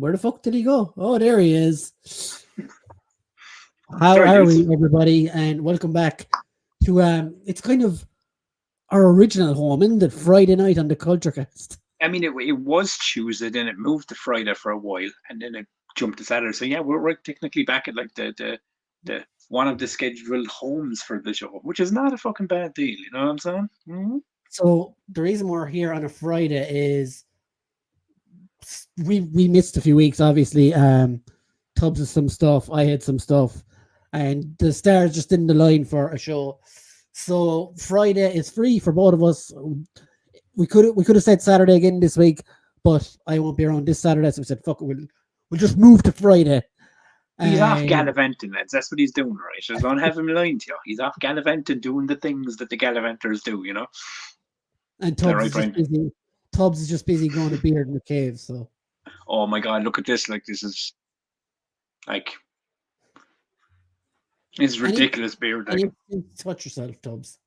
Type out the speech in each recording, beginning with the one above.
where the fuck did he go? Oh, there he is. How Sorry, are dudes. we, everybody? And welcome back to it's kind of our original home, isn't it? Friday night on the Culturecast. I mean, it was Tuesday, then it moved to Friday for a while, and then it jumped to Saturday. So yeah, we're technically back at like the one of the scheduled homes for the show, which is not a fucking bad deal. You know what I'm saying? Mm-hmm. So the reason we're here on a Friday is we missed a few weeks, obviously. Tubbs has some stuff, I had some stuff, and the stars just didn't align for a show. So Friday is free for both of us. We could have said Saturday again this week, but I won't be around this Saturday, so we said fuck it, we'll just move to Friday. He's off gallivanting, lads. That's what he's doing, right? Just don't have him lying to you. He's off gallivanting, doing the things that the gallivanters do, you know? And Is that Tubbs right, is just Brian? busy. Tubbs is just busy growing a beard in the cave. So, Oh my God, look at this! Like this is like it's ridiculous beard. Like. You touch yourself, Tubbs.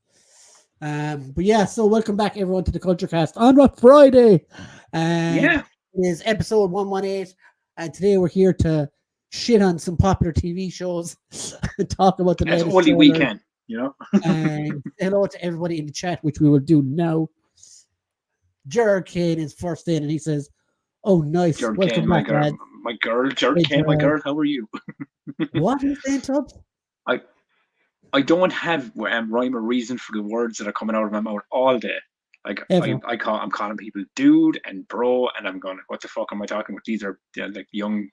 But yeah, so welcome back everyone to the Culturecast on a Friday. Yeah. It is episode 118, and today we're here to shit on some popular TV shows and talk about the That's latest only we trailer. can, you know. And hello to everybody in the chat, which we will do now. Jared Kane is first in, and he says, "Oh, nice, Jared welcome Kane, back, lads." my girl, Jared Hey, Kane, my Jared. girl. How are you? What are you saying, Tubbs? I don't have rhyme or reason for the words that are coming out of my mouth all day. Like Ever. I'm calling people dude and bro, and I'm going, what the fuck am I talking about? These are like young,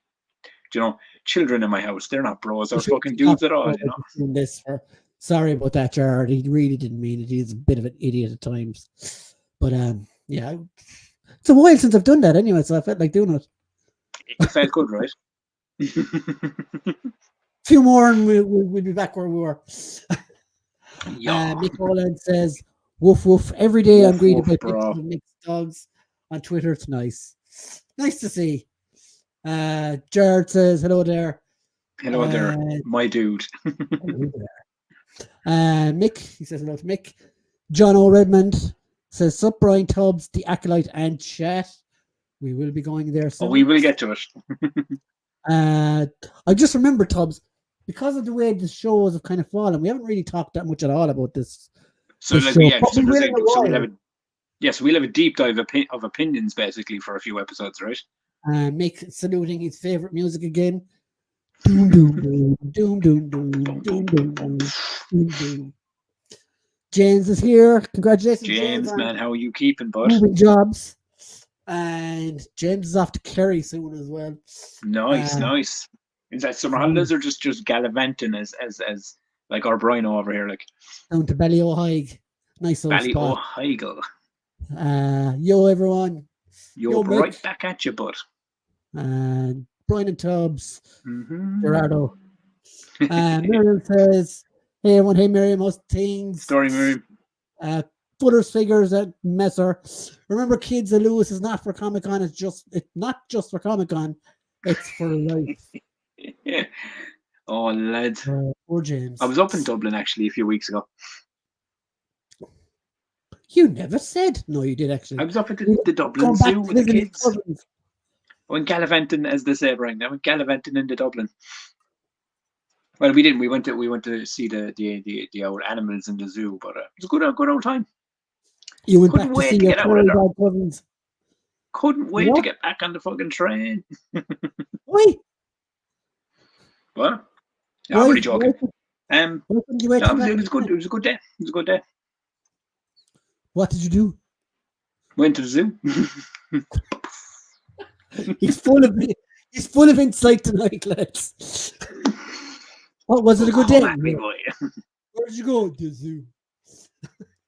children in my house. They're not bros or fucking dudes at all, you know. Sorry about that, Jared. He really didn't mean it. He's a bit of an idiot at times. But yeah, it's a while since I've done that anyway, so I felt like doing it. It felt good, right? A few more and we'll be back where we were. Yeah. Mick Holland says, woof woof. Every day Woof, I'm greeted woof, by bro. pictures of Mick's dogs on Twitter. It's nice. Nice to see. Jared says, hello there. Hello there, my dude. Hello there. Mick, he says hello to Mick. John O. Redmond says, sup, Brian Tubbs, the Acolyte and chat. We will be going there soon. Oh, we will get to it. I just remember, Tubbs, because of the way the shows have kind of fallen, we haven't really talked that much at all about this. So this like, show. yeah, But so we will in a while. we'll have a deep dive of opinions basically for a few episodes, right? Mick saluting his favorite music again. Doom, doom, doom, doom, doom, doom, doom, doom, doom, doom, doom. James is here. Congratulations, James, on man, how are you keeping, bud? moving jobs. And James is off to Kerry soon as well. Nice. Is that summer holidays or just gallivanting as like our Brino over here, like down to Ballyohige. Nice old spot. Ballyohige. Yo, everyone. Yo, right Mick. back at you, bud. And Brian and Tubbs. Mm-hmm. Gerardo. Miriam says, hey, everyone. Hey, Miriam. Most things. Story, Miriam. Footers figures at Messer. Remember, kids, the Lewis is not for Comic-Con. It's not just for Comic-Con. It's for life. Oh, lad. Poor James. I was up in Dublin actually a few weeks ago. You never said. No, you did actually. I was up at the Dublin Zoo with the kids. I went gallivanting, as they say, Brian. I went gallivanting into Dublin. Well, we didn't. We went to see the old animals in the zoo, but it was a good old time. You went back to see your dad cousins. Couldn't wait to get back on the fucking train. Wait. What? No, I'm really joking. It was good. It was a good day. It was a good day. What did you do? Went to the zoo. He's full of insight tonight, lads. Oh, was it a good day? Boy. Where did you go? The zoo.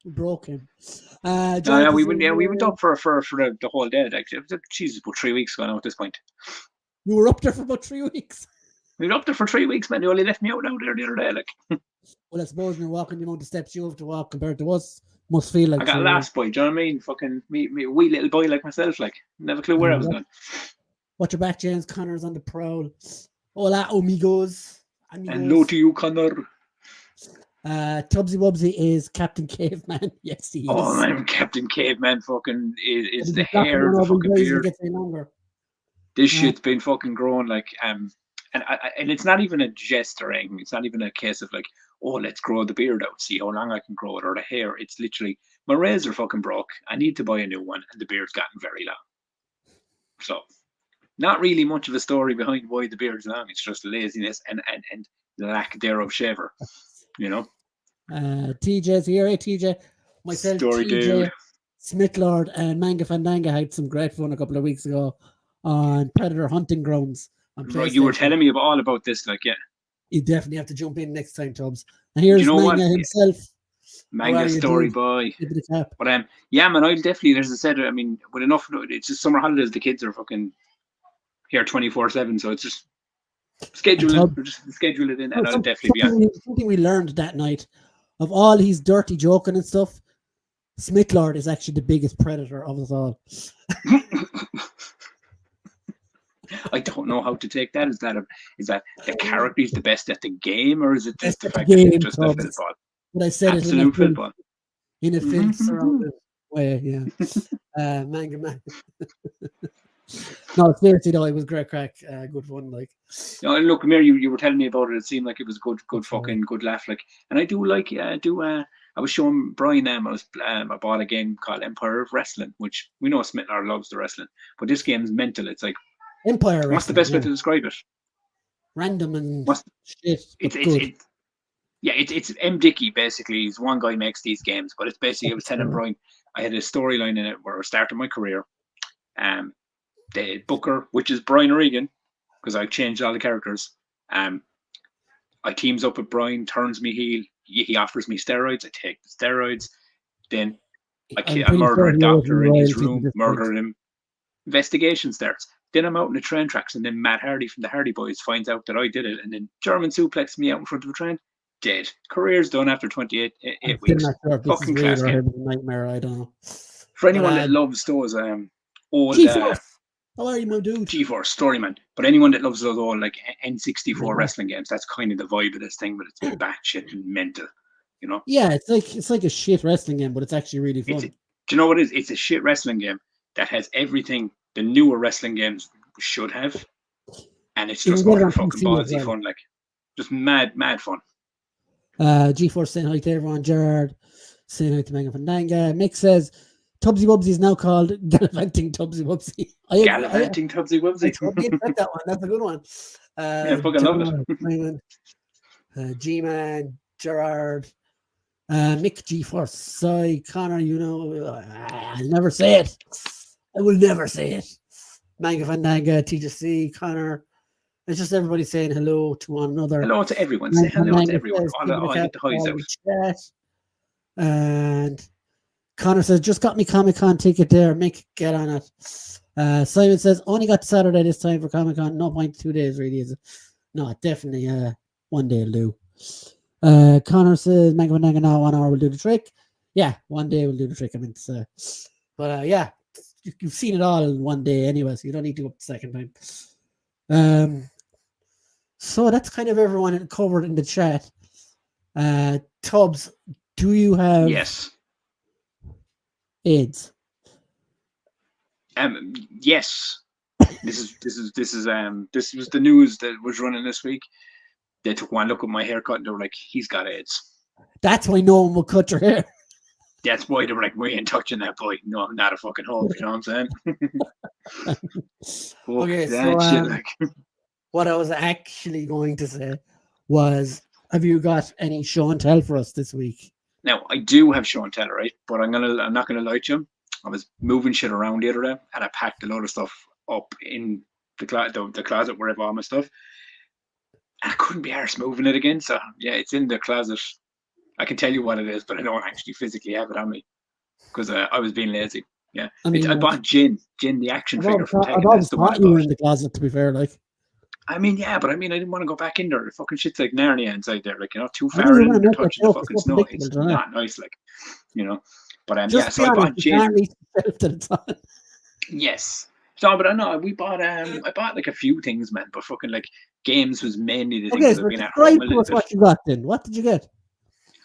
We broke him. We went up for the whole day. Actually, it was Jesus, about 3 weeks ago now at this point. You were up there for about 3 weeks. We were up there for 3 weeks, man. You only left me out there the other day, like. Well, I suppose when you're walking the amount of steps you have to walk compared to us, must feel like. I got a last boy. Do you know what I mean? Fucking me, a wee little boy like myself, like never clue where I was going. Watch your back, James. Connor's on the prowl. Hola, amigos. Hello to you, Connor. Tubbsy Wubsy is Captain Caveman. Yes, he is. Oh man, Captain Caveman fucking is the hair, the fucking beard. This shit's been fucking growing like and it's not even a gesturing. It's not even a case of like, oh, let's grow the beard out, see how long I can grow it, or the hair. It's literally my razor fucking broke. I need to buy a new one, and the beard's gotten very long. So, not really much of a story behind why the beard's long. It's just laziness and the lack thereof shaver. You know. TJ's here. Hey, TJ. Myself, story TJ, dude. Smithlord, and Manga Fandanga had some great fun a couple of weeks ago on Predator Hunting Grounds. Right, you were telling me all about this, like, yeah. You definitely have to jump in next time, Tubbs. And here's Manga himself. Manga story boy. But yeah, man, I'll definitely, as I said, I mean, with enough, it's just summer holidays, the kids are fucking here 24/7, so it's just schedule it in, and I'll definitely be on. Something we learned that night, of all his dirty joking and stuff, Smithlord is actually the biggest predator of us all. I don't know how to take that. Is that the character is the best at the game, or is it just the fact that it's just a football? But I said absolute football in a film surrounded way, yeah. Manga man. No, seriously though, it was great crack, good fun. Like, no, look, Amir, you were telling me about it. It seemed like it was good fucking good laugh. Like, and I do like, I was showing Brian I bought a game called Empire of Wrestling, which we know Smitler loves the wrestling, but this game's mental. It's like Empire. What's the best way to describe it? Random and shit. It's M. Dickey basically. He's one guy makes these games, but it's basically I was telling Brian I had a storyline in it where I started my career. The Booker, which is Brian Regan, because I changed all the characters. I teams up with Brian, turns me heel. He offers me steroids. I take the steroids. Then I murder a doctor in his room, murder him. Investigation starts. Then I'm out in the train tracks, and then Matt Hardy from the Hardy Boys finds out that I did it, and then German suplex me out in front of a train. Dead. Career's done after 28 weeks. Fucking class game. Nightmare, I don't know. For anyone that loves those old how are you, my dude? G-Force, Storyman. But anyone that loves those old like N64 wrestling games, that's kind of the vibe of this thing, but it's batshit and mental, you know? Yeah, it's like a shit wrestling game, but it's actually really fun. Do you know what it is? It's a shit wrestling game that has everything the newer wrestling games should have. And it's just fucking ballsy fun, like just mad fun. G-Force saying hi to everyone. Gerard saying hi to Manga Fandanga. Mick says Tubsy Wubsy is now called Gallivanting Tubsy Wubsy. Gallivanting Tubsy Wubsy. That one. That's a good one. Yeah, fucking love it. G-Man, Gerard, Mick, G-Force, Cy, Connor, you know, I'll never say it. I will never say it. Manga Fandanga, TJC, Connor. It's just everybody saying hello to one another. Hello to everyone. Say hello to everyone. All get the highs out. And Connor says, just got me Comic-Con ticket there. Mick, get on it. Simon says, only got to Saturday this time for Comic-Con. No point 2 days, really, is it? No, definitely 1 day will do. Connor says, Manga Fandanga, now 1 hour will do the trick. Yeah, 1 day will do the trick. I mean, but yeah, you've seen it all in 1 day anyway, so you don't need to go up the second time. So that's kind of everyone covered in the chat. Tubbs, do you have AIDS? Yes. This was the news that was running this week. They took one look at my haircut and they were like, he's got AIDS. That's why no one will cut your hair. That's why they were like, we ain't touching that boy. No, I'm not a fucking hole, you know what I'm saying? Okay, so what I was actually going to say was, have you got any show and tell for us this week? Now, I do have show and tell, right? But I'm not gonna lie to you. I was moving shit around the other day, and I packed a load of stuff up in the closet where I have all my stuff. And I couldn't be arsed moving it again. So yeah, it's in the closet. I can tell you what it is, but I don't actually physically have it on me because I was being lazy. Yeah, I mean, I bought Jin, the action figure from Tekken. That's the one you were in the closet, to be fair. Like, I mean, yeah, but I mean, I didn't want to go back in there. The fucking shit's like Narnia inside there, like, you know, too far in to touch the fucking snow. It's not nice, like, you know. But yeah, so I bought Jin. Yes. No, but I know I bought like a few things, man. But fucking like games was mainly the things I've been at home a little bit. What you got then? What did you get?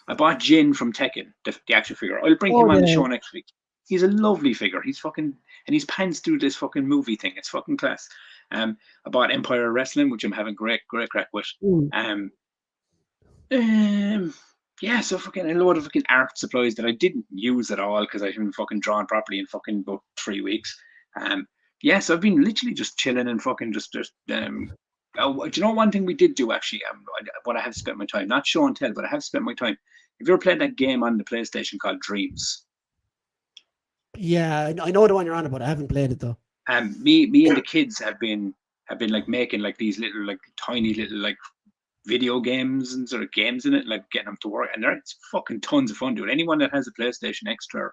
I bought Jin from Tekken, the action figure. I'll bring him on the show next week. He's a lovely figure. He's fucking, and his pants do this fucking movie thing. It's fucking class. I bought Empire Wrestling, which I'm having great crack with. Yeah, so fucking a load of fucking art supplies that I didn't use at all because I haven't fucking drawn properly in fucking about 3 weeks. Yeah, so I've been literally just chilling and fucking just oh, do you know one thing we did do actually? What I have spent my time, not show and tell, but I have spent my time. Have you ever played that game on the PlayStation called Dreams? Yeah, I know the one you're on about. I haven't played it though. Me and the kids have been like making like these little like tiny little like video games and sort of games in it, like getting them to work, and it's fucking tons of fun, dude. Anyone that has a PlayStation Extra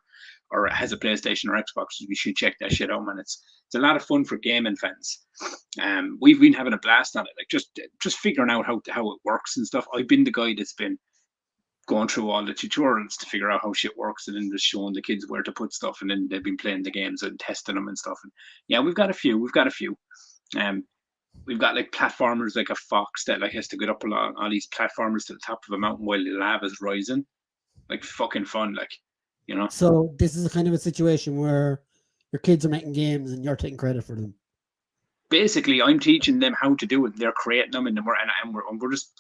or has a PlayStation or Xbox, we should check that shit out, man. It's a lot of fun for gaming fans. We've been having a blast on it, like just figuring out how it works and stuff. I've been the guy that's been going through all the tutorials to figure out how shit works, and then just showing the kids where to put stuff, and then they've been playing the games and testing them and stuff. And yeah, we've got a few. We've got like platformers, like a fox that like has to get up along all these platformers to the top of a mountain while the lava's rising. Like fucking fun, like, you know. So this is a kind of a situation where your kids are making games and you're taking credit for them. Basically, I'm teaching them how to do it. They're creating them, and we're just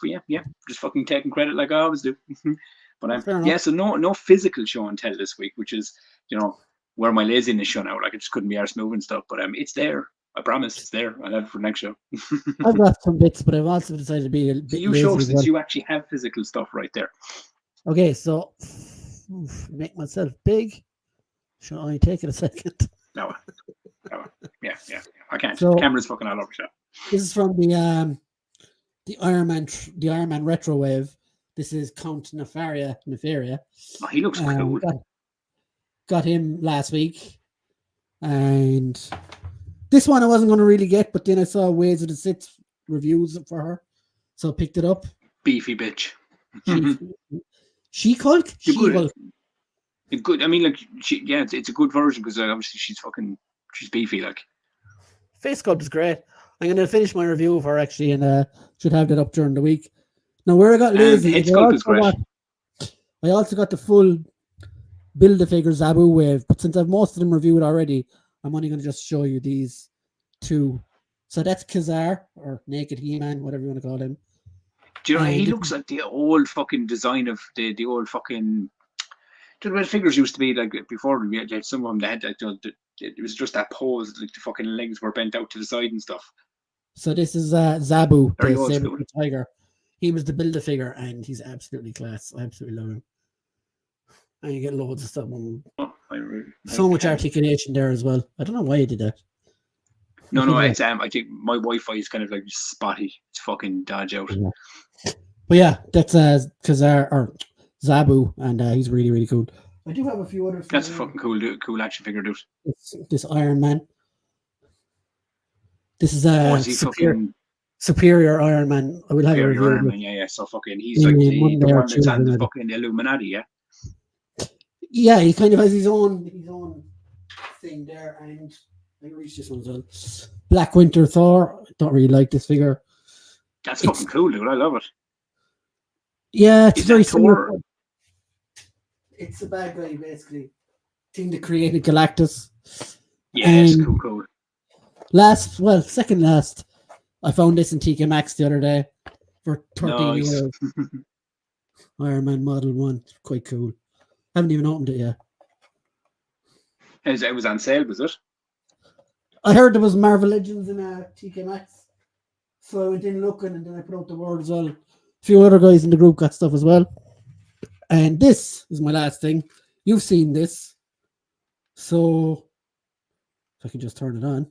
just fucking taking credit like I always do. But so no physical show and tell this week, which is, you know, where my laziness shone out. Like I just couldn't be arsed moving stuff, but it's there. I promise it's there. I'll have it for next show. I've got some bits, but I've also decided to be a bit you lazy show as since well. you actually have physical stuff right there. Okay, so make myself big. Should I take it a second? No. Yeah. I can't. So, camera's fucking all over shot. This is from the Iron Man retro wave. This is Count Nefaria. Oh, he looks cool. Got him last week, and this one I wasn't going to really get, but then I saw Ways of the Sith reviews for her, so I picked it up. Beefy bitch. She-Hulk? She-Hulk. Good. I mean, like, it's a good version because obviously she's beefy, like. Face sculpt is great. I'm going to finish my review of her actually, and should have that up during the week. Now, where I got lazy, head sculpt is great. I also got the full Build-A-Figure Zabu wave, but since I've most of them reviewed already, I'm only going to just show you these two. So that's Khazar, or Naked He-Man, whatever you want to call him. Do you know, he looks like the old fucking design of the old fucking... Do you know what figures used to be like before? We had some of them that had, it was just that pose, like the fucking legs were bent out to the side and stuff. So this is Zabu, the saber tiger. He was the Build-A-Figure, and he's absolutely class. I absolutely love him. And you get loads of stuff. So much articulation there as well. I don't know why you did that. No, it's I think my Wi-Fi is kind of like spotty. It's fucking dodge out. Yeah. But yeah, that's Khazar or Zabu, and he's really, really cool. I do have a few other. That's a fucking cool action figure, dude. This Iron Man. This is superior Iron Man. I will have a review. Iron Man, yeah. So fucking, he's like the one that's on the fucking Illuminati, yeah. Yeah, he kind of has his own thing there, and I reached this one as well. Black Winter Thor. I don't really like this figure. That's fucking cool, dude. I love it. Yeah, it's very similar. It's a bad guy, basically. Thing that created Galactus. Yes, cool. Second last, I found this in TK Maxx the other day for 13 euros. Iron Man Model 1. Quite cool. Haven't even opened it yet. It was on sale, was it? I heard there was Marvel Legends in TK Maxx. So I went in looking, and then I put out the word as well. A few other guys in the group got stuff as well. And this is my last thing. You've seen this. So if I can just turn it on.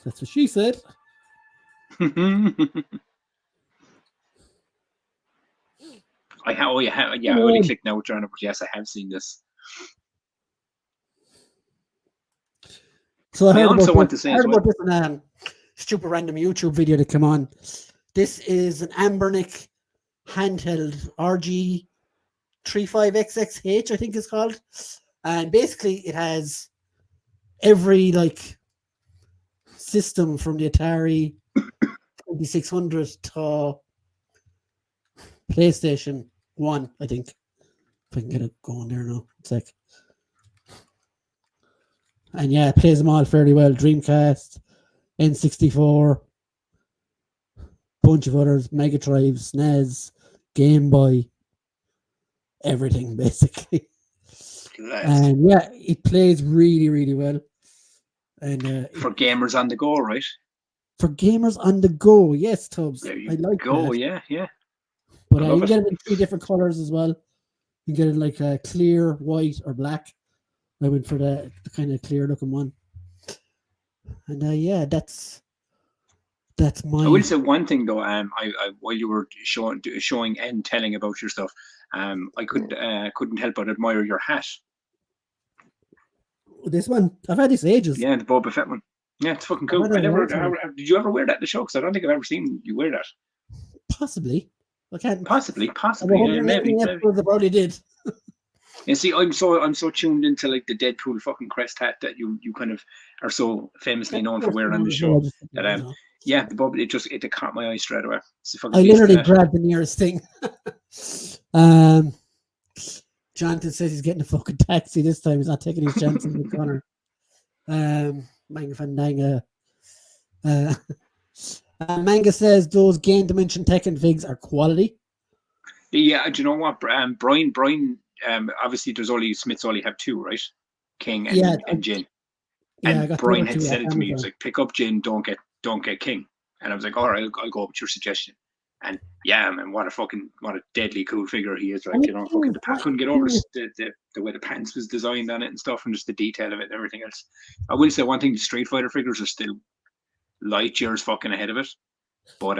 That's what she said. I only clicked now, but yes, I have seen this. So I also want to say as well. This stupid random YouTube video that came on. This is an Ambernick handheld RG35XXH, I think it's called. And basically it has every like system from the Atari 2600 to PlayStation 1, I think. If I can get it going there now. It's like, and yeah, it plays them all fairly well. Dreamcast, N64, bunch of others, Mega Drive, SNES, Game Boy, everything basically. And yeah, it plays really, really well. And for gamers on the go, right? For gamers on the go, yes, Tubbs. There you I like go, that. yeah. But you can get it in 3 different colors as well. You can get it like a clear, white, or black. I went for the kind of clear looking one. And yeah, that's my. I will say one thing though. I while you were showing and telling about your stuff, I couldn't help but admire your hat. This one, I've had this ages. Yeah, the Boba Fett one. Yeah, it's fucking cool. Did you ever wear that in the show? Because I don't think I've ever seen you wear that. Possibly. I can't. Possibly. Yeah, maybe. I probably did. You see, I'm so tuned into like the Deadpool fucking crest hat that you kind of are so famously known for wearing on the show. That yeah, the Boba it caught my eye straight away. I literally grabbed the nearest thing. Jonathan says he's getting a fucking taxi this time. He's not taking his chances with Connor. Manga Manga says those Game Dimension Tekken figs are quality. Yeah, do you know what? Brian, obviously Smiths only have 2, right? King and Jin. And Brian had said it to me. He was like, pick up Jin, don't get King. And I was like, all right, I'll go with your suggestion. And yeah, man, what a deadly cool figure he is, right? Fucking the pack couldn't get over the way the pants was designed on it and stuff, and just the detail of it and everything else. I will say one thing: the Street Fighter figures are still light years fucking ahead of it, but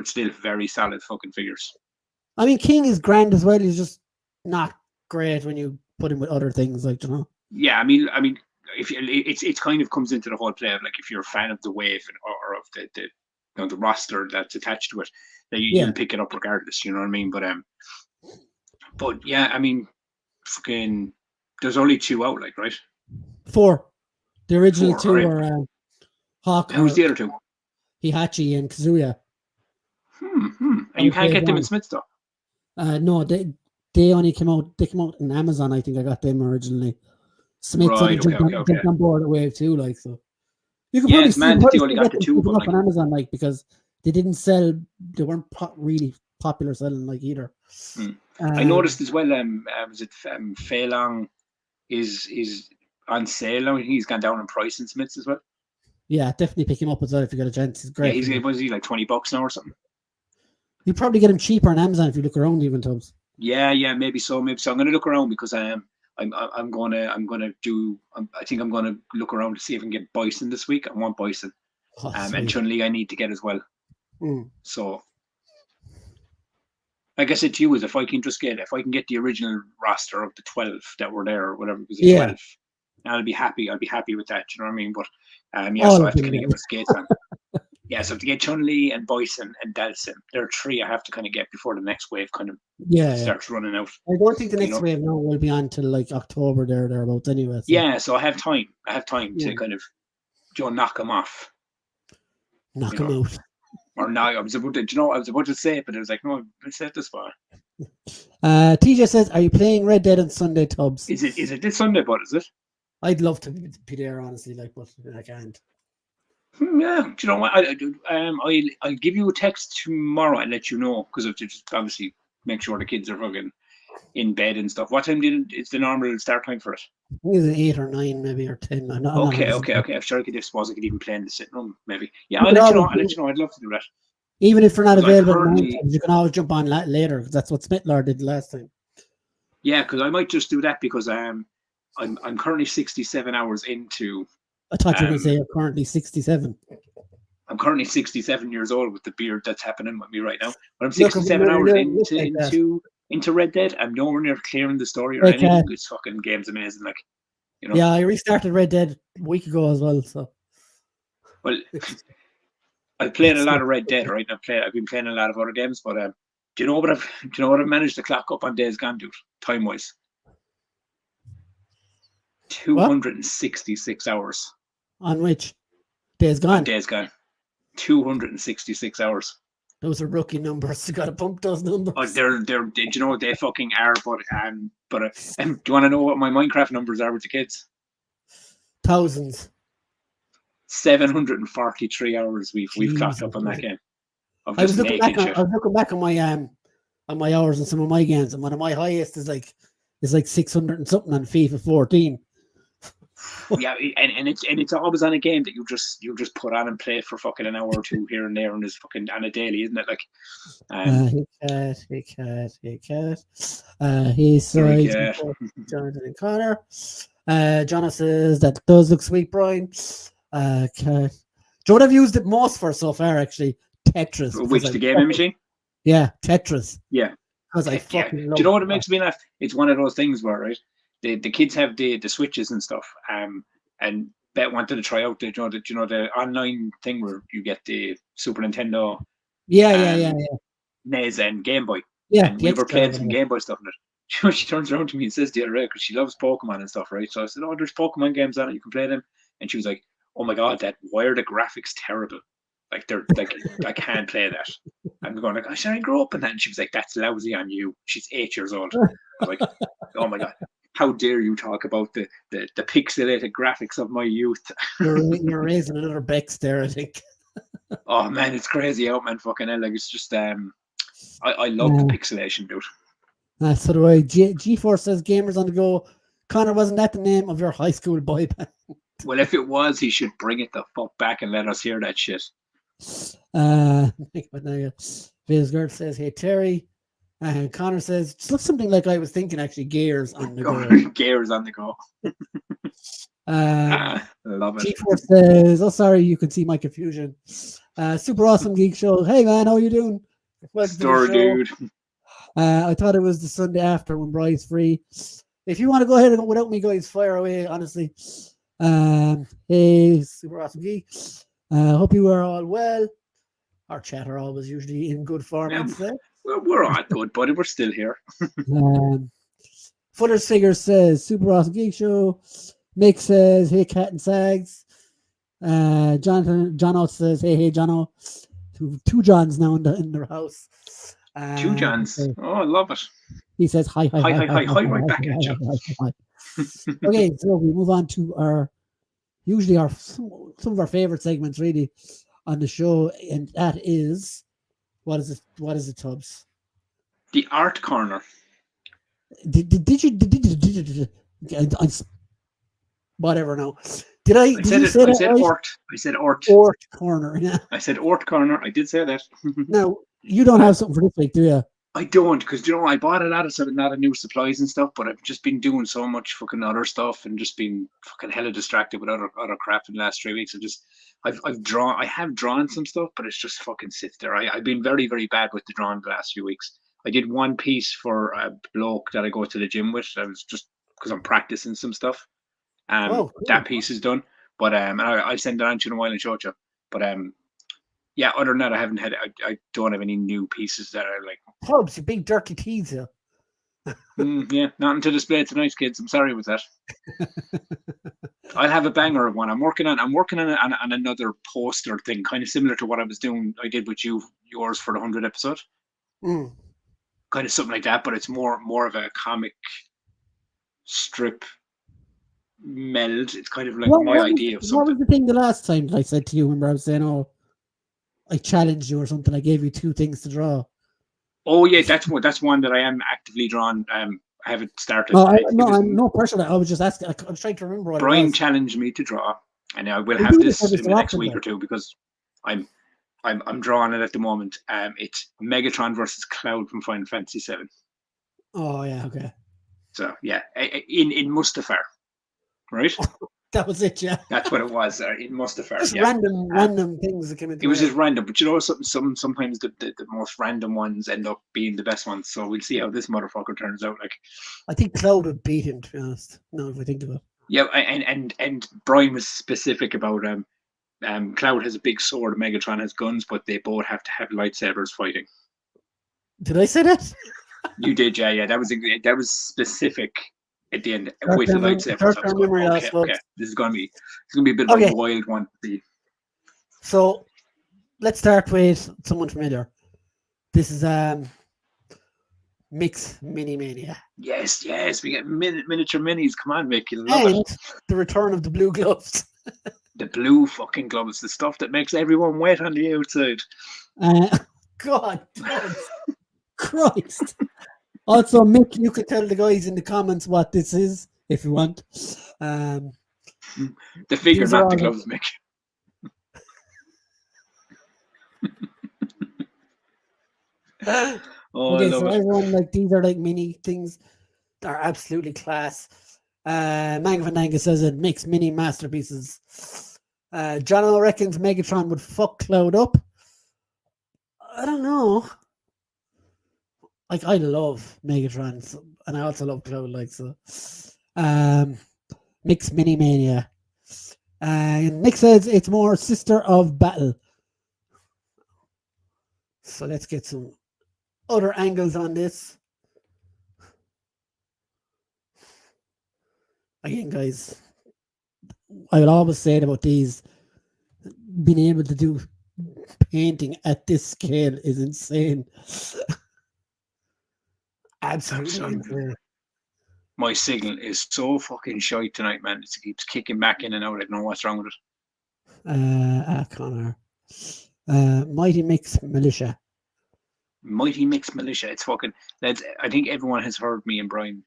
still very solid fucking figures. I mean, King is grand as well. He's just not great when you put him with other things, like Yeah, I mean, if it's kind of comes into the whole play of like if you're a fan of the wave or of the roster that's attached to it, that you'll pick it up regardless. You know what I mean? But yeah, I mean, fucking, there's only 2 out, like, right? 4. The original 2 were Hawk. Who's the other 2? Hihachi and Kazuya. And you can't get them in Smith's though. No, they only came out. They came out in Amazon. I think I got them originally. Smith's only jumped on board at Wave 2, like so. You can it's mad that they only got the 2 of them on Amazon, like because they didn't sell. They weren't really popular selling, like either. I noticed as well. Was it Fei Long is on sale now? He's gone down in price in Smith's as well. Yeah, definitely pick him up as well if you get a chance. He's great. Yeah, was he like $20 now or something? You probably get him cheaper on Amazon if you look around, even Tubbs. Yeah, maybe so. I'm going to look around because I'm going to I think I'm going to look around to see if I can get Bison this week. I want Bison, and Chun-Li I need to get as well. So, like I said to you, is if I can get the original roster of the 12 that were there or whatever, because 12, I'll be happy. I'll be happy with that. You know what I mean? But so I have to kind of get my skates on. Yeah, so I have to get Chun-Li and Bison and Dalsim. There are 3 I have to kind of get before the next wave kind of starts running out. I don't think the next wave now will be on till like October thereabouts anyway. So. Yeah, so I have time. To kind of knock them off. Knock them out. Or now I was about to say it, but I was like, no, I said this far. TJ says, are you playing Red Dead on Sunday, Tubbs? Is it this Sunday, but is it? I'd love to be there, honestly, like, but I can't. Yeah, do you know what? I'll give you a text tomorrow and let you know because I have to just obviously make sure the kids are fucking in bed and stuff. What time is the normal start time for it? I think it's 8 or 9, maybe, or 10. Okay. I'm sure I suppose I could even play in the sitting room, maybe. Yeah, I'll let you know. I'd love to do that. Even if we're not available, you can always jump on later because that's what Smitlar did last time. Yeah, because I might just do that because I'm currently 67 hours into. I thought you were going to say you're currently 67. I'm currently 67 years old with the beard that's happening with me right now. But I'm 67 hours into Red Dead. I'm nowhere near clearing the story or anything. This fucking game's amazing, like, you know. Yeah, I restarted Red Dead a week ago as well. So. Well, I played a lot of Red Dead, right? I've been playing a lot of other games, but do you know what I've managed to clock up on Days Gone, dude? Time wise, 266 hours. On which? Days Gone? On Days Gone. 266 hours. Those are rookie numbers. You got to pump those numbers. Oh, they're you know what they fucking are, but do you want to know what my Minecraft numbers are with the kids? Thousands. 743 hours we've clocked up on that game. I was looking back on my hours on some of my games, and one of my highest is like 600 and something on FIFA 14. Yeah, and it's always on a game that you just put on and play for fucking an hour or two here and there, and it's fucking on a daily, isn't it? Like, hey cat. He says Jonathan and Connor. Jonah says that does look sweet, Brian. Cat. Do you know what I've used it most for so far? Actually, Tetris. Which the gaming machine? Yeah, Tetris. Yeah. Because I fucking love. Do you know what it makes me laugh? It's one of those things where, right, the kids have the switches and stuff, and Bet wanted to try out the online thing where you get the Super Nintendo, yeah, NES and Game Boy. Yeah, and we were playing some Game Boy stuff in it. She turns around to me and says the other day, because she loves Pokemon and stuff, right? So I said, "Oh, there's Pokemon games on it. You can play them." And she was like, "Oh my god, why are the graphics terrible? Like they're like I can't play that." I'm going like, "I grew up in that." And she was like, "That's lousy on you." She's 8 years old. I was like, "Oh my god, how dare you talk about the pixelated graphics of my youth?" You're raising another Bex there, I think. Oh man, it's crazy out, man. Fucking hell, like it's just I love the pixelation, dude. So do I. G4 says gamers on the go. Connor, wasn't that the name of your high school boy band? Well, if it was, he should bring it the fuck back and let us hear that shit. Vizgard says, "Hey Terry," and Connor says, "Just looks something like I was thinking." Actually, Gears on the go. Gears on the go. Love it. G4 says, "Oh, sorry, you can see my confusion." Super awesome geek show. Hey man, how you doing? Store dude. I thought it was the Sunday after when Bry's free. If you want to go ahead and go without me, guys, fire away. Honestly. Hey, super awesome geek. Hope you are all well. Our chat are always usually in good form. Yeah, we're all good, buddy. We're still here. Fuller's Figure says, "Super awesome geek show." Mick says, "Hey, Cat and Sags." John says, "Hey, Jono." Two Johns now in the house. Two Johns. Oh, I love it. He says, "Hi, right back at you." Okay, so we move on to some of our favorite segments, really, on the show, and that is what is it, Tubbs? The art corner. Did you whatever now? Did I say that? I said right? Ort. I said Ort. Ort corner. Yeah. I said Ort corner. I did say that. Now you don't have something for this week, do you? I don't, because I bought a lot of new supplies and stuff, but I've just been doing so much fucking other stuff and just been fucking hella distracted with other crap in the last 3 weeks. I have drawn some stuff, but it's just fucking sits there. I've been very, very bad with the drawing the last few weeks. I did one piece for a bloke that I go to the gym with. I was just because I'm practicing some stuff. Cool. That piece is done, but I send it on to you in a while and show it you. But yeah, other than that, I don't have any new pieces that are like. Tubbs, you big dirty teaser. Yeah, nothing to display tonight, kids. I'm sorry with that. I'll have a banger of one. I'm working on another poster thing, kind of similar to what I did with yours for the 100th episode. Kind of something like that, but it's more of a comic strip meld. It's kind of like my idea of something. What was the thing the last time that I said to you? Remember I was saying, "Oh, I challenged you or something. I gave you 2 things to draw." Oh yeah, that's one that I am actively drawing. I haven't started. I'm no pressure. I was just asking. I was trying to remember what Brian challenged me to draw, and I will have this in the next week or two because I'm drawing it at the moment. It's Megatron versus Cloud from Final Fantasy VII. Oh yeah, okay. So yeah, in Mustafar, right? That was it, yeah. That's what it was. It must have just random things that came into it. Was just random, but sometimes the most random ones end up being the best ones. So we'll see how this motherfucker turns out. Like, I think Cloud would beat him, to be honest. No, if I think about it. Yeah, and Brian was specific about Cloud has a big sword, Megatron has guns, but they both have to have lightsabers fighting. Did I say that? You did, yeah. That was specific. At the end, with the lightsaber. Okay. This is gonna be a bit of a wild one. So let's start with someone familiar. This is Mix Mini Mania. Yes, we get miniature minis. Come on, Mick. And the return of the blue gloves. The blue fucking gloves, the stuff that makes everyone wet on the outside. God, Christ. Also, Mick, you could tell the guys in the comments what this is if you want. The figure, not the gloves, Mick. Okay, so everyone, like, these are like mini things. They're absolutely class. Manga Fandango says it makes mini masterpieces. Jono reckons Megatron would fuck Cloud up. I don't know. Like, I love Megatron, so, and I also love Cloud, like, so. Mix Mini Mania. And Nick says it's more Sister of Battle. So let's get some other angles on this. Again, guys, I will always say about these, being able to do painting at this scale is insane. Absolutely insane. My signal is so fucking shite tonight, man. It keeps kicking back in and out. I don't know what's wrong with it. Connor. Mighty Mix Militia. Mighty Mix Militia. It's fucking. I think everyone has heard me and Brian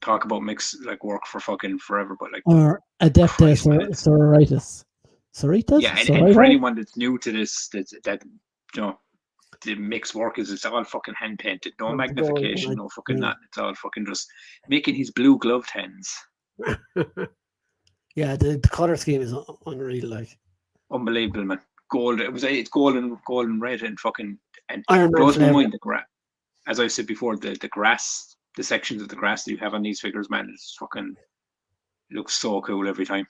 talk about mix like work for fucking forever, but like. Or Adepta Sororitas. Soritas? Yeah, and for anyone that's new to this, that you know, the mix work it's all fucking hand painted, no magnification, no fucking nothing. It's all fucking just making his blue gloved hands. Yeah, the color scheme is unreal, like unbelievable, man. Gold. It's gold and red and fucking and Iron Man blows my mind. The grass, as I said before, the grass, the sections of the grass that you have on these figures, man, it's fucking looks so cool every time.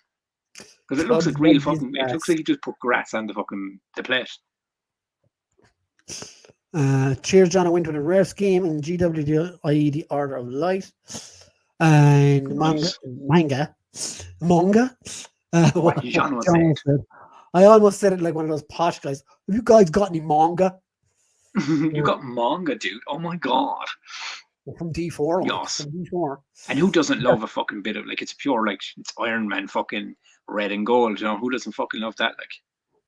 Because it looks like real fucking. It looks like you just put grass on the fucking the plate. Cheers, John. I went with a rare scheme in GW, i.e. the Order of Light, and manga. What John was saying. I almost said it like one of those posh guys. Have you guys got any manga? You got manga, dude. Oh my god. From D4. Yes. From D4. And who doesn't love a fucking bit of like it's pure like it's Iron Man fucking red and gold, you know? Who doesn't fucking love that? Like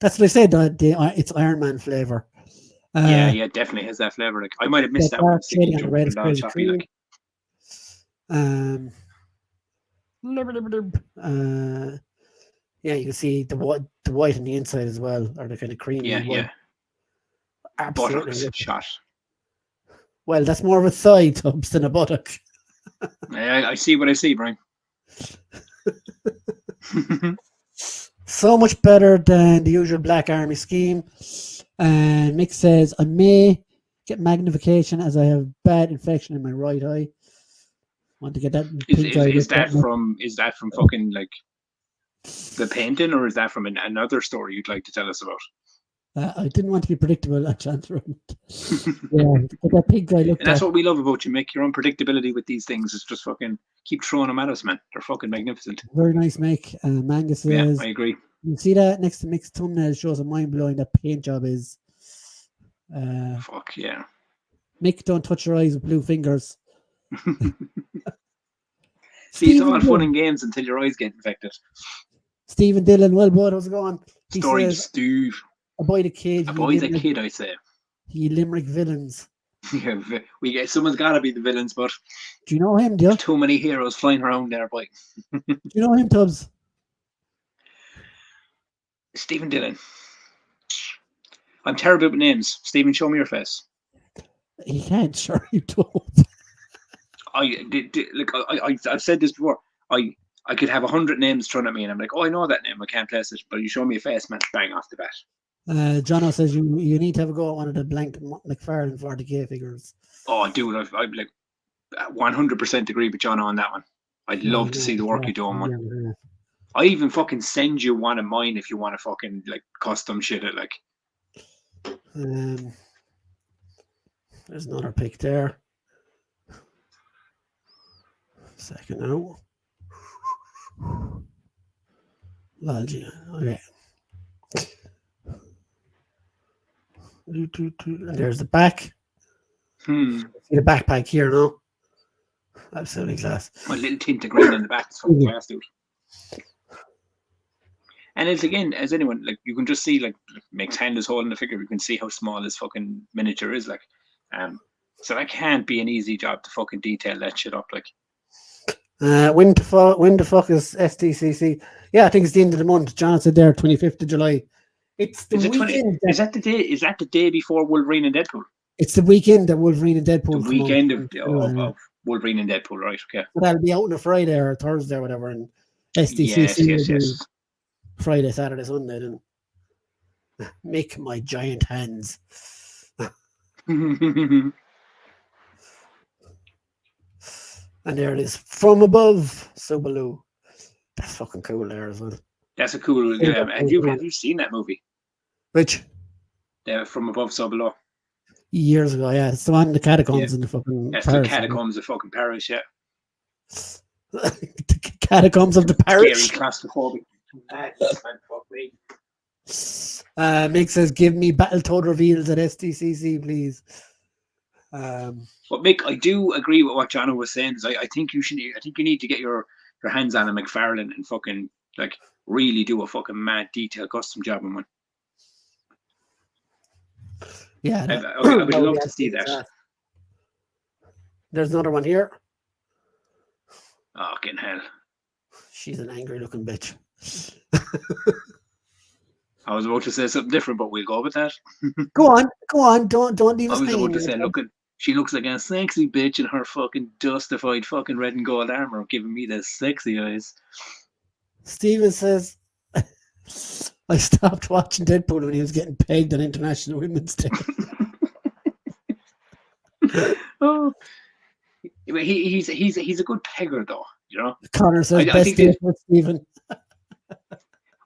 that's what I said, it's Iron Man flavor. Yeah, definitely has that flavor. Like I might have missed that one. Yeah, you can see the white on the inside as well, or the kind of creamy. Yeah. Absolutely shot. Well, that's more of a thigh tubs than a buttock. I see what I see, Brian. So much better than the usual Black Army scheme. And Mick says, I may get magnification as I have bad infection in my right eye. Want to get that pink eye. Is that from fucking like the painting, or is that from another story you'd like to tell us about? I didn't want to be predictable at chance run. Yeah, get that pink eye looked and that's what we love about you, Mick. Your unpredictability with these things is just fucking keep throwing them at us, man. They're fucking magnificent. Very nice, Mick. Manga says, yeah, I agree. You see that next to Mick's thumbnail shows a mind blowing that paint job is. Fuck yeah. Mick, don't touch your eyes with blue fingers. See, it's all fun and games until your eyes get infected. Stephen Dillon, well, bud, how's it going? Story says, Steve. Avoid a kid. Avoid a kid, I say. He Limerick villains. Yeah, someone's got to be the villains, but. Do you know him, do you? Too many heroes flying around there, boy. Do you know him, Tubbs? Stephen Dillon. I'm terrible with names. Stephen, show me your face. He can't, sure you don't. I've said this before. I could have 100 names thrown at me, and I'm like, oh, I know that name. I can't place it. But you show me a face, man, bang off the bat. Jono says you need to have a go at one of the blank McFarlane 40k figures. Oh, dude, I'm like 100% agree with Jono on that one. I'd love to see the work you do on one. Yeah. I even fucking send you one of mine if you want to fucking like custom shit it like. There's another pick there. Second out. Okay. And there's the back. See the backpack here, no? Absolutely class. My little tint of green in the back is fucking class, dude. And it's again, as anyone, like you can just see, like Mick's hand is holding the figure. You can see how small his fucking miniature is, like. So that can't be an easy job to fucking detail that shit up, like. When the fuck is STCC? Yeah, I think it's the end of the month. John said there, 25th of July. It's the weekend. Is that the day? Is that the day before Wolverine and Deadpool? It's the weekend that Wolverine and Deadpool. The weekend of Wolverine and Deadpool, right? Okay. So that'll be out on a Friday or a Thursday or whatever, and STCC yes. Friday, Saturday, Sunday. Then make my giant hands. And there it is. From above, so below. That's fucking cool there as well. That's a cool. Have you seen that movie? Which? From Above, So Below. Years ago, yeah. It's the one in the catacombs in the fucking That's Paris, the catacombs of fucking Paris, yeah. The catacombs of the Paris. Scary claustrophobic. Fuck me. Mick says, give me Battletoad reveals at STCC, please. But Mick, I do agree with what Jono was saying. I think you need to get your hands on a McFarlane and fucking like really do a fucking mad detail custom job on one. Yeah, I would love to see that. There's another one here. Oh, fucking hell. She's an angry looking bitch. I was about to say something different, but we'll go with that. Go on. Don't leave us hanging. I was about to say, she looks like a sexy bitch in her fucking justified fucking red and gold armor, giving me the sexy eyes. Steven says, I stopped watching Deadpool when he was getting pegged on International Women's Day. Oh, he's a good pegger though, you know. Connor says, best day for Steven.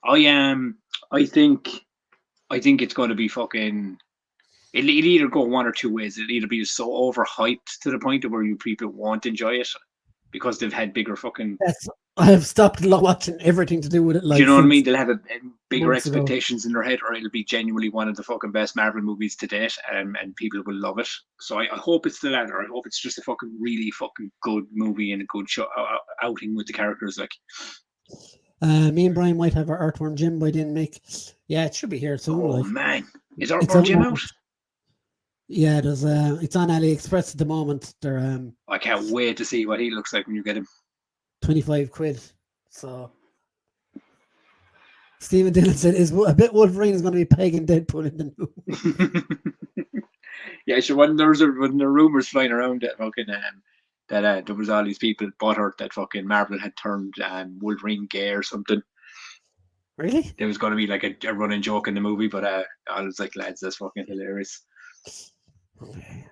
I think it's going to be fucking. It'll either go one or two ways. It'll either be so overhyped to the point of where you people won't enjoy it because they've had bigger fucking. I have stopped watching everything to do with it. Like, do you know what I mean? They'll have bigger expectations in their head, or it'll be genuinely one of the fucking best Marvel movies to date, and people will love it. So I hope it's the latter. I hope it's just a fucking really fucking good movie and a good show, outing with the characters. Like, me and Brian might have our Earthworm Jim by then, Mick. Yeah, it should be here soon. Oh man, is Earthworm Jim out? Yeah, there's it's on AliExpress at the moment. They're I can't wait to see what he looks like when you get him. 25 quid. So Stephen Dillon said, "Is a bit Wolverine is going to be pegging Deadpool in the movie." Yeah, sure. When there were rumors flying around that fucking that there was all these people butthurt that fucking Marvel had turned Wolverine gay or something. Really? There was going to be like a running joke in the movie, but I was like, lads, that's fucking hilarious. Okay.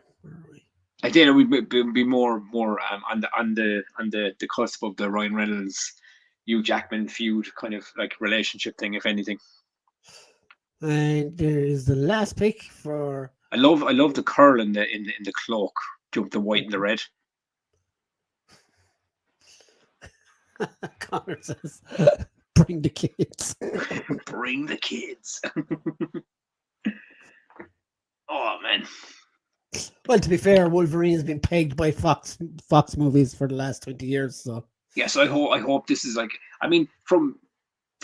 I think it would be more on the cusp of the Ryan Reynolds, Hugh Jackman feud kind of like relationship thing, if anything. And there is the last pick for. I love the curl in the cloak, the white and the red. Connor says, "Bring the kids." Bring the kids. Oh man. Well, to be fair, Wolverine has been pegged by Fox movies for the last 20 years. So yes, I hope this is like. I mean, from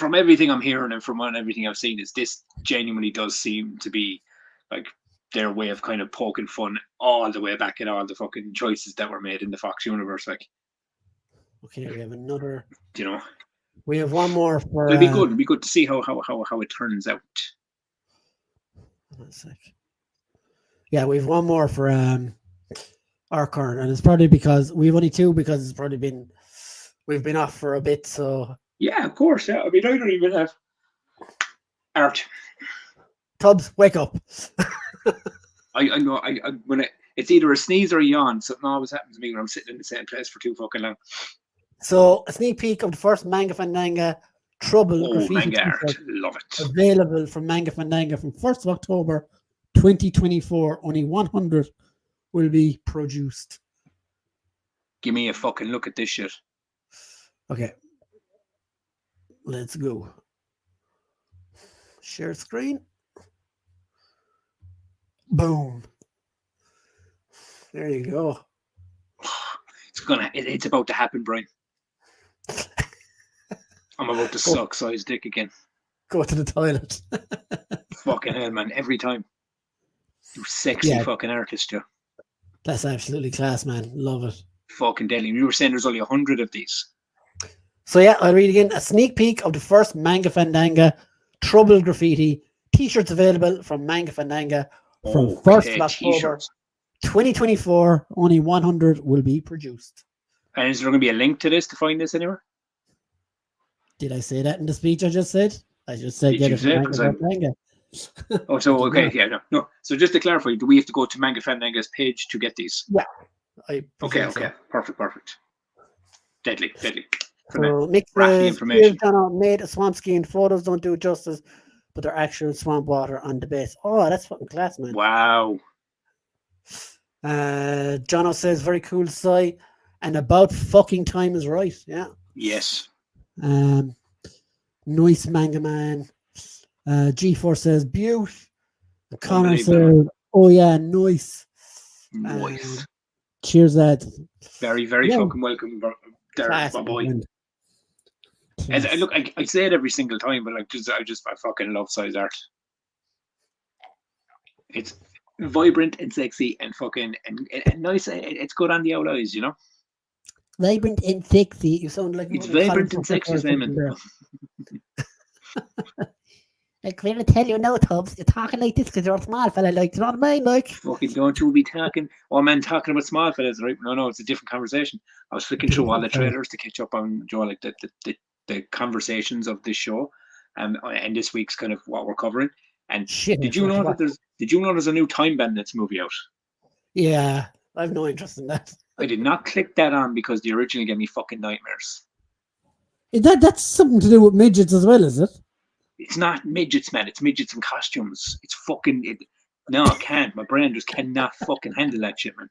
everything I'm hearing and from everything I've seen, is this genuinely does seem to be like their way of kind of poking fun all the way back at all the fucking choices that were made in the Fox universe. Like, okay, we have another. You know, we have one more for. It'll be good. It'll be good to see how it turns out. One sec. Yeah, we have one more for our current, and it's probably because we've only two because it's probably we've been off for a bit. So yeah, of course. Yeah, I mean, I don't even have art. Tubbs, wake up! I know. When it's either a sneeze or a yawn. Something always happens to me when I'm sitting in the same place for too fucking long. So a sneak peek of the first Manga Fandango Trouble graffiti manga art. Love it. Available from Manga Fandango from 1st of October 2024. Only 100 will be produced. Give me a fucking look at this shit. Okay. Let's go. Share screen. Boom. There you go. It's about to happen, Brian. I'm about to suck size dick again. Go to the toilet. Fucking hell, man! Every time. You sexy fucking artist, Joe. That's absolutely class, man. Love it. Fucking deadly. You were saying there's only 100 of these. So yeah, I'll read again. A sneak peek of the first Manga Fandanga Trouble Graffiti T-shirts available from Manga Fandanga from 1st of October 2024. Only 100 will be produced. And is there going to be a link to this to find this anywhere? Did I say that in the speech I just said? I just said get it from Manga Fandanga. Oh, so okay, yeah, no. So just to clarify, do we have to go to Manga Fandanga's page to get these? Yeah. Okay, perfect. Deadly. So mix the information. Made swamp skiing photos don't do justice, but they're actual swamp water on the base. Oh, that's fucking class, man. Wow. Jono says very cool site, and about fucking time is right. Yeah. Yes. Nice manga man. G4 says beaut. Connor says, oh yeah, nice. Cheers, lad. Very fucking welcome, there, my boy. Look, I say it every single time, but like, I fucking love size art. It's vibrant and sexy and fucking and nice. It's good on the old eyes, you know. Vibrant and sexy. You sound like it's vibrant and sexy, Simon. I can't tell you now, Tubbs. You're talking like this because you're a small fella, like, you know what I mean? Like, fucking don't you be talking. Oh man, talking about small fellas, right? No, it's a different conversation. I was flicking through all the trailers to catch up on Joe, like the conversations of this show, and this week's kind of what we're covering. And did you know there's a new Time Bandits movie out? Yeah, I have no interest in that. I did not click that on because the original gave me fucking nightmares. That's something to do with midgets as well, is it? It's not midgets, man. It's midgets in costumes. It's fucking... No, I can't. My brain just cannot fucking handle that shit, man.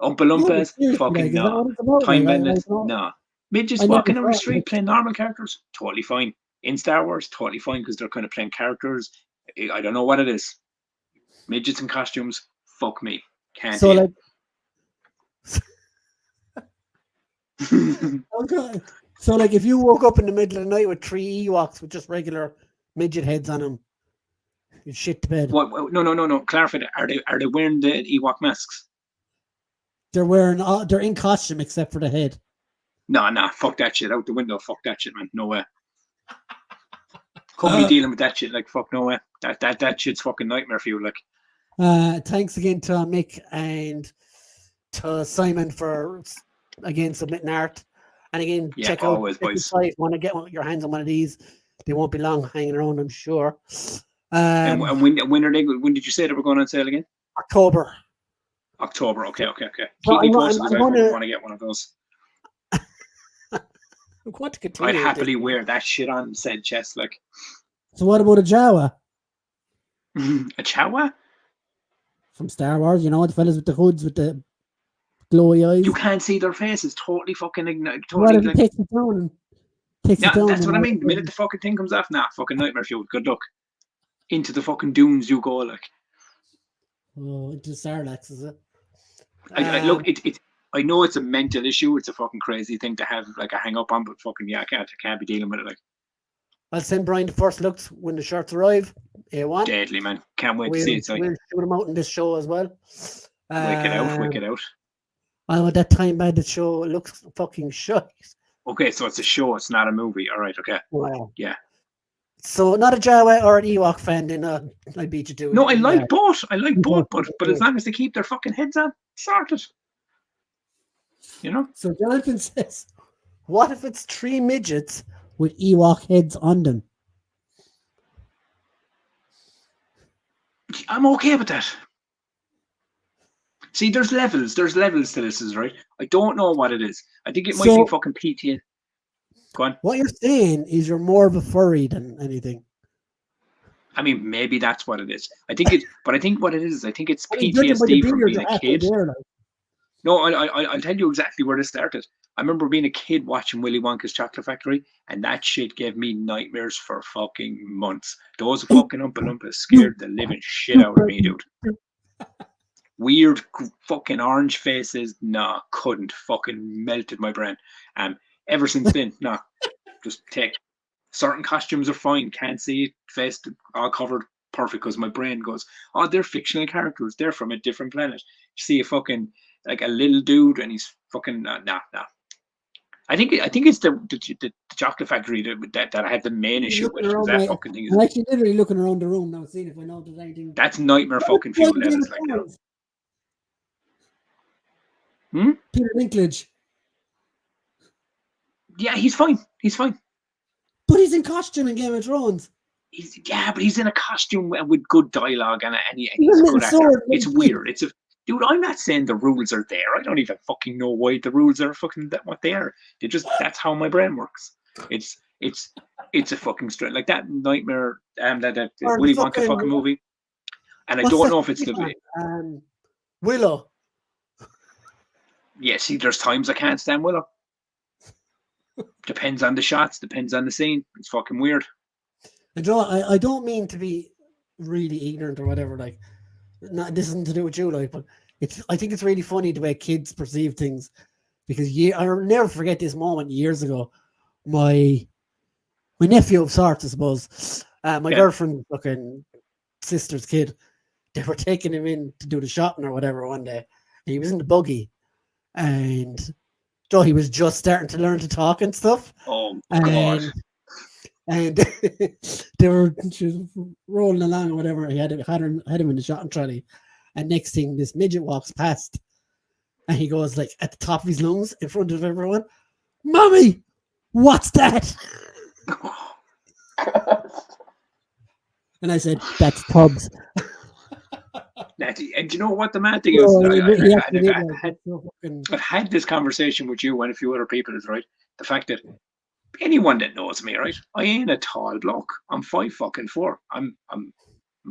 Oompa Loompas, fucking no. Time Bandits, no. Midgets walking on the street playing normal characters, totally fine. In Star Wars, totally fine because they're kind of playing characters. I don't know what it is. Midgets in costumes, fuck me. Can't so like... Okay. So like if you woke up in the middle of the night with 3 Ewoks with just regular midget heads on them, you'd shit to bed. What? No. Clarify that. Are they wearing the Ewok masks? They're in costume except for the head. No, fuck that shit. Out the window, fuck that shit, man. No way. Couldn't be dealing with that shit, like fuck no way. That shit's fucking nightmare for you, like. Thanks again to Mick and to Simon for again submitting art. And again, check out the site. Want to get your hands on one of these? They won't be long hanging around, I'm sure. And when are they? When did you say they were going on sale again? October. Okay. Keep me posted because I want to get one of those. I'm going to continue. I'd happily wear that shit on said chest, like. So what about a Jawa? A Jawa? From Star Wars, you know, the fellas with the hoods with the glowy eyes. You can't see their faces. Totally fucking ignite. What if he takes it down and takes it down? That's what I mean. The minute the fucking thing comes off, fucking nightmare fuel. Good luck. Into the fucking dunes you go, like. Oh, into Sarlacc, is it? Look, I know it's a mental issue. It's a fucking crazy thing to have like a hang up on, but fucking I can't be dealing with it. Like, I'll send Brian the first looks when the shirts arrive. A1. Deadly, man. Can't wait to see it. We'll shoot them out in this show as well. Wicked out. I know that Time Bandit show looks fucking shit. Okay, so it's a show. It's not a movie. All right. Okay. Wow. Yeah. So not a Jawa or an Ewok fan, then I beat you to it. No, I like both. But as long as they keep their fucking heads on, sorted. You know? So Jonathan says, what if it's 3 midgets with Ewok heads on them? I'm okay with that. See, there's levels to this, is right? I don't know what it is. I think it might be fucking PTA. Go on. What you're saying is you're more of a furry than anything. I mean, maybe that's what it is. I think what it is, I think it's PTSD from being a kid. No, I'll tell you exactly where this started. I remember being a kid watching Willy Wonka's Chocolate Factory, and that shit gave me nightmares for fucking months. Those fucking Oompa Loompas scared the living shit out of me, dude. Weird fucking orange faces, couldn't. Fucking melted my brain. Ever since then, just take Certain costumes are fine. Can't see it, face all covered, perfect. Because my brain goes, oh, they're fictional characters. They're from a different planet. You see a fucking like a little dude, and he's fucking nah. I think it's the chocolate factory that I had the main issue with. Because that fucking thing is. I'm actually literally looking around the room now, seeing if I know there's anything. That's nightmare fucking fuel. That is like. Peter Dinklage. Yeah, he's fine. He's fine. But he's in costume in Game of Thrones. But he's in a costume with good dialogue and he's a good actor. It's weird. Dude, I'm not saying the rules are there. I don't even fucking know why the rules are fucking what they are. That's how my brain works. It's a fucking straight like that nightmare that Willy Wonka fucking movie. And I don't know if it's the Willow. Yeah, see, there's times I can't stand Willow. Depends on the shots, depends on the scene. It's fucking weird. And Joe, I don't mean to be really ignorant or whatever. Like, this isn't to do with you, like, but I think it's really funny the way kids perceive things. Because I'll never forget this moment years ago. My nephew of sorts, I suppose, my girlfriend's fucking sister's kid. They were taking him in to do the shopping or whatever one day. And he was in the buggy, and Joe, he was just starting to learn to talk and stuff. Oh God. And she was rolling along or whatever. He had him in the shopping trolley, and next thing, this midget walks past, and he goes like at the top of his lungs in front of everyone, "Mommy, what's that?" And I said, "That's Tubbs." And you know what the mad thing is? I've had this conversation with you and a few other people. Is right. The fact that anyone that knows me, right? I ain't a tall bloke. I'm 5'4". I'm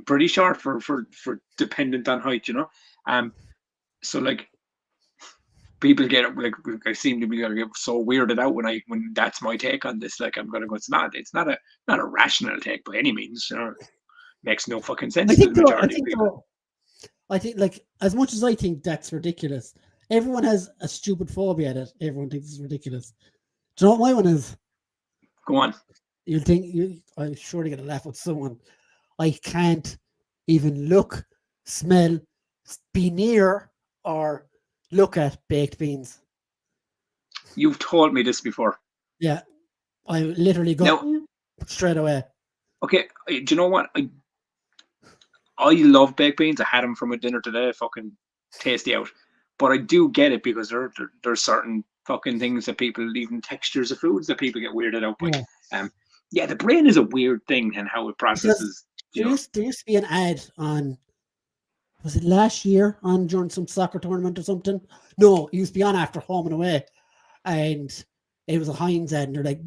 pretty short for dependent on height, you know. So like people get like I seem to be get so weirded out when that's my take on this. Like I'm gonna go. It's not a rational take by any means. You know? Makes no fucking sense to the majority of people. I think like as much as I think that's ridiculous, everyone has a stupid phobia that everyone thinks is ridiculous. Do you know what my one is? Go on. You'll think I'm surely gonna laugh at someone. I can't even look, smell, be near, or look at baked beans. You've told me this before. Yeah. I literally go straight away. Okay, do you know what? I love baked beans. I had them from a dinner today. Fucking tasty out. But I do get it because there's certain fucking things that people, even textures of foods that people get weirded out by. Yeah, the brain is a weird thing and how it processes. There used to be an ad on, was it last year during some soccer tournament or something? No, it used to be on after Home and Away. And it was a Heinz ad and they're like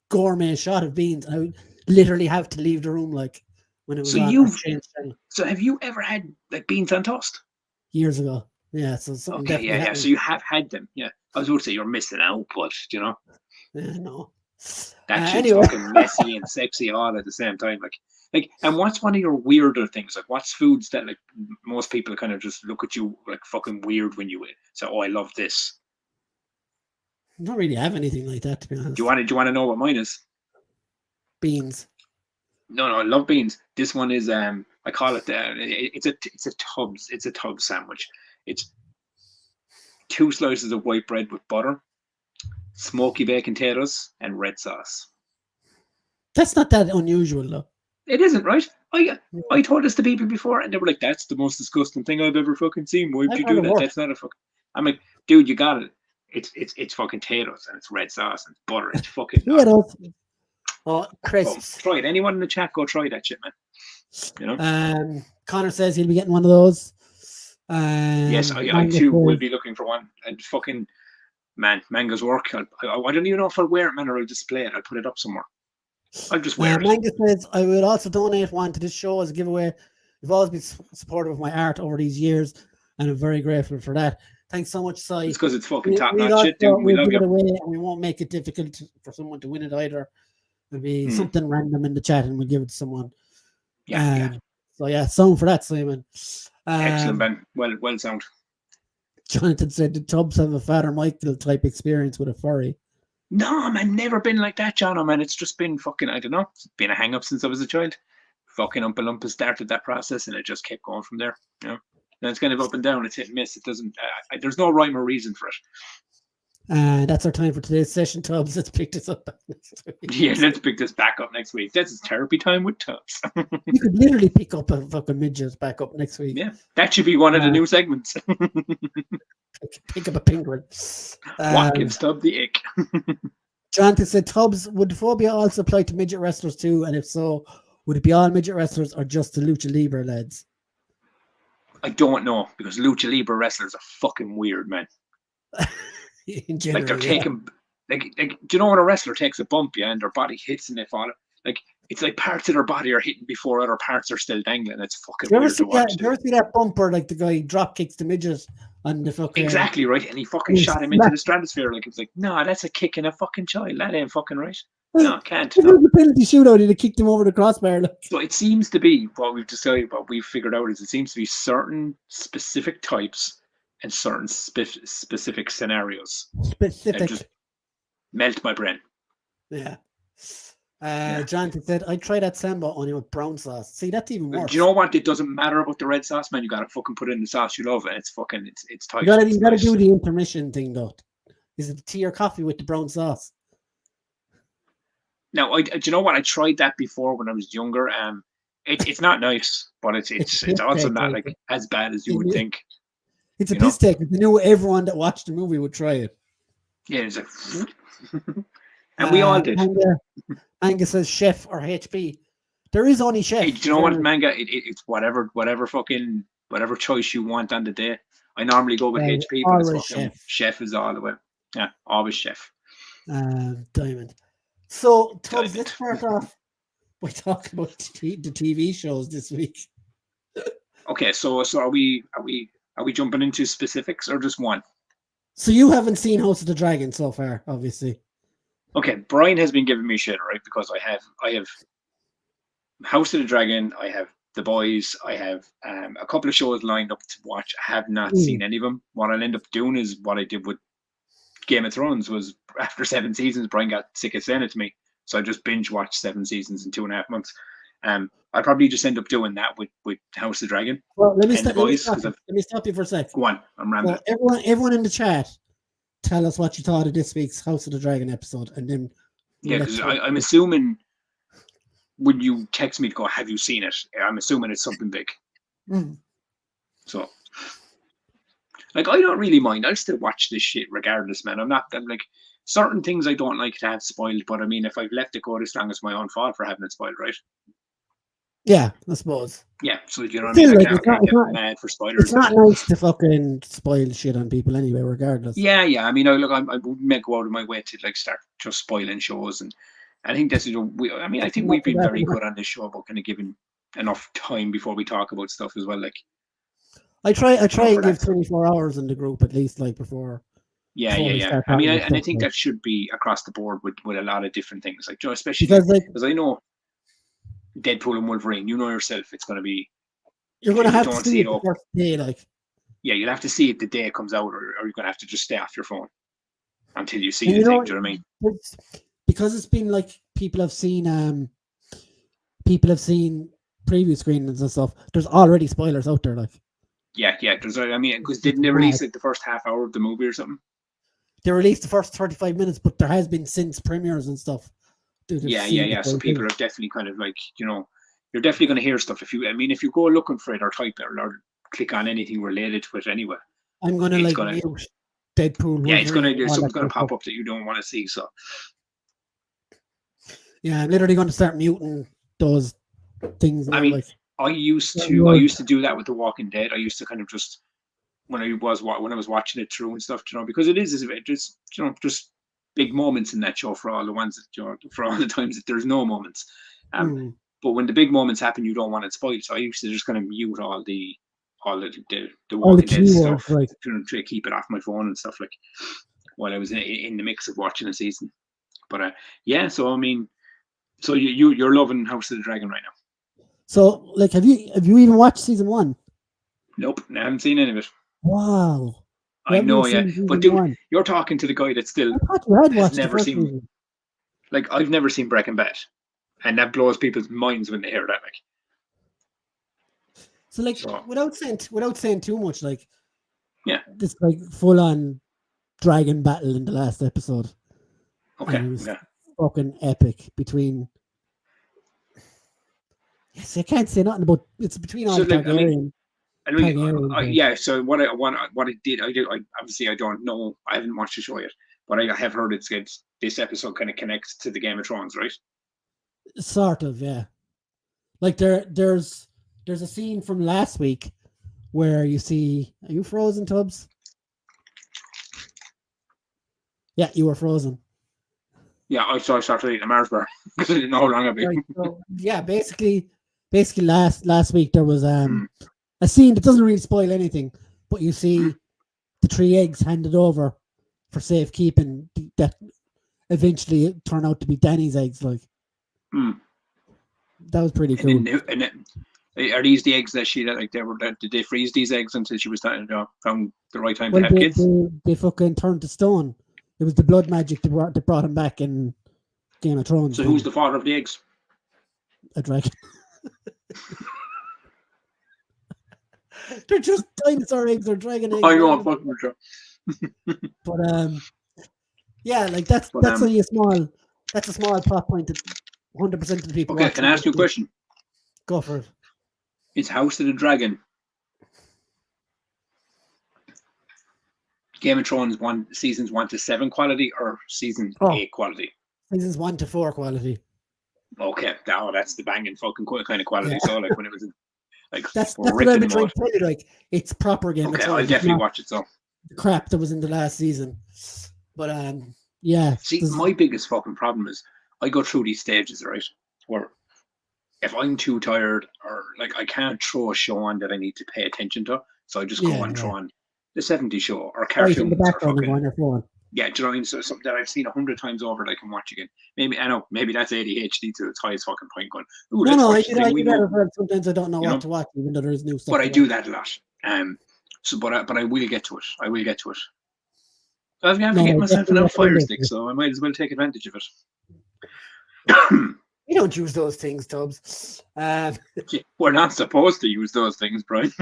gourmet shot of beans. And I would literally have to leave the room like when it was So have you ever had like beans on toast? Years ago. Yeah. So something yeah. So you have had them. Yeah. I was going to say you're missing out, but you know. Yeah, no. That shit's fucking messy and sexy all at the same time. Like, and what's one of your weirder things? Like, what's foods that like most people kind of just look at you like fucking weird when you say, "Oh, I love this." I don't really have anything like that, to be honest. Do you want to know what mine is? Beans. No, I love beans. This one is I call it it's a Tubbs sandwich. It's 2 slices of white bread with butter, smoky bacon potatoes, and red sauce. That's not that unusual, though. It isn't, right? I told this to people before, and they were like, "That's the most disgusting thing I've ever fucking seen. Why would you do that? That's not a fucking." I'm like, dude, you got it. It's fucking potatoes and it's red sauce and it's butter. It's fucking. Oh, crisps. Try it. Anyone in the chat, go try that shit, man. You know. Connor says he'll be getting one of those. Yes, I too will be looking for one. And fucking man, Manga's work. I don't even know if I'll wear it, man, or I'll display it. I'll put it up somewhere. I'll just wear it. Manga says I will also donate one to this show as a giveaway. You've always been supportive of my art over these years, and I'm very grateful for that. Thanks so much, Si. It's because it's fucking top notch shit, dude. We love you. And we won't make it difficult for someone to win it either. It'll be something random in the chat, and we'll give it to someone. Yeah. So yeah, sound for that, Simon. Excellent, Ben. Well sound. Jonathan said the Tubbs have a Father Michael type experience with a furry. No, man, never been like that, John. Oh, man, it's just been fucking, I don't know, it's been a hang up since I was a child. Fucking Oompa Loompa started that process and it just kept going from there. You know, and it's kind of up and down. It's hit and miss. It doesn't. There's no rhyme or reason for it. That's our time for today's session, Tubbs. Let's pick this up next week. Yeah, let's pick this back up next week. That's therapy time with Tubbs. You could literally pick up a fucking midget back up next week. Yeah, that should be one of the new segments. Pick up a penguin. What gives Tubbs the ick? Jonathan said, Tubbs, would the phobia also apply to midget wrestlers too? And if so, would it be all midget wrestlers or just the Lucha Libre lads? I don't know, because Lucha Libre wrestlers are fucking weird, man. In general, like they're taking, like, do you know when a wrestler takes a bump, yeah, and their body hits and they fall? Like, it's like parts of their body are hitting before other parts are still dangling. It's fucking weird to watch. You ever see that bumper, like the guy drop kicks the midget on the fucking... Exactly, right? And he fucking shot him into the stratosphere. Like, it's like, no, that's a kick in a fucking child. That ain't fucking right. No, can't. No. The penalty shootout, he kicked him over the crossbar. Like. So it seems to be, what we've decided, what we've figured out is it seems to be certain specific types and certain specific scenarios. Specific. Just melt my brain. Yeah. Jonathan said, I tried that samba only with brown sauce. See, that's even worse. Do you know what? It doesn't matter about the red sauce, man. You gotta fucking put it in the sauce you love, and it's fucking, it's tight. You gotta do the intermission thing, though. Is it tea or coffee with the brown sauce? Now, do you know what? I tried that before when I was younger. It's not nice, but it's also not like as bad as you would think. It's a piss take. I knew everyone that watched the movie would try it. Yeah, it's like, and we all did. Manga says chef or HP. There is only chef. Hey, do you know what, manga? It's whatever choice you want on the day. I normally go with HP, but it's fucking chef is all the way. Yeah, always chef. Diamond. So, Tubbs, let's start off by talking about the TV shows this week. Okay, so are we jumping into specifics or just one? So you haven't seen House of the Dragon so far, obviously. Okay, Brian has been giving me shit, right? Because I have House of the Dragon, I have The Boys, I have a couple of shows lined up to watch. I have not seen any of them. What I'll end up doing is what I did with Game of Thrones was after 7 seasons, Brian got sick of saying it to me. So I just binge watched 7 seasons in 2.5 months. I'll probably just end up doing that with House of the Dragon. Well, let me stop you for a sec. Go on, I'm rambling. Well, everyone in the chat, tell us what you thought of this week's House of the Dragon episode, and then because I'm assuming when you text me to go, have you seen it? I'm assuming it's something big. So, like, I don't really mind. I'll still watch this shit regardless, man. I'm like, certain things I don't like to have spoiled, but I mean, if I've left it go this long, it's my own fault for having it spoiled, right? Yeah, I suppose. Yeah, so you know what I mean? I can't get mad for spoilers. It's not nice to fucking spoil shit on people anyway, regardless. Yeah. I mean, I wouldn't go out of my way to like start just spoiling shows, and I think that's I think we've been very good on this show about kind of giving enough time before we talk about stuff as well. Like, I try and give 24 hours in the group at least, like before. Yeah. I mean, and I think that should be across the board with a lot of different things, like, especially because I know Deadpool and Wolverine. You know yourself, it's going to be. You're going to have to see it the first day, like. Yeah, you'll have to see it the day it comes out, or you're going to have to just stay off your phone until you see the thing. Do you know what I mean? Because it's been like people have seen preview screenings and stuff. There's already spoilers out there, like. Yeah. I mean, because didn't they release like the first half hour of the movie or something? They released the first 35 minutes, but there has been since premieres and stuff. Yeah. So people are definitely kind of like, you're definitely going to hear stuff if you go looking for it or type it or click on anything related to it anyway. I'm going to mute Deadpool. Yeah, there's something's going to pop up that you don't want to see. So. Yeah, I'm literally going to start muting those things. I mean, I used to do that with The Walking Dead. I used to kind of just when I was watching it through and stuff, because it is just big moments in that show for all the ones that for all the times that there's no moments. But when the big moments happen, you don't want it spoiled. So I used to just kind of mute all the Walking Dead stuff, right, to keep it off my phone and stuff, like while I was in the mix of watching a season. But so I mean, so you're loving House of the Dragon right now. So, like, have you even watched season 1? Nope, I haven't seen any of it. Wow. I know, yeah. But dude, you're talking to the guy that still has never seen. Season. Like, I've never seen Breaking Bad, and that blows people's minds when they hear that. Like, so without saying too much, like, yeah, this like full on dragon battle in the last episode. Okay, and it was fucking epic between. Yes, I can't say nothing about it's between all the Targaryen. Yeah. So what I did, I obviously I don't know. I haven't watched the show yet, but I have heard it's this episode kind of connects to the Game of Thrones, right? Sort of, yeah. Like there's a scene from last week where you see. Are you frozen, Tubbs? Yeah, you were frozen. Yeah, I started eating a Mars bar because I didn't know how long I'd be. Right, so, yeah, basically last week there was a scene that doesn't really spoil anything, but you see the 3 eggs handed over for safekeeping that eventually turn out to be Dany's eggs. Like that was pretty cool. And are these the eggs that she like? Did they freeze these eggs until she was found the right time to have kids? They fucking turned to stone. It was the blood magic that brought him back in Game of Thrones. So who's the father of the eggs? A dragon. They're just dinosaur eggs or dragon eggs. I know, I'm fucking sure. But yeah, like that's only a small plot point that 100% of the people. Okay, can I ask you a question? Go for it. Is House of the Dragon Game of Thrones seasons 1 to 7 quality or season 8 quality? Seasons 1 to 4 quality. Okay, that's the banging fucking kind of quality. Yeah. So like when it was like that's what I've been trying to tell you. Like it's proper Game of Thrones. I'll definitely watch it. So the crap that was in the last season, but yeah. See, my biggest fucking problem is I go through these stages, right? Where if I'm too tired or like I can't throw a show on that I need to pay attention to, so I just go and throw on the 70s show or cartoons in the background or fucking, your phone. Yeah, do you know what I mean? So something that I've seen 100 times over that I can watch again. Maybe I know, maybe that's ADHD to its highest fucking point. Going, no, I do that as well. Sometimes I don't know what to watch, even though there's new stuff. But I do that a lot. But I will get to it. I will get to it. I've to get myself enough fire stick, so I might as well take advantage of it. We don't use those things, Tubbs. We're not supposed to use those things, Brian.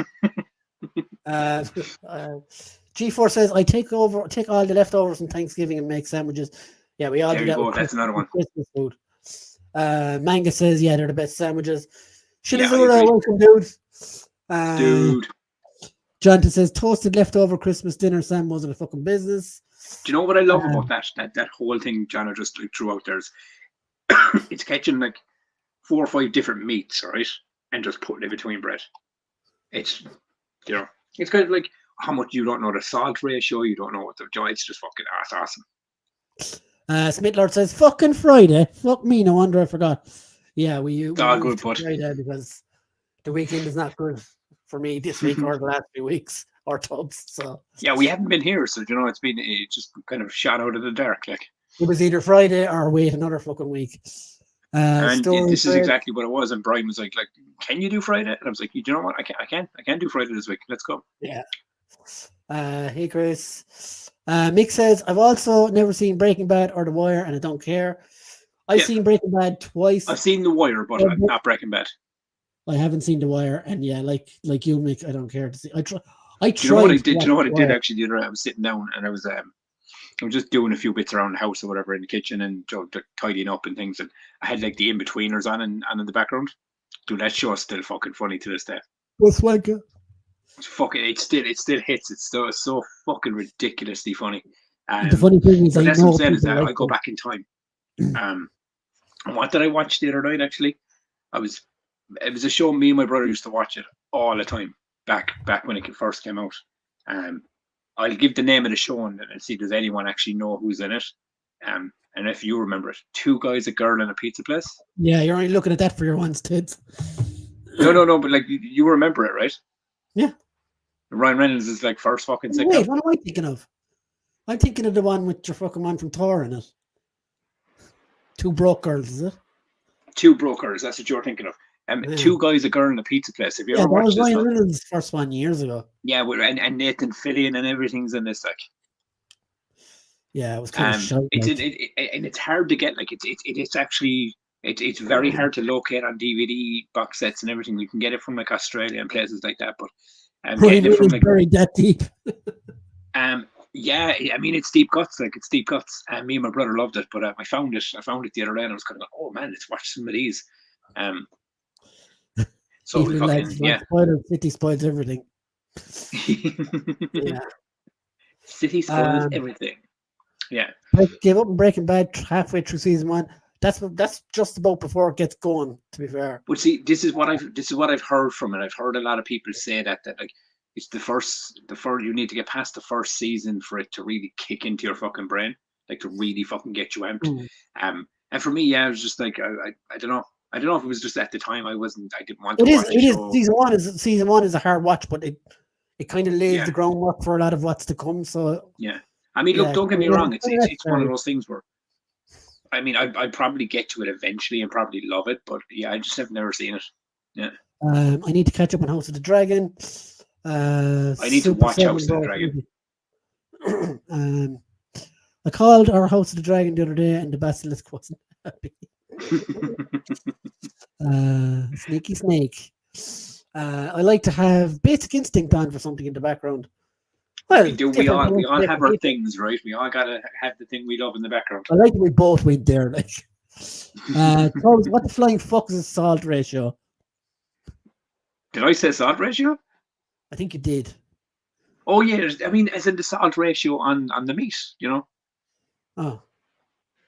G4 says, I take all the leftovers from Thanksgiving and make sandwiches. Yeah, we all do that. That's another one. Christmas food. Manga says, yeah, they're the best sandwiches. Welcome, dude. Jonathan says, toasted leftover Christmas dinner sandwiches are the fucking business. Do you know what I love about that whole thing Jana just like threw out there is it's catching like 4 or 5 different meats, right? And just putting it between bread. It's it's kind of like how much you don't know the salt ratio, you don't know what the it's just fucking awesome. Smithlord says, fucking Friday. Fuck me, no wonder I forgot. Yeah, we good, but Friday because the weekend is not good for me this week or the last few weeks or Tubbs. So yeah, we haven't been here, so it's been just kind of shot out of the dark. Like it was either Friday or wait another fucking week. And this is exactly what it was. And Brian was like, can you do Friday? And I was like, you know what? I can do Friday this week. Let's go. Yeah. Hey Chris. Mick says, I've also never seen Breaking Bad or The Wire, and I don't care. I've seen Breaking Bad twice. I've seen The Wire, but not Breaking Bad. I haven't seen The Wire, and yeah, like you, Mick, I don't care to see. I tried. You know what I did? You know what I did actually the other day? I was sitting down and I was just doing a few bits around the house or whatever in the kitchen and tidying up and things, and I had like the in-betweeners on in the background. Dude, that show is still fucking funny to this day. What's like it? It still hits. It's so fucking ridiculously funny. The funny thing is, that's what I'm saying is that I go back in time. What did I watch the other night? Actually, it was a show me and my brother used to watch it all the time back when it first came out. I'll give the name of the show and see does anyone actually know who's in it. And if you remember it, 2 guys, a girl, and a pizza place. Yeah, you're only looking at that for your ones, Tids. No, but like you remember it, right? Yeah. Ryan Reynolds is like first fucking sitcom. Wait, what am I thinking of? I'm thinking of the one with your fucking one from Thor in it. 2 broke girls, is it? 2 broke girls, that's what you're thinking of. Two Guys, a Girl, and a Pizza Place. Have you ever watched this? That was Ryan Reynolds' first one years ago. Yeah, and Nathan Fillion and everything's in this, like. Yeah, it was kind of shy. And it's hard to get. Like it's actually it's very hard to locate on DVD box sets and everything. You can get it from like Australia and places like that, but getting it from like buried that deep. Yeah, I mean it's deep cuts. Like it's deep cuts. And me and my brother loved it, but I found it the other day, and I was kind of like, oh man, let's watch some of these. So we fucking City spoils everything. Yeah, City spoils everything. Yeah. Gave up on Breaking Bad halfway through season 1. That's just about before it gets going, to be fair. But see, this is what I've heard from it. I've heard a lot of people say that like it's the first you need to get past the first season for it to really kick into your fucking brain, like to really fucking get you amped. And for me, I was just like I don't know. I don't know if it was just at the time I didn't want to watch the show. Season one is a hard watch, but it kind of lays the groundwork for a lot of what's to come. So yeah. I mean, look, don't get me wrong. It's one of those things where, I mean, I'd probably get to it eventually and probably love it, but yeah, I just have never seen it. Yeah. I need to catch up on House of the Dragon. I need to watch House of the Dragon. I called our House of the Dragon the other day, and the basilisk wasn't happy. Sneaky snake. I like to have Basic Instinct on for something in the background. Well, we all have our things, right? We all gotta have the thing we love in the background. I like that we both went there. Like, what the flying fuck is a salt ratio? Did I say salt ratio? I think you did. Oh yeah, I mean, as in the salt ratio on the meat, you know. Oh.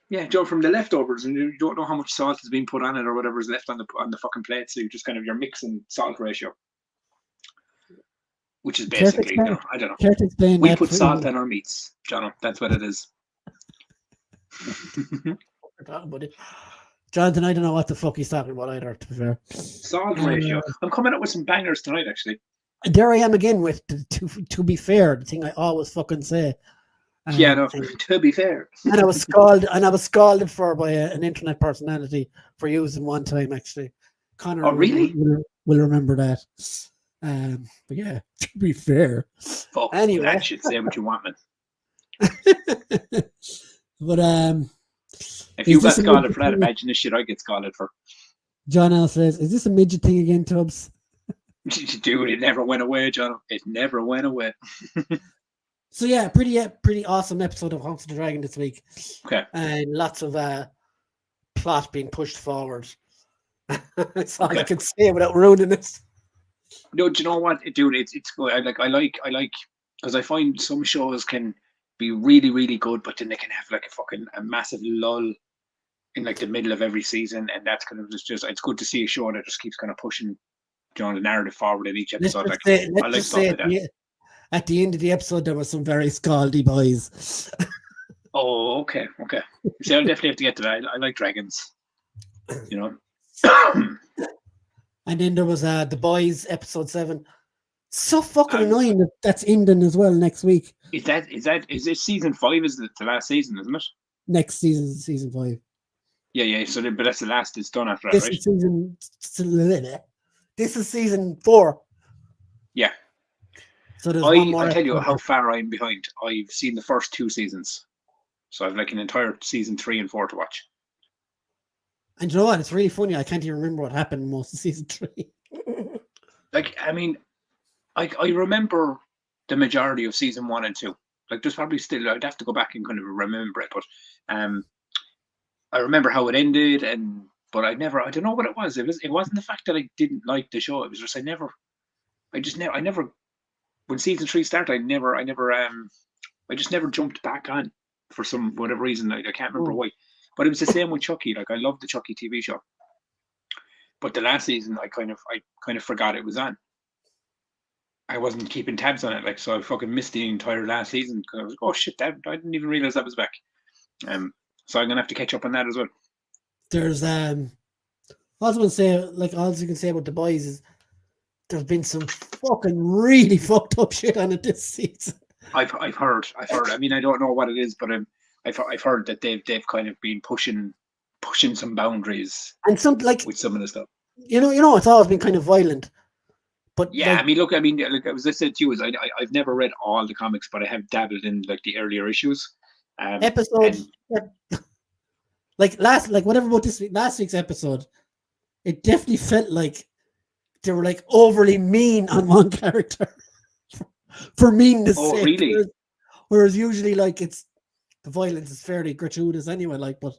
Yeah, Joe, from the leftovers, and you don't know how much salt has been put on it or whatever is left on the fucking plate, so you just you're mixing salt ratio. Which is basically, I don't know. We put salt on our meats, John. That's what it is. Jonathan, I don't know what the fuck he's talking about either, to be fair. Salt ratio. I'm coming up with some bangers tonight, actually. There I am again with, to be fair, the thing I always fucking say. To be fair. And I was scalded for by an internet personality for using one time, actually. Connor really? will remember that. But yeah, to be fair. Fuck, anyway, that should say what you want, man. But if you got scalded for that, imagine the shit I get scalded for. John L says, "Is this a midget thing again, Tubbs?" Dude, it never went away, John. It never went away. So yeah, pretty awesome episode of House of the Dragon this week. Okay, and lots of plot being pushed forward. That's all I can say without ruining it. No, do you know what, dude? It's good. I like because I find some shows can be really, really good, but then they can have like a massive lull in like the middle of every season, and that's kind of just it's good to see a show that just keeps kind of pushing, the narrative forward in each episode. I like stuff like that. At the end of the episode, there were some very scaldy boys. Oh, okay. See, I'll definitely have to get to that. I like dragons, you know. And then there was The Boys episode 7. So fucking annoying that that's ending as well next week. Is this season 5? Is it the last season, isn't it? Next season, season 5. Yeah. So, but that's the last. It's done after that, right? This is season 4. Yeah. So there's one more. I'll tell you how far I'm behind. I've seen the first 2 seasons, so I've like an entire season 3 and 4 to watch. And you know what? It's really funny. I can't even remember what happened in most of season 3. Like, I mean, I remember the majority of season 1 and 2. Like, there's probably still, I'd have to go back and kind of remember it, but I remember how it ended, but I don't know what it was. It wasn't the fact that I didn't like the show. It was just I never, when season 3 started, I just never jumped back on for whatever reason. I can't remember why. But it was the same with Chucky. Like, I loved the Chucky TV show, but the last season I kind of forgot it was on. I wasn't keeping tabs on it, like, so I fucking missed the entire last season because I was like, oh shit, I didn't even realize that was back. So I'm gonna have to catch up on that as well. There's all I want to say, like, all you can say about The Boys is there's been some fucking really fucked up shit on it this season. I've heard. I mean, I don't know what it is, but I've heard that they've kind of been pushing some boundaries and some, like, with some of the stuff. it's always been kind of violent. But yeah, I mean, look, as I said to you, I've never read all the comics, but I have dabbled in like the earlier issues. Episode, whatever about last week's episode, it definitely felt like they were like overly mean on one character for meanness sake. Really? Whereas usually, like, it's the violence is fairly gratuitous anyway, like, but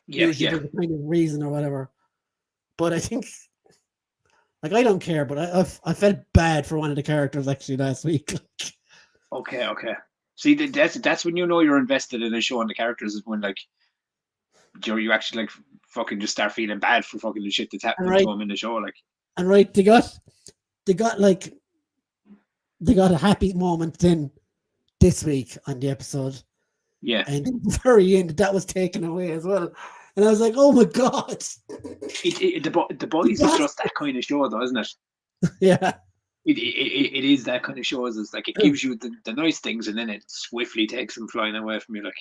usually there's a kind of reason or whatever. But I think, like, I don't care, but I felt bad for one of the characters actually last week. Okay. See, that's when you're invested in a show and the characters is when like you actually like fucking just start feeling bad for fucking the shit that's happening to them in the show, like. And right, they got a happy moment then this week on the episode. Yeah. And at the very end, that was taken away as well. And I was like, oh my God. The Boys is just that kind of show, though, isn't it? Yeah. It is that kind of show. It's like it gives you the nice things and then it swiftly takes them flying away from you. Like.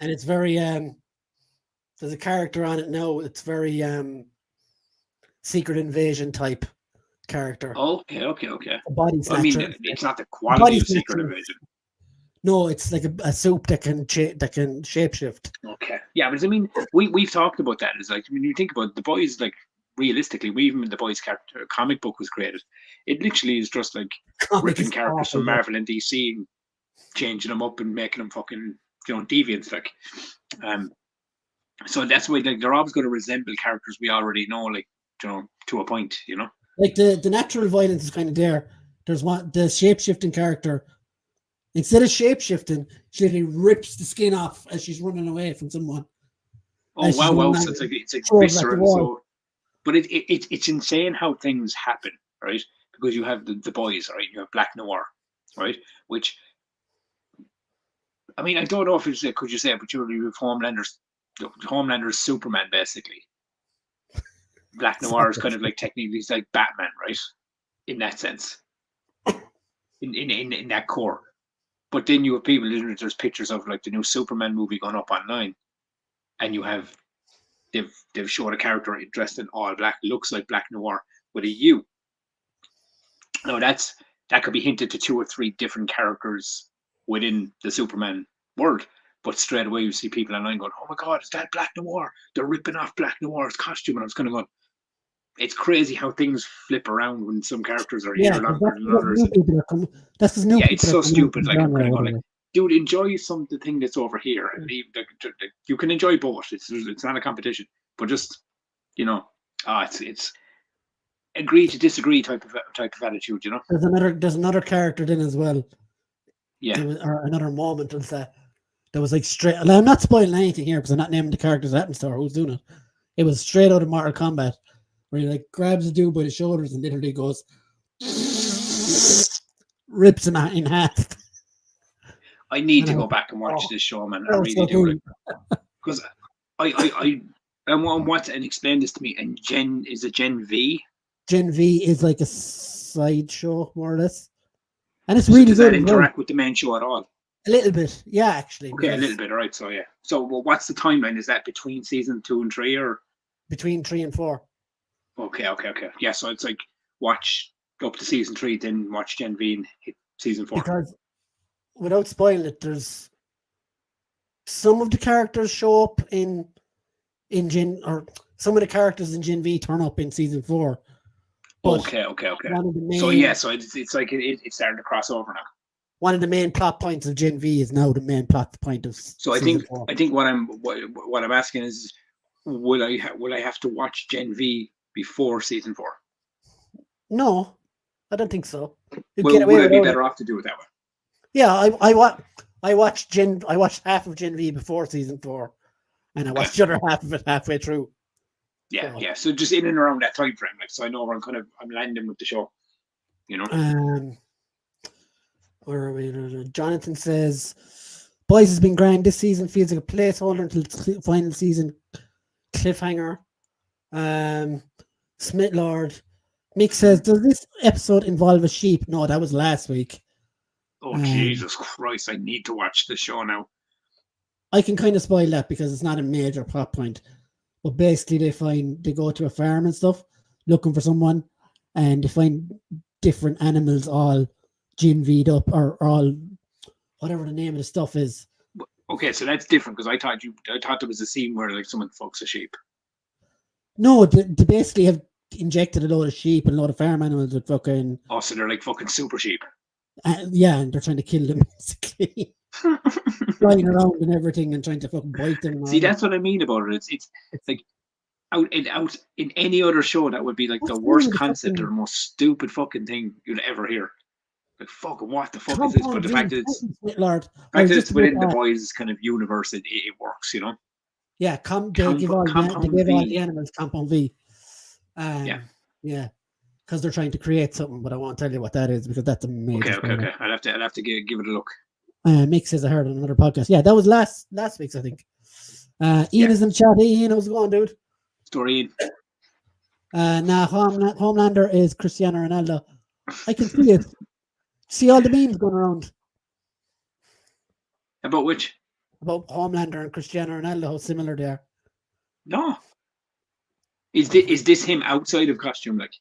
And it's very, there's a character on it now. It's very Secret Invasion type character. Okay. A body snatcher. I mean, it's not the quality of Secret Invasion. No, it's like a soup that can shapeshift. Okay, yeah, but I mean, we've talked about that. It's like when you think about The Boys, like realistically, even when The Boys character comic book was created, it literally is just like ripping characters from Marvel and DC and changing them up and making them fucking deviants. Like, so that's why like they're always going to resemble characters we already know, like to a point, Like the natural violence is kind of there. There's the shape-shifting character. Instead of shape-shifting, she literally rips the skin off as she's running away from someone. Oh, wow. So it's like visceral. So, but it's insane how things happen, right? Because you have the Boys, right? You have Black Noir, right? Which, I mean, I don't know if it's, could you say it, but you have Homelander's Superman, basically. Black Noir is kind of like technically, he's like Batman, right? In that sense. In that core. But then you have people, there's pictures of like the new Superman movie going up online, and you have they've showed a character dressed in all black, looks like Black Noir with a U. Now that could be hinted to 2 or 3 different characters within the Superman world, but straight away you see people online going, "Oh my God, is that Black Noir? They're ripping off Black Noir's costume," and I was kind of going, it's crazy how things flip around when some characters are here longer than others. That's because new people. It's so stupid. Like, I'm kind of going, like, dude, enjoy the thing that's over here, and you can enjoy both. It's not a competition, but just it's agree to disagree type of attitude. There's another character then as well. Yeah. Or another moment of that was like straight. I'm not spoiling anything here because I'm not naming the characters that happens to or who's doing it. It was straight out of Mortal Kombat. Where he like grabs the dude by the shoulders and literally goes, rips him in half. I need to go back and watch this show, man. I really do. Because I want to explain this to me. And is it Gen V? Gen V is like a side show, more or less. And it's really good. Does that interact with the main show at all? A little bit, yeah, actually. Okay, a little bit, all right. So yeah. So what's the timeline? Is that between season 2 and 3, or between 3 and 4? Okay. Yeah, so it's like watch up to season 3, then watch Gen V and hit season 4. Because without spoiling it, there's some of the characters show up in Gen, or some of the characters in Gen V turn up in season 4. Okay. So yeah, so it's like it's starting to cross over now. One of the main plot points of Gen V is now the main plot point of. So I think what I'm asking is, will I have to watch Gen V before season 4? No, I don't think so. Would I be better off to do it that way? Yeah, I watched half of Gen V before season 4, and I watched the other half of it halfway through. Yeah. So just in and around that time frame, like, so I know where I'm landing with the show. Where are we? Jonathan says, "Boys has been grand this season. Feels like a placeholder until the final season cliffhanger." Smith Lord. Mick says, "Does this episode involve a sheep?" No, that was last week. Oh, Jesus Christ. I need to watch the show now. I can kind of spoil that because it's not a major plot point. But basically they go to a farm and stuff. looking for someone, and they find different animals all gin-V'd up or all whatever the name of the stuff is. Okay, so that's different because I thought there was a scene where like someone fucks a sheep. No, they basically have injected a load of sheep and a load of farm animals with fucking. Oh, so they're like fucking super sheep. Yeah, and they're trying to kill them basically. Flying around and everything and trying to fucking bite them. See, that's what I mean about it. It's like out in any other show that would be like the worst concept or the most stupid fucking thing you'd ever hear. Like fucking what the fuck is this? But the fact that it's within the boys kind of universe, it works, you know. Yeah, they give all the animals Compound V. Yeah, because they're trying to create something, but I won't tell you what that is because that's amazing. Okay. I'll have to give it a look. Mick says I heard on another podcast. Yeah, that was last week's, I think. Ian is in the chat. Hey, Ian, how's it going, dude? Story. Now Homelander is Cristiano Ronaldo. I can see it. See all the memes going around. About which? About Homelander and Cristiano Ronaldo, how similar they are. No. Is this him outside of costume, like?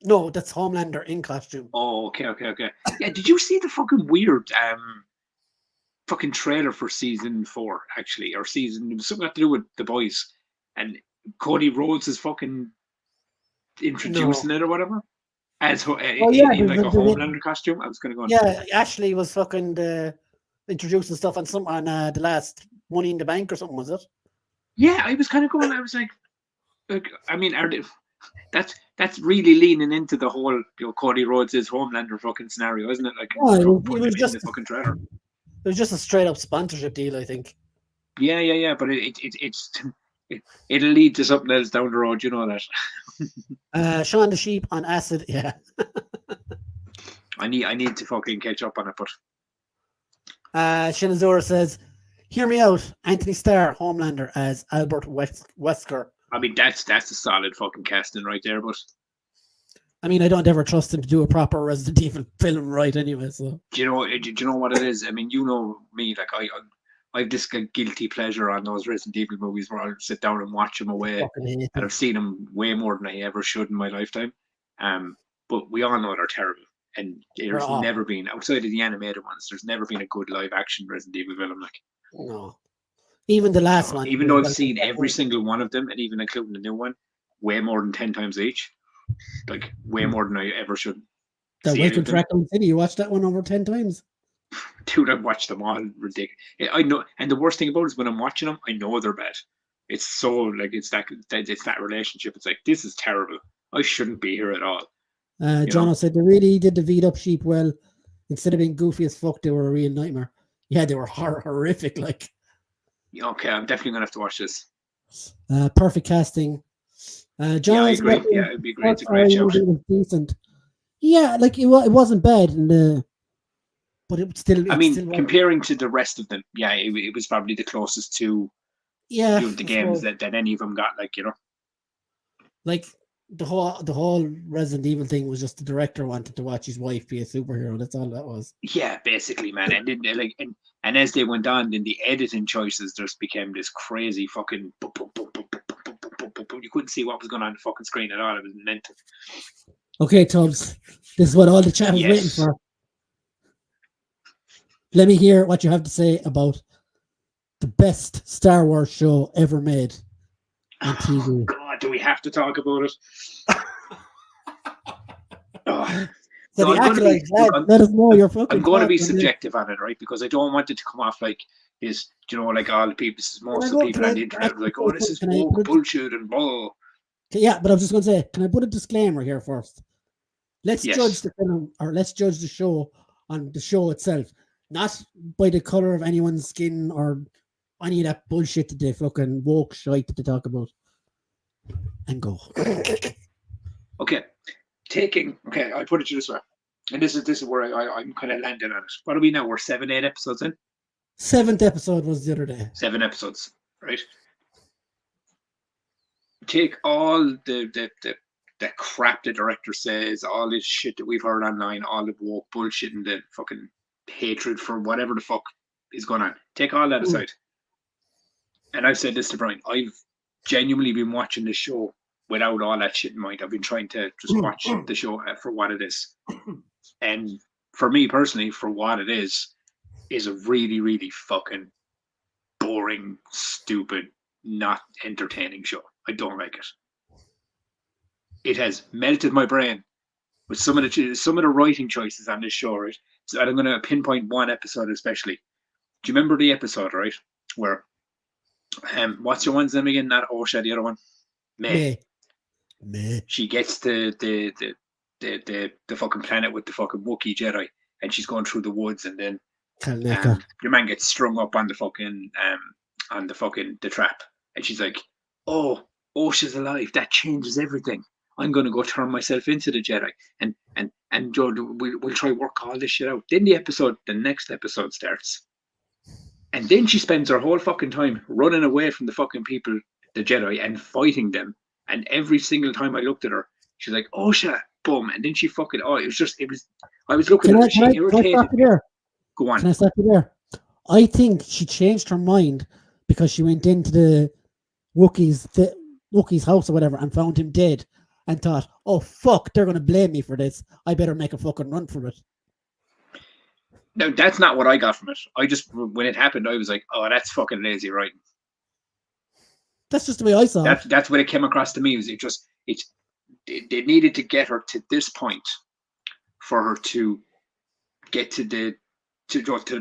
No, that's Homelander in costume. Oh, okay. Yeah, did you see the fucking weird fucking trailer for season 4, actually, or season something to do with the boys, and Cody Rhodes is fucking introducing it or whatever as in like a Homelander costume. I was gonna go on. Yeah, Ashley was fucking introducing stuff on the last Money in the Bank or something, was it? Yeah, I was kind of going. I was like I mean, that's really leaning into the whole Cody Rhodes is Homelander fucking scenario, isn't it? Like, it was just in the fucking trailer. It was just a straight up sponsorship deal, I think. Yeah. But it'll lead to something else down the road. You know that. Shaun the Sheep on acid. Yeah. I need to fucking catch up on it, but. Shinazura says, "Hear me out, Anthony Starr, Homelander as Albert Wesker." I mean, that's a solid fucking casting right there, but. I mean, I don't ever trust him to do a proper Resident Evil film right anyway. So. Do you know what it is? I mean, you know me, like I've this guilty pleasure on those Resident Evil movies where I'll sit down and watch them away, and I've seen them way more than I ever should in my lifetime. But we all know they're terrible, and there's never been, outside of the animated ones, there's never been a good live action Resident Evil film. Like, no, even the last one. Even though I've seen every single one of them, and even including the new one, way more than 10 times each. Like way more than I ever should. That Welcome to Raccoon City, you watched that one over 10 times? Dude, I've watched them all. Ridiculous. I know, and the worst thing about it is when I'm watching them, I know they're bad. It's so like it's that relationship. It's like, this is terrible. I shouldn't be here at all. Jono said they really did the V'd up sheep well. Instead of being goofy as fuck, they were a real nightmare. Yeah, they were horrific. Like. Okay, I'm definitely gonna have to watch this. Perfect casting. John, I agree. Yeah, it'd be great. It's a great show. It was decent. Yeah, like it wasn't bad, but it still. I mean, comparing to the rest of them, yeah, it was probably the closest to the games that any of them got. Like, like the whole Resident Evil thing was just the director wanted to watch his wife be a superhero. That's all that was. Yeah, basically, man. And then and as they went on, then the editing choices just became this crazy fucking. You couldn't see what was going on the fucking screen at all. It was mental. Okay, Tubbs. This is what all the chat was waiting for. Let me hear what you have to say about the best Star Wars show ever made on TV. Oh, God, do we have to talk about it? So the Acolyte, let us know your fucking. I'm going to be subjective on it, right? Because I don't want it to come off like this, like all the people, most of the people on the internet are like, oh, this is bullshit and blah. Yeah, but I was just going to say, can I put a disclaimer here first? Let's judge the film, or let's judge the show on the show itself, not by the color of anyone's skin or any of that bullshit that they fucking woke shite that they talk about. And go. Okay. I'll put it to you this way. And this is where I'm kind of landing on it. What are we now? We're 7-8 episodes in? 7th episode was the other day. 7 episodes, right? Take all the crap the director says, all this shit that we've heard online, all the woke bullshit and the fucking hatred for whatever the fuck is going on. Take all that aside. And I've said this to Brian. I've genuinely been watching this show without all that shit in mind. I've been trying to just watch the show for what it is. And for me personally, for what it is a really, really fucking boring, stupid, not entertaining show. I don't like it. It has melted my brain with some of the writing choices on this show, right? So I'm going to pinpoint one episode especially. Do you remember the episode, right, where what's your one's name again? Not Osha, the other one, May. She gets the fucking planet with the fucking Wookiee Jedi, and she's going through the woods, and then your man gets strung up on the fucking the trap, and she's like, "Oh, Osha's alive. That changes everything. I'm gonna go turn myself into the Jedi, and Joe, we'll try work all this shit out." Then the next episode starts, and then she spends her whole fucking time running away from the fucking people, the Jedi, and fighting them. And every single time I looked at her, she's like, "Osha, boom," and then she fucking I was looking at her. She irritated. Go on. Can I stop you there? I think she changed her mind because she went into the Wookiee's house or whatever and found him dead and thought, "Oh fuck, they're gonna blame me for this. I better make a fucking run for it." No, that's not what I got from it. I just, when it happened, I was like, "Oh, that's fucking lazy writing." That's just the way I saw it. That's what it came across to me. They needed to get her to this point for her to get to the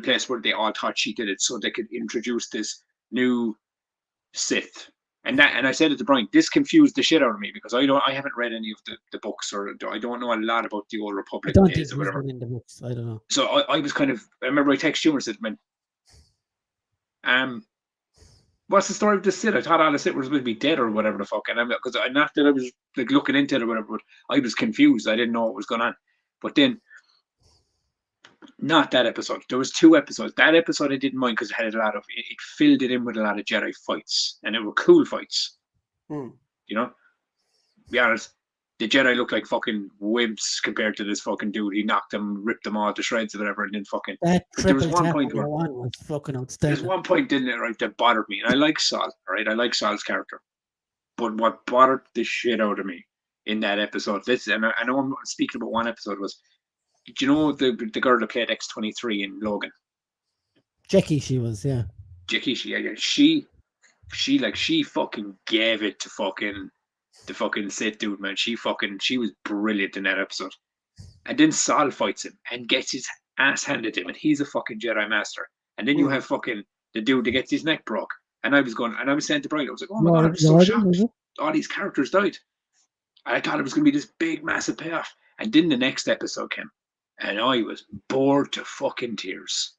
place where they all thought she did it, so they could introduce this new Sith. And I said it to Brian, this confused the shit out of me because I haven't read any of the books, or I don't know a lot about the Old Republic days or whatever. In the books. I don't know. So I was kind of, I remember I texted you and said, "Man, what's the story of the Sith? I thought all the Sith was going to be dead or whatever the fuck." And because not that I was like looking into it or whatever, but I was confused. I didn't know what was going on. But then, not that episode. There was 2 episodes. That episode I didn't mind because it had it filled it in with a lot of Jedi fights, and they were cool fights. You know, to be honest, the Jedi looked like fucking wimps compared to this fucking dude. He knocked them, ripped them all to shreds or whatever, and then fucking. There was one point where was fucking outstanding. There's one point, didn't it, right, that bothered me, and I like Saul, right? I like Saul's character, but what bothered the shit out of me in that episode, and I know I'm speaking about one episode, was, do you know the girl that played X-23 in Logan? Jackie, she was, yeah. Jackie, she fucking gave it to the fucking Sith dude, man. She was brilliant in that episode. And then Saul fights him and gets his ass handed to him, and he's a fucking Jedi Master. And then you have fucking the dude that gets his neck broke. And I was saying to Brian, I was like, "Oh my God, I'm so shocked. All these characters died." And I thought it was going to be this big, massive payoff. And then the next episode came, and I was bored to fucking tears.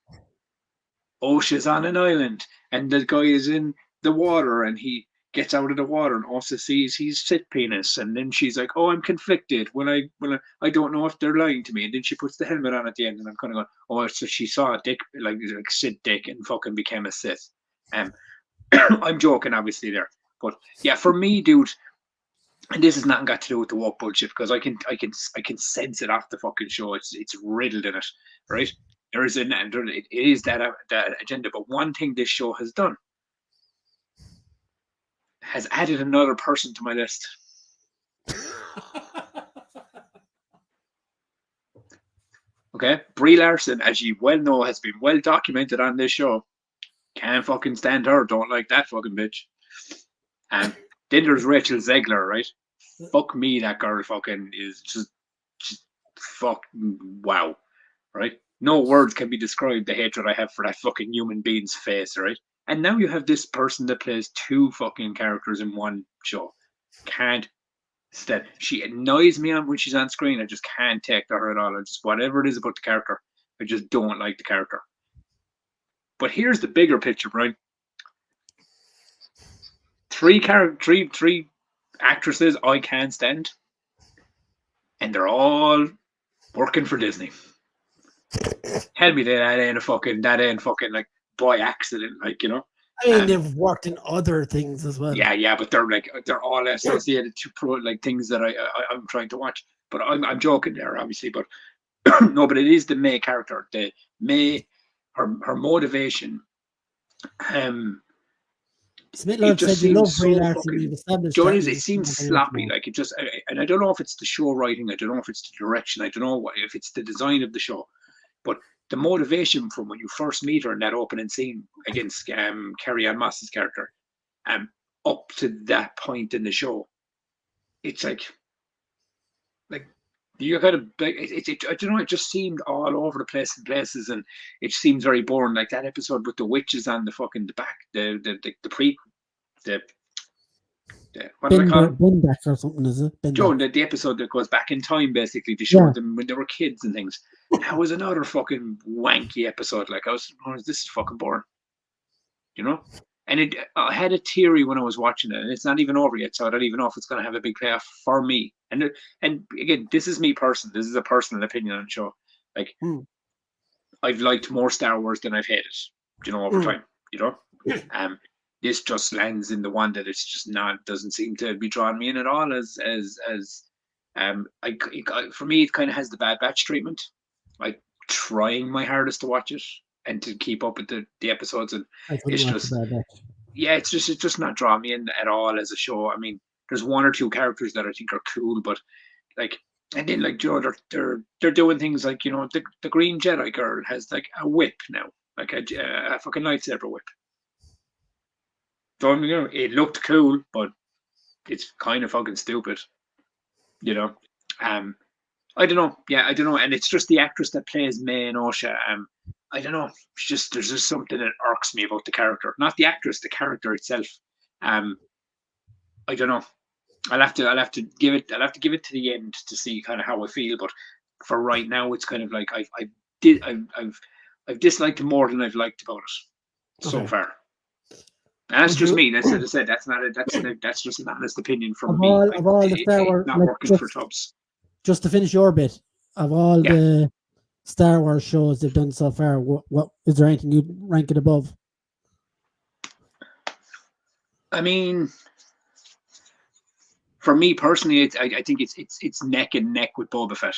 Osha's on an island, and the guy is in the water, and he gets out of the water and also sees he's Sith penis, and then she's like, "Oh, I'm conflicted when I don't know if they're lying to me," and then she puts the helmet on at the end, and I'm kind of going, "Oh, so she saw a dick, like Sith dick, and fucking became a Sith." I'm joking, obviously there, but yeah, for me, dude, and this has nothing got to do with the woke bullshit, because I can sense it off the fucking show. It's riddled in it, right? There is it is that agenda, but one thing this show has done has added another person to my list. Okay, Brie Larson, as you well know, has been well documented on this show. Can't fucking stand her. Don't like that fucking bitch. And then there's Rachel Zegler, right? Fuck me, that girl fucking is just fucking wow, right? No words can be described the hatred I have for that fucking human being's face, right? And now you have this person that plays 2 fucking characters in one show. Can't stand. She annoys me when she's on screen. I just can't take to her at all. I just, whatever it is about the character, I just don't like the character. But here's the bigger picture, Brian. 3 actresses I can't stand, and they're all working for Disney. Tell me that ain't fucking like by accident, like, you know. I mean, they've worked in other things as well. Yeah, but they're all associated to things that I'm trying to watch. But I'm joking there, obviously. But no, but it is the May character. The May, her motivation, Smitler said you love Brie Larson. We've established that. It seems sloppy. Like it just, and I don't know if it's the show writing. I don't know if it's the direction. I don't know if it's the design of the show. But the motivation from when you first meet her in that opening scene against Carrie-Anne Moss's character, up to that point in the show, it's like you kind of I don't know. It just seemed all over the place in places, and it seems very boring. Like that episode with the witches on the back, what do I call it? Binback or something, is it? Joe, the episode that goes back in time, basically, to show them when they were kids and things. That was another fucking wanky episode. Like, this is fucking boring. You know? And I had a theory when I was watching it, and it's not even over yet, so I don't even know if it's going to have a big payoff for me. And again, this is me personal. This is a personal opinion on the show. Like, I've liked more Star Wars than I've hated, over time, this just lands in the one that it's just doesn't seem to be drawing me in at all for me, it kind of has the Bad Batch treatment. Like trying my hardest to watch it and to keep up with the episodes, and it's just it's just not drawing me in at all as a show. I mean, there's one or two characters that I think are cool, but like, and then like they're doing things like the Green Jedi girl has like a whip now, like a fucking lightsaber whip. So, it looked cool, but it's kind of fucking stupid, I don't know. Yeah, I don't know. And it's just the actress that plays May Osha. I don't know. There's just something that irks me about the character. Not the actress, the character itself. I don't know. I'll have to give it to the end to see kind of how I feel. But for right now, it's kind of like I've disliked it more than I've liked about it so far. And that's just me. That's, as I said, that's just an honest opinion from me. Of all the Star Wars, not working for Tubbs. Just to finish your bit, of all the Star Wars shows they've done so far, what is there anything you'd rank it above? I mean, for me personally, I think it's neck and neck with Boba Fett.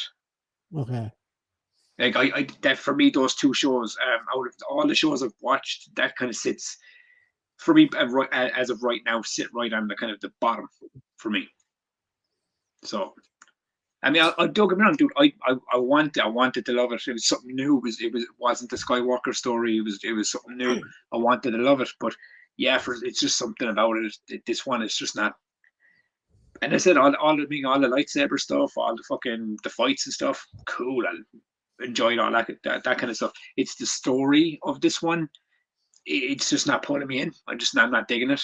Okay. Like that for me, those two shows, out of all the shows I've watched, that kind of sits. For me, as of right now, sit right on the kind of the bottom for me. So, I mean, don't get me wrong, dude. I wanted to love it. It was something new. It wasn't the Skywalker story. It was something new. I wanted to love it, but it's just something about it. This one is just not. And I said all the lightsaber stuff, all the fights and stuff, cool. I enjoyed all that kind of stuff. It's the story of this one. It's just not pulling me in. I'm not digging it.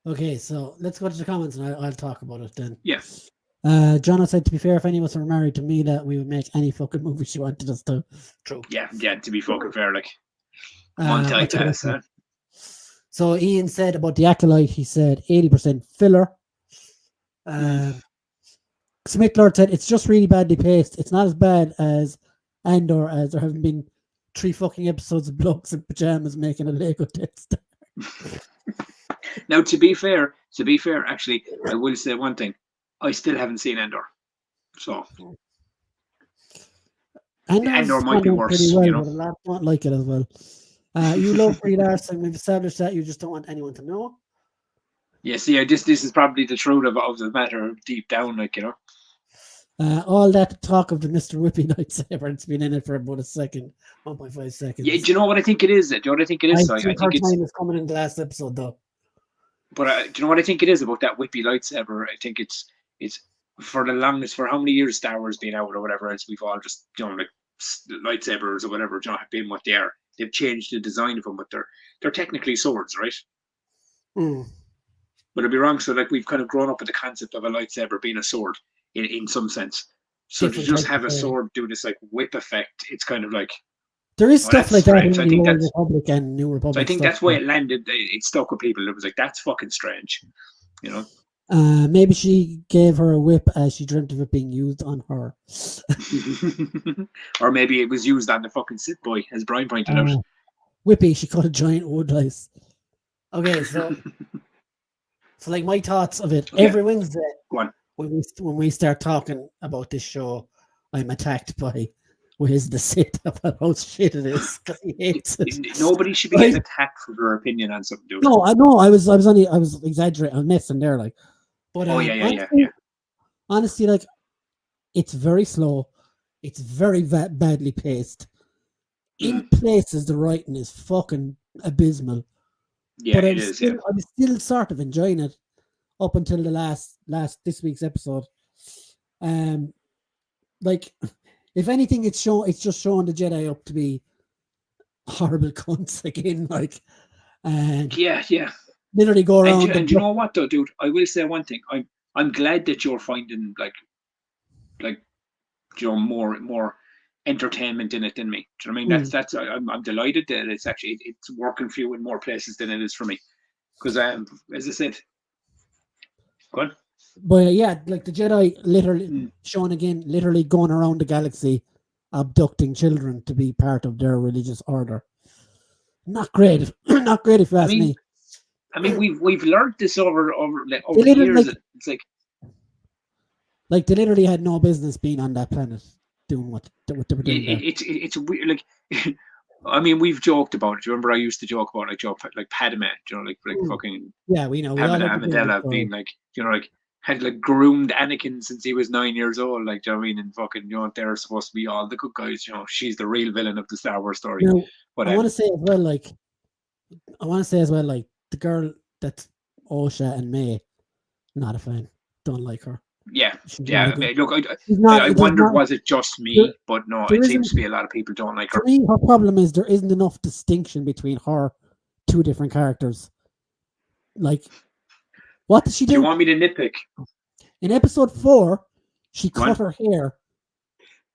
Okay, so let's go to the comments and I'll talk about it then. Yeah. John said, to be fair, if any of us were married to me, that we would make any fucking movie she wanted us to. True. Yeah, to be fucking fair, like. Multitask. So Ian said about the Acolyte, he said 80% filler. Smith-Lord said it's just really badly paced. It's not as bad as Andor, as there haven't been 3 fucking episodes of blokes in pajamas making a Lego Death Star. Now, to be fair, actually, I will say one thing. I still haven't seen Andor. So Andor might be worse. Well, but a lot don't like it as well. You love Brie Larson. We've established that. You just don't want anyone to know. Yeah, see, this is probably the truth of the matter deep down, like, all that talk of the Mr. Whippy lightsaber, it's been in it for about 1.5 seconds. Yeah, do you know what I think it is? I think it's coming in the last episode, though. But do you know what I think it is about that Whippy lightsaber? I think it's for the longest, for how many years Star Wars been out or whatever else, we've all just, like lightsabers or whatever, have been what they are. They've changed the design of them, but they're technically swords, right? But I'd be wrong. So like we've kind of grown up with the concept of a lightsaber being a sword in some sense. So to just have a sword do this like whip effect, it's kind of like there is stuff like strange. That in the Old Republic and New Republic. So I think that's why it landed. It stuck with people. It was like, that's fucking strange, Maybe she gave her a whip as she dreamt of it being used on her. Or maybe it was used on the fucking Sith boy, as Brian pointed out. Whippy, she caught a giant wood lice. Okay, so like my thoughts of it. Okay. Every Wednesday, when we start talking about this show, I'm attacked by with the Sith about how shit it is because he hates it. Nobody should be getting attacked for their opinion on something, dude. No, I know. I was exaggerating. I'm messing there, like. But honestly, like, it's very slow. It's very badly paced. In places, the writing is fucking abysmal. Yeah, but it is. Yeah. I'm still sort of enjoying it up until the last this week's episode. Like, if anything, it's just showing the Jedi up to be horrible cunts again. Like, yeah. Literally go around. And you know what, though, dude? I will say one thing. I'm glad that you're finding like you know more entertainment in it than me. Do you know what I mean? That's I'm delighted that it's working for you in more places than it is for me. Because as I said, go on. But yeah, like the Jedi literally literally going around the galaxy abducting children to be part of their religious order. Not great. Not great if you ask me. I mean, we've learned this over the years. It's like they literally had no business being on that planet doing what they were doing. It's weird. Like, I mean, we've joked about it. Remember, I used to joke about like Padme, you know, like fucking we know Amidala being like, you know, like had like groomed Anakin since he was 9 years old. Like, do you know what I mean? And fucking, you know, they're supposed to be all the good guys. You know, she's the real villain of the Star Wars story. Now, I want to say as well, like the girl that's Osha and May, not a fan. Don't like her. Yeah. I mean, look, I wondered, was it just me? But no, it seems to be a lot of people don't like her. For me, her problem is there isn't enough distinction between her two different characters. Like, what did she do? Do you want me to nitpick? In episode 4, she cut her hair.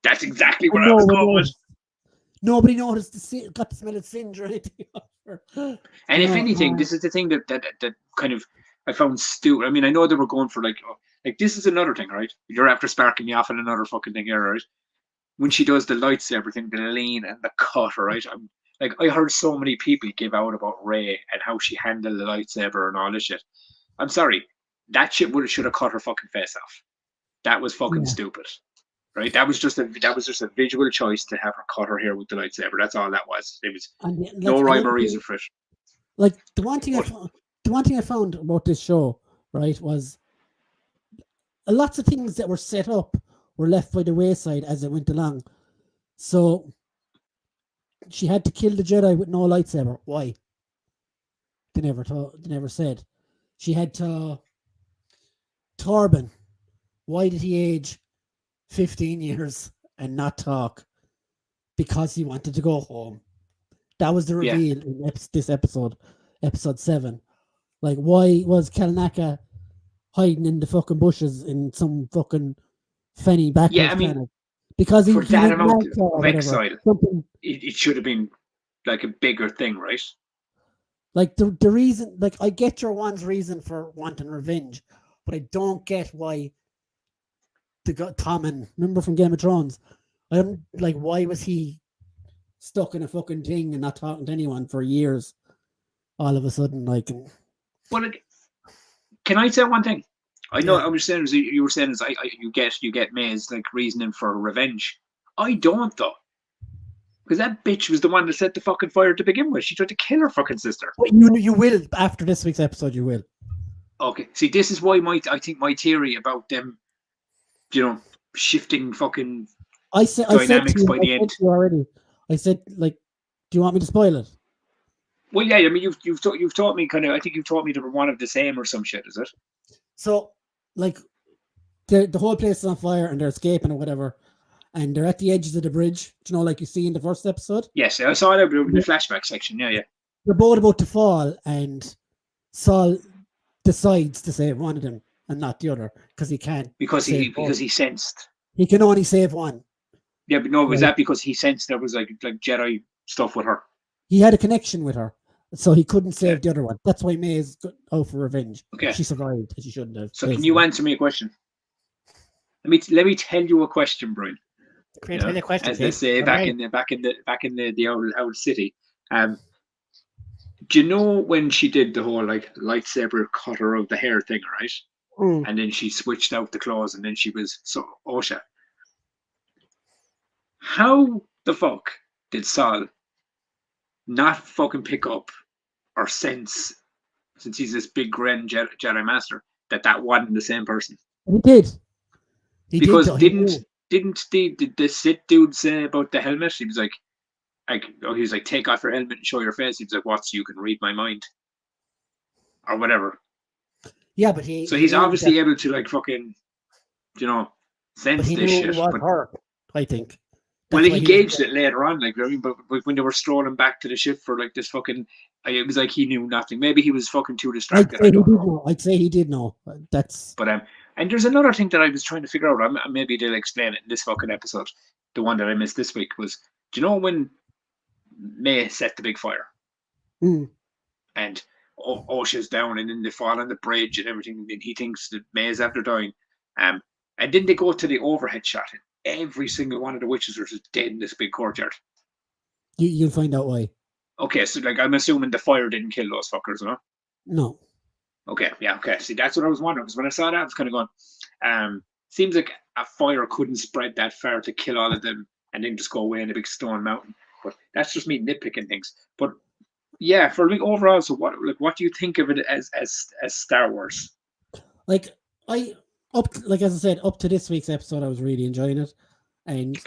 That's exactly what I was going with. Nobody noticed got to smell of singe or anything. And if anything, this is the thing that kind of I found stupid. I mean, I know they were going for like this is another thing, right? You're after sparking me off on another fucking thing here, right? When she does the lightsaber thing, the lean and the cut, right? I heard so many people give out about Rey and how she handled the lightsaber and all this shit. I'm sorry, that shit should have cut her fucking face off. That was fucking stupid, right? That was just a visual choice to have her cut her hair with the lightsaber. That's all that was. It was no rhyme or reason for it. Like the one thing I found about this show, right, was lots of things that were set up were left by the wayside as it went along. So she had to kill the Jedi with no lightsaber. Why? They never said. She had to Torben. Why did he age 15 years and not talk? Because he wanted to go home. That was the reveal in this episode 7. Like, why was Kalnaka hiding in the fucking bushes in some fucking fenny backwards planet? Because he for that amount of exile, it should have been like a bigger thing, right? Like the reason, like I get your one's reason for wanting revenge, but I don't get why Tommen, remember from Game of Thrones? I don't like why was he stuck in a fucking thing and not talking to anyone for years? All of a sudden, like. Well, can I say one thing? I know I was saying you were saying you get May's like reasoning for revenge. I don't though, because that bitch was the one that set the fucking fire to begin with. She tried to kill her fucking sister. Well, you will after this week's episode. You will. Okay. See, this is why I think my theory about them, you know, shifting fucking dynamics by the end. Already. I said, like, do you want me to spoil it? Well, yeah. I mean, you've taught me kind of. I think you've taught me to one of the same or some shit. Is it? So, like, the whole place is on fire and they're escaping or whatever, and they're at the edges of the bridge. You know, like you see in the first episode. Yes, I saw that in the flashback section. Yeah. They're both about to fall, and Saul decides to save one of them and not the other because he can't. Because he sensed he can only save one. Yeah, but no, was that because he sensed there was like Jedi stuff with her? He had a connection with her, so he couldn't save the other one. That's why May is out for revenge. Okay, she survived, and she shouldn't have. So, can you answer me a question? Let me tell you a question, Brian. Can tell you a question? As they say back in the old city. Do you know when she did the whole like lightsaber cutter of the hair thing, right? And then she switched out the clothes, and then she was Osha. How the fuck did Saul not fucking pick up or sense, since he's this big grand Jedi Master, that wasn't the same person? He did. He did. Because Though. He didn't the Sith dude say about the helmet? He was like, he was like, take off your helmet and show your face. He was like, what? So you can read my mind, or whatever. Yeah, but so he's obviously able to like fucking, sense this shit. But her, I think. Well, he gauged it later on, like, but when they were strolling back to the ship for like this fucking, it was like he knew nothing. Maybe he was fucking too distracted. I'd say he did know. That's. But and there's another thing that I was trying to figure out. Maybe they'll explain it in this fucking episode. The one that I missed this week was, do you know when May set the big fire, and Osha's down, and then they fall on the bridge and everything, and he thinks that May's after dying, and then they go to the overhead shot. Every single one of the witches are just dead in this big courtyard. You'll find out why. Okay, so like I'm assuming the fire didn't kill those fuckers, no? No. Okay, yeah, okay. See, that's what I was wondering, because when I saw that, I was kind of going, seems like a fire couldn't spread that far to kill all of them and then just go away in a big stone mountain. But that's just me nitpicking things. But yeah, for me overall, so what do you think of it as Star Wars? Like as I said, up to this week's episode, I was really enjoying it, and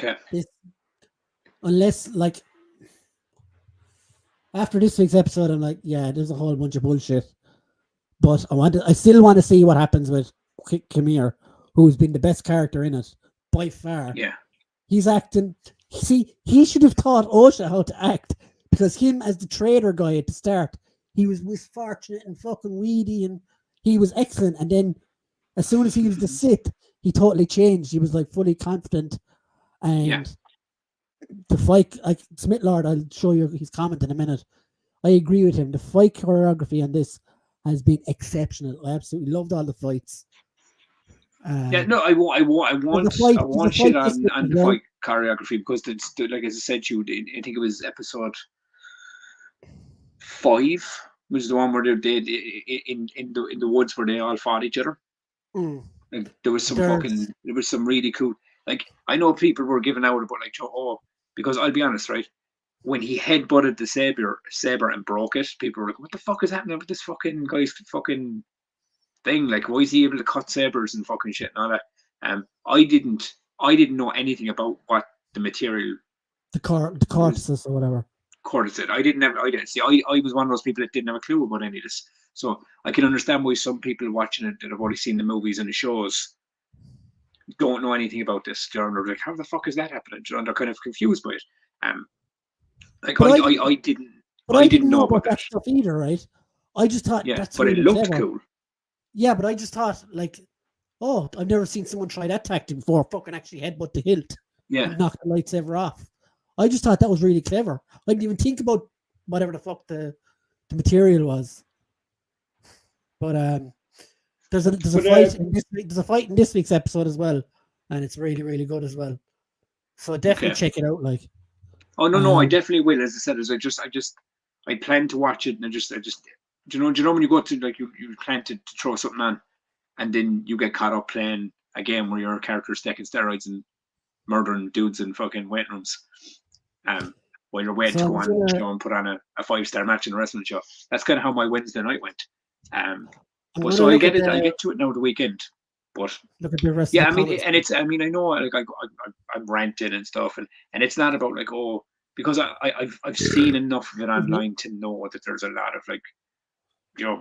unless like after this week's episode, I'm like, yeah, there's a whole bunch of bullshit. But I still want to see what happens with Kamir, who's been the best character in it by far. Yeah, he's acting. See, he should have taught Osha how to act, because him as the trader guy at the start, he was misfortunate and fucking weedy, and he was excellent, and then as soon as he was the Sith, he totally changed. He was like fully confident, and the fight, like Smithlord, I'll show you his comment in a minute. I agree with him. The fight choreography on this has been exceptional. I absolutely loved all the fights. I want shit on the fight choreography, because it's like, as I said to you, I think it was episode 5 was the one where they in the woods where they all fought each other. Like there was some really cool. Like I know people were giving out about like, because I'll be honest, right? When he headbutted the saber and broke it, people were like, "What the fuck is happening with this fucking guy's fucking thing? Like, why is he able to cut sabers and fucking shit and all that?" I didn't know anything about what the material, the cortices or whatever. Cortices. I didn't see. I was one of those people that didn't have a clue about any of this. So I can understand why some people watching it that have only seen the movies and the shows don't know anything about this. They're like, how the fuck is that happening? And they're kind of confused by it. I didn't know about that stuff either, right? I just thought that's but really it looked clever. Cool. Yeah, but I just thought like, I've never seen someone try that tactic before. Fucking actually headbutt the hilt. Yeah. And knock the lightsaber off. I just thought that was really clever. I didn't even think about whatever the fuck the material was. But there's a fight in this week's episode as well, and it's really, really good as well. So definitely check it out. Like, oh no, I definitely will. As I said, I plan to watch it, and I just, do you know when you go to like you plan to throw something on, and then you get caught up playing a game where your character's taking steroids and murdering dudes in fucking waiting rooms, while you're waiting to go on and put on a 5-star match in a wrestling show. That's kind of how my Wednesday night went. But so I get it. I get to it now the weekend. But look at the rest. Yeah, I mean, and it's. I mean, I know, like I'm ranting and stuff, and it's not about like, because I've seen enough of it online to know that there's a lot of like,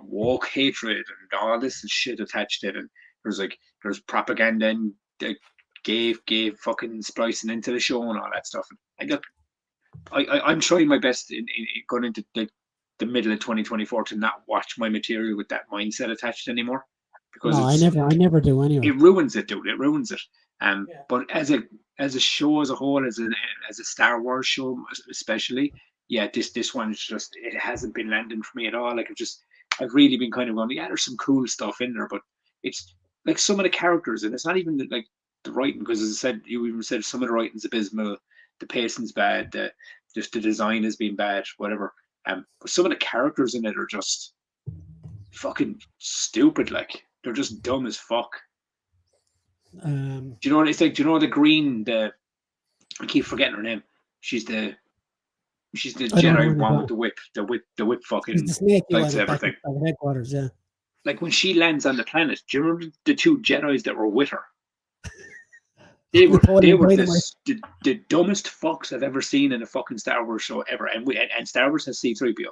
woke hatred and all this shit attached to it, and there's propaganda and gay fucking splicing into the show and all that stuff. And I'm trying my best in going into the middle of 2024 to not watch my material with that mindset attached anymore, because I never do anyway. It ruins it, dude. It ruins it. But as a show as a whole, as a Star Wars show especially, this one is just, it hasn't been landing for me at all. Like I've really been kind of going, there's some cool stuff in there, but it's like some of the characters, and it's not even like the writing, because as I said, you even said some of the writing's abysmal, the pacing's bad, just the design has been bad, whatever. But some of the characters in it are just fucking stupid. Like they're just dumb as fuck. Do you know what it's like? Do you know the green, the I keep forgetting her name. She's the Jedi one with the whip fucking the snake lightsaber thing. Headquarters, yeah. Like when she lands on the planet, do you remember the 2 Jedis that were with her? They were the dumbest fucks I've ever seen in a fucking Star Wars show ever. And Star Wars has C-3PO.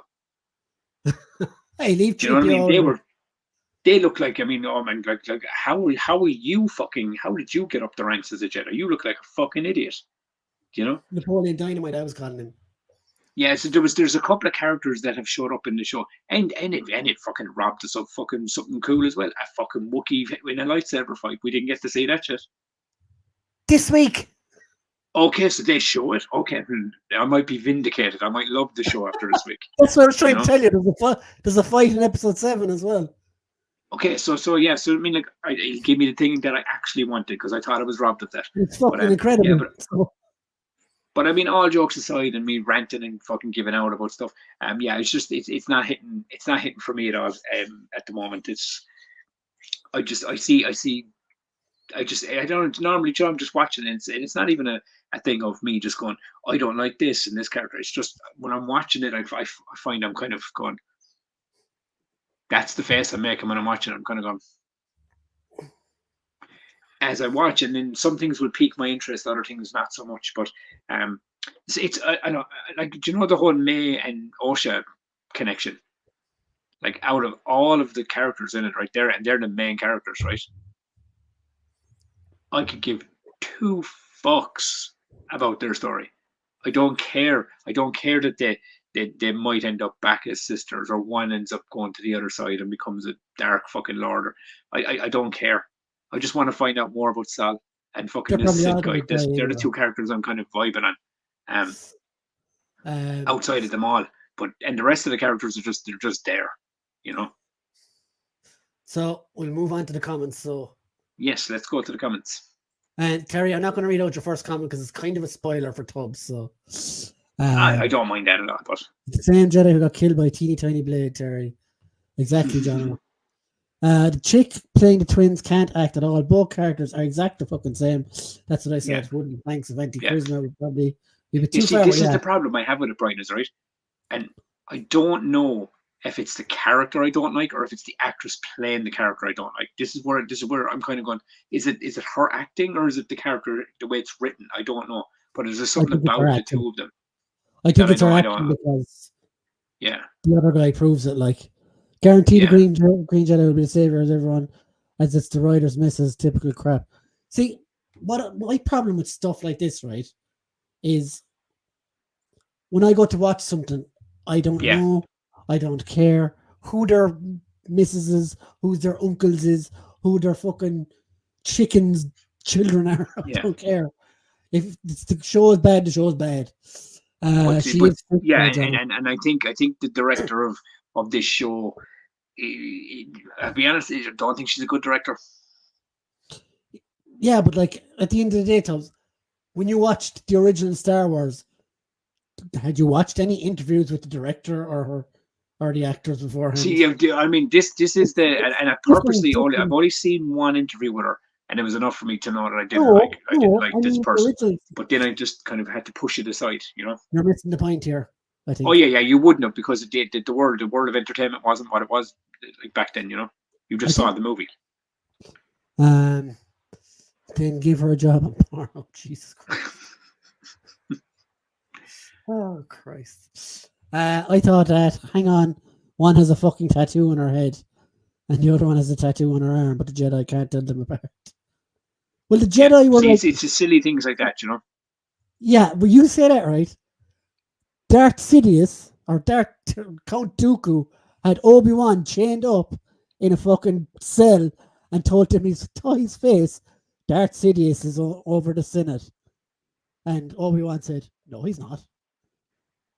Hey, leave 3PO. Do you know what I mean? They look like, I mean, oh man, like how are you fucking, how did you get up the ranks as a Jedi? You look like a fucking idiot. Do you know? Napoleon Dynamite, I was calling him. Yeah, so there's a couple of characters that have showed up in the show, and it fucking robbed us of fucking something cool as well. A fucking Wookiee in a lightsaber fight. We didn't get to see that yet. This week. Okay, so they show it. Okay, I might be vindicated. I might love the show after this week. That's what I was trying to tell you. There's a fight in episode 7 as well. Okay, so I mean, like, it gave me the thing that I actually wanted because I thought I was robbed of that. It's fucking incredible. Yeah, but I mean, all jokes aside, and me ranting and fucking giving out about stuff. Yeah, it's just it's not hitting. It's not hitting for me at all. At the moment, I don't normally. I'm just watching it, and it's not even a thing of me just going, I don't like this and this character. It's just when I'm watching it, I find I'm kind of going. That's the face I'm making when I'm watching it. I'm kind of going. As I watch, and then some things will pique my interest, other things not so much. But it's I know, like, do you know the whole May and Osha connection? Like, out of all of the characters in it, right there, and they're the main characters, right? I could give 2 fucks about their story. I don't care. I don't care that they might end up back as sisters, or one ends up going to the other side and becomes a dark fucking lord. I don't care. I just want to find out more about Sal and fucking this Sid guy. They're the 2 characters I'm kind of vibing on. Outside of them all, and the rest of the characters they're just there, you know. So we'll move on to the comments. So yes, let's go to the comments. And Terry, I'm not going to read out your first comment because it's kind of a spoiler for Tubbs. So I don't mind that at all. But the same Jedi who got killed by a teeny tiny blade, Terry. Exactly, John. The chick playing the twins can't act at all. Both characters are exactly the fucking same. That's what I said. Yeah. Wouldn't thanks of anti-charisma would probably be too far. This is the problem I have with it, Brian, is right. And I don't know if it's the character I don't like or if it's the actress playing the character I don't like. This is where I'm kind of going. Is it her acting or is it the character the way it's written? I don't know. But is there something about the 2 of them? I think it's her acting because the other guy proves it. Like, guaranteed the Green Jedi will be the savior as everyone, as it's the writer's misses typical crap. See, my problem with stuff like this, right, is when I go to watch something, I don't know, I don't care who their missus is, who their uncles is, who their fucking chickens' children are. I don't care. If the show is bad, the show is bad. And I think the director of this show, I'll be honest, I don't think she's a good director. Yeah, but like at the end of the day, Tubbs, when you watched the original Star Wars, had you watched any interviews with the director or the actors beforehand? See, I mean, this is and I purposely I've only seen one interview with her, and it was enough for me to know that I didn't like this person. But then I just kind of had to push it aside, you know. You're missing the point here, I think. Oh yeah, you wouldn't have, because the world of entertainment wasn't what it was like back then, you know. You just saw the movie. Then give her a job on tomorrow. Jesus Christ. Oh Christ. I thought that, hang on, one has a fucking tattoo on her head and the other one has a tattoo on her arm, but the Jedi can't tell them apart. Well, the Jedi were it's just silly things like that, you know. Yeah, but you say that right. Darth Sidious or Count Dooku had Obi-Wan chained up in a fucking cell and told him his face, Darth Sidious is over the Senate. And Obi-Wan said, no, he's not.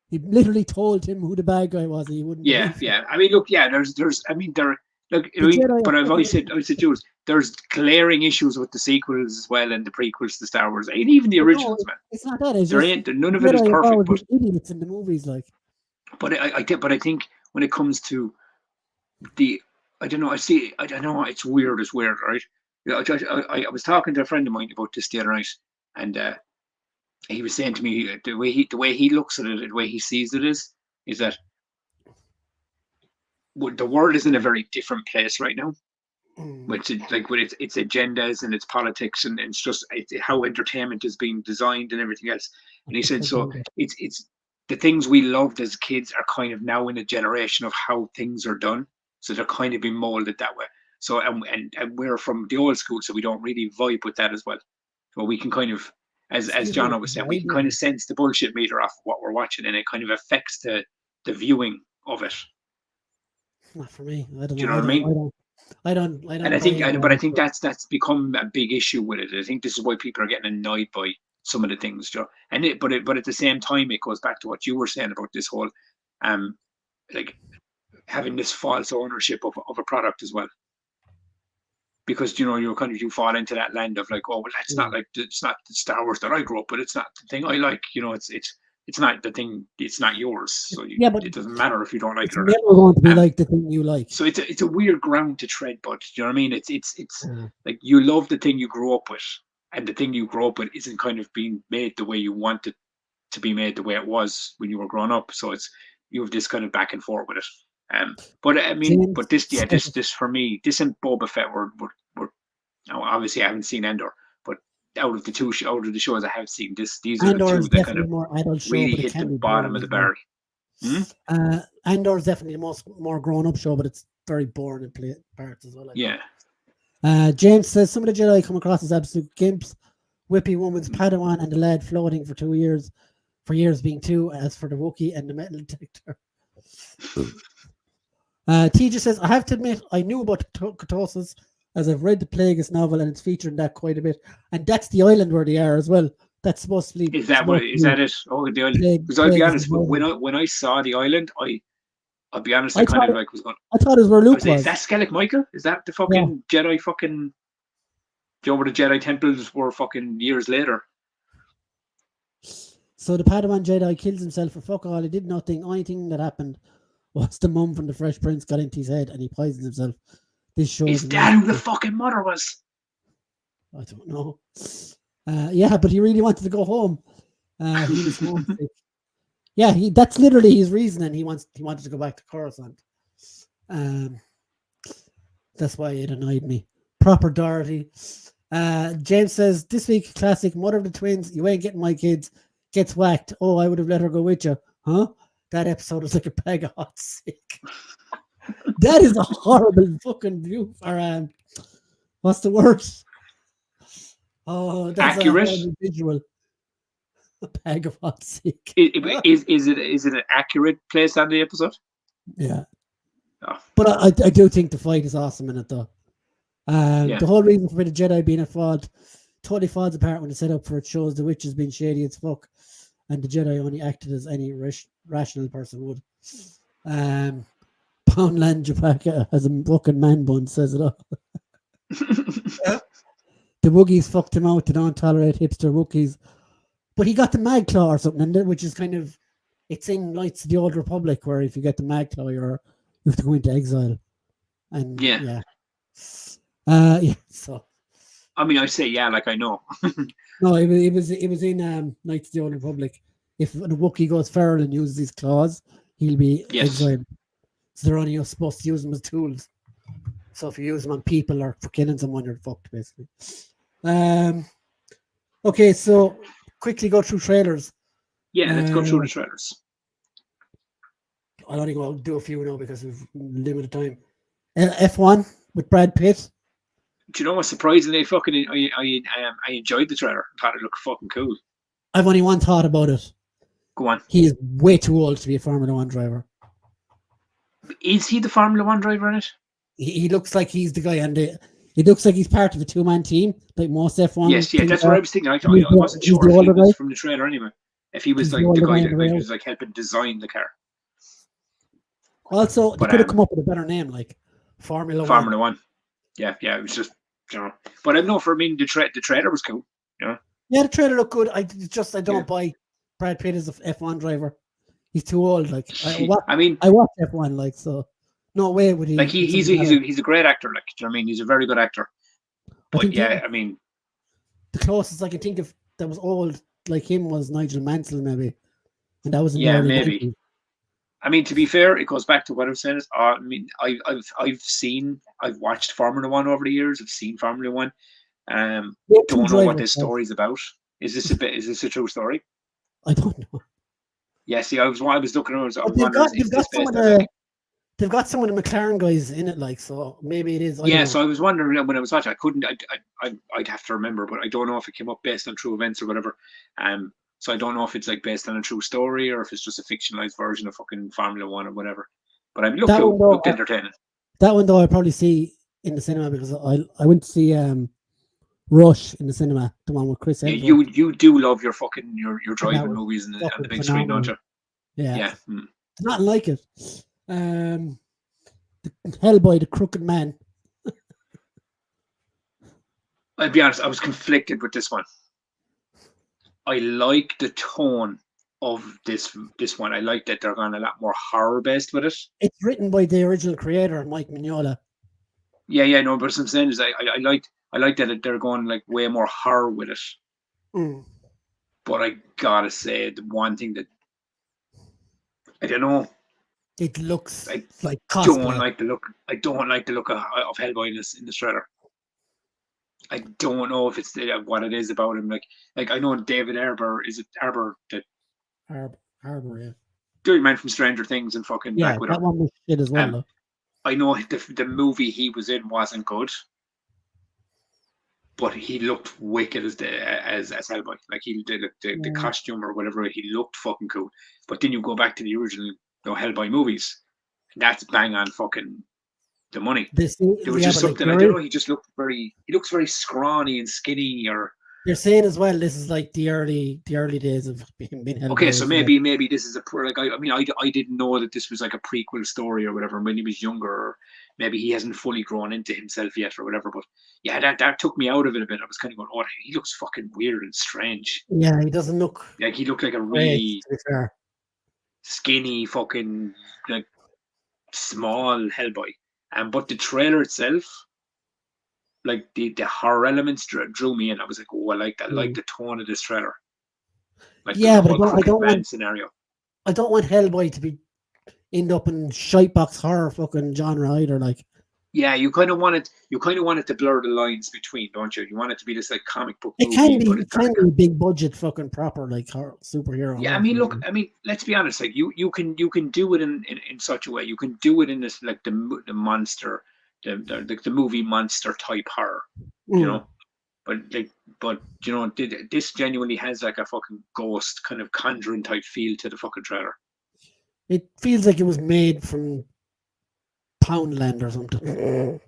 He literally told him who the bad guy was. He wouldn't. Yeah. I mean, look, there's. I mean, but I've always said, Jules, there's glaring issues with the sequels as well and the prequels to Star Wars, and even the originals, man. It's not that. It's none of it is perfect. But idiots in the movies, like. But I think when it comes to I don't know. It's weird. It's weird, right? I was talking to a friend of mine about this the other night, and he was saying to me the way he looks at it, the way he sees it is that the world is in a very different place right now. With its agendas and its politics, and it's just how entertainment is being designed and everything else. And he said, so it's the things we loved as kids are kind of now in a generation of how things are done. So they're kind of being molded that way. So and we're from the old school, so we don't really vibe with that as well. So we can kind of, as John was saying, we can kind of sense the bullshit meter off of what we're watching, and it kind of affects the viewing of it. Not for me. I don't know. Do you know what I mean? I don't. And I think that's become a big issue with it. I think this is why people are getting annoyed by some of the things, Joe. But at the same time, it goes back to what you were saying about this whole, like having this false ownership of a product as well. Because you fall into that land of like, oh well, that's not like it's not the Star Wars that I grew up with. It's not the thing I like. It's not the thing. It's not yours. So but it doesn't matter if you don't like it or not. It's never going to be like the thing you like. So it's a weird ground to tread, but you know what I mean? It's like you love the thing you grew up with, and the thing you grew up with isn't kind of being made the way you want it to be made, the way it was when you were growing up. So you have this kind of back and forth with it. But I mean, but this for me, this and Boba Fett were obviously I haven't seen Endor. Out of the shows I have seen, these are the two that kind of more adult show, really hit the bottom of the barrel. Andor is definitely the more grown up show, but it's very boring in parts as well. Yeah. James says some of the Jedi come across as absolute gimps. Whippy woman's Padawan and the lad floating for years being two. As for the Wookiee and the metal detector. TJ says, I have to admit I knew about ketosis, as I've read the Plagueis novel and it's featured in that quite a bit. And that's the island where they are as well. That's supposed to be. Is that it? Oh, the island. Because I'll be honest, when I saw the island, I'll be honest, I thought it was where Luke was. Is that Skellig Michael? Is that the fucking Jedi fucking? Do you know where the Jedi temples were fucking years later? So the Padawan Jedi kills himself for fuck all. He did nothing. Only thing that happened was the mum from the Fresh Prince got into his head and he poisoned himself. This shows is that who the fucking mother was? I don't know. Yeah, but he really wanted to go home. He was homesick. Yeah, that's literally his reasoning. He wanted to go back to Coruscant. That's why it annoyed me. Proper Dorothy. James says, this week, classic mother of the twins, you ain't getting my kids, gets whacked. Oh, I would have let her go with you. Huh? That episode was like a bag of hot sick. That is a horrible fucking view for what's the word? Oh, that's accurate. A visual. A bag of hot sick. Is it an accurate place on the episode? Yeah. Oh. But I do think the fight is awesome in it though. The whole reason for the Jedi being at fault totally falls apart when it's set up for it shows the witch has been shady as fuck and the Jedi only acted as any rational person would. Poundland Japaka as a fucking man bun says it all. The Wookiees fucked him out. They don't tolerate hipster Wookiees. But he got the Mag Claw or something, which is kind of, it's in Knights of the Old Republic where if you get the Mag Claw, you have to go into exile. And yeah. So. I mean, I say like I know. No, it was in Knights of the Old Republic. If the Wookiee goes feral and uses his claws, he'll be exiled. So they're only supposed to use them as tools. So if you use them on people or for killing someone, you're fucked, basically. Okay, so quickly go through trailers. Yeah, let's go through the trailers. I'll only go do a few now because we've limited time. F1 with Brad Pitt. Do you know what? Surprisingly, fucking, I enjoyed the trailer. I thought it looked fucking cool. I've only one thought about it. Go on. He is way too old to be a Formula One driver. Is he the Formula One driver in it? He looks like he's the guy, and he looks like he's part of a two-man team, like most F1. Yes, that's what I was thinking. I wasn't sure if he was from the trailer anyway. If he was like the guy that was like helping design the car. Also, they could have come up with a better name, like Formula One. Yeah, it was just, But I know the trailer was cool. Yeah, the trailer looked good. I don't buy Brad Pitt as a F1 driver. He's too old. Like I watch F1. Like so, no way would he. Like he's a great actor. Like do you know what I mean? He's a very good actor. But I mean, the closest I can think of that was old like him was Nigel Mansell, maybe, and that was in the Yeah, early maybe. 90s. I mean, to be fair, it goes back to what I'm saying. I mean, I've watched Formula One over the years. I've seen Formula One. Don't know what this story's about. Is this a true story? I don't know. Yeah, see, I was looking over. They've got some of the McLaren guys in it, like, so maybe it is. So I was wondering when I was watching. I'd have to remember, but I don't know if it came up based on true events or whatever. So I don't know if it's like based on a true story or if it's just a fictionalized version of fucking Formula One or whatever. But I'm looked entertaining. That one though, I'll probably see in the cinema because I went to see Rush in the cinema, the one with Chris Hemsworth. Yeah, you do love your fucking your driving movies on the big screen, don't you? Yeah. There's nothing like it. Hellboy, the Crooked Man. I'll be honest, I was conflicted with this one. I like the tone of this one. I like that they're going a lot more horror based with it. It's written by the original creator, Mike Mignola. Yeah, no, but what I'm saying is I like that they're going like way more horror with it. But I gotta say, the one thing that I don't know. It looks I like cosplay. I don't like the look of Hellboy in the trailer. I don't know if it's what it is about him. Like I know David Harbour. Is it Harbour that? Harbour, yeah. Dirty Man from Stranger Things and fucking Black Widow. That one was shit as well. I know the movie he was in wasn't good, but he looked wicked as Hellboy. Like he did the costume or whatever. He looked fucking cool. But then you go back to the original Hellboy movies, and that's bang on fucking the money. There was just something, I don't know, he looks very scrawny and skinny, or you're saying as well, this is like the early days of being Hellboy. Okay, so maybe this is I didn't know that this was like a prequel story or whatever when he was younger, or maybe he hasn't fully grown into himself yet or whatever, but yeah, that took me out of it a bit. I was kind of going, oh, he looks fucking weird and strange. Yeah, he doesn't look like he looked like a really skinny fucking like small Hellboy. But the trailer itself, like the horror elements drew me in. I was like, oh, I like that. I like the tone of this trailer. Like but I don't want scenario. I don't want Hellboy to end up in shitebox horror fucking genre either. Like, yeah, you kind of want it to blur the lines between, don't you? You want it to be this like comic book movie. It can be big budget fucking proper like horror, superhero. Yeah, I mean, look, let's be honest. Like you can do it in such a way. You can do it in this like the monster, the movie monster type horror, you know. But you know, this genuinely has like a fucking ghost kind of Conjuring type feel to the fucking trailer. It feels like it was made from Poundland or something.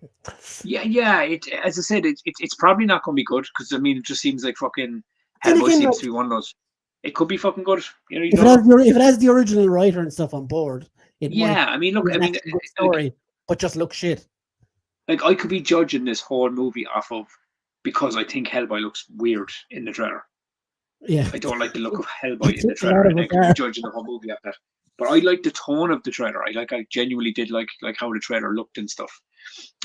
Yeah. As I said, it's probably not going to be good because I mean, it just seems like fucking Hellboy seems to be one of those. It could be fucking good, you know. If it has the original writer and stuff on board, story, but just look shit. Like I could be judging this whole movie off of because I think Hellboy looks weird in the trailer. Yeah, I don't like the look of Hellboy in the trailer, and I could be judging the whole movie off that. But I like the tone of the trailer. I genuinely did like how the trailer looked and stuff,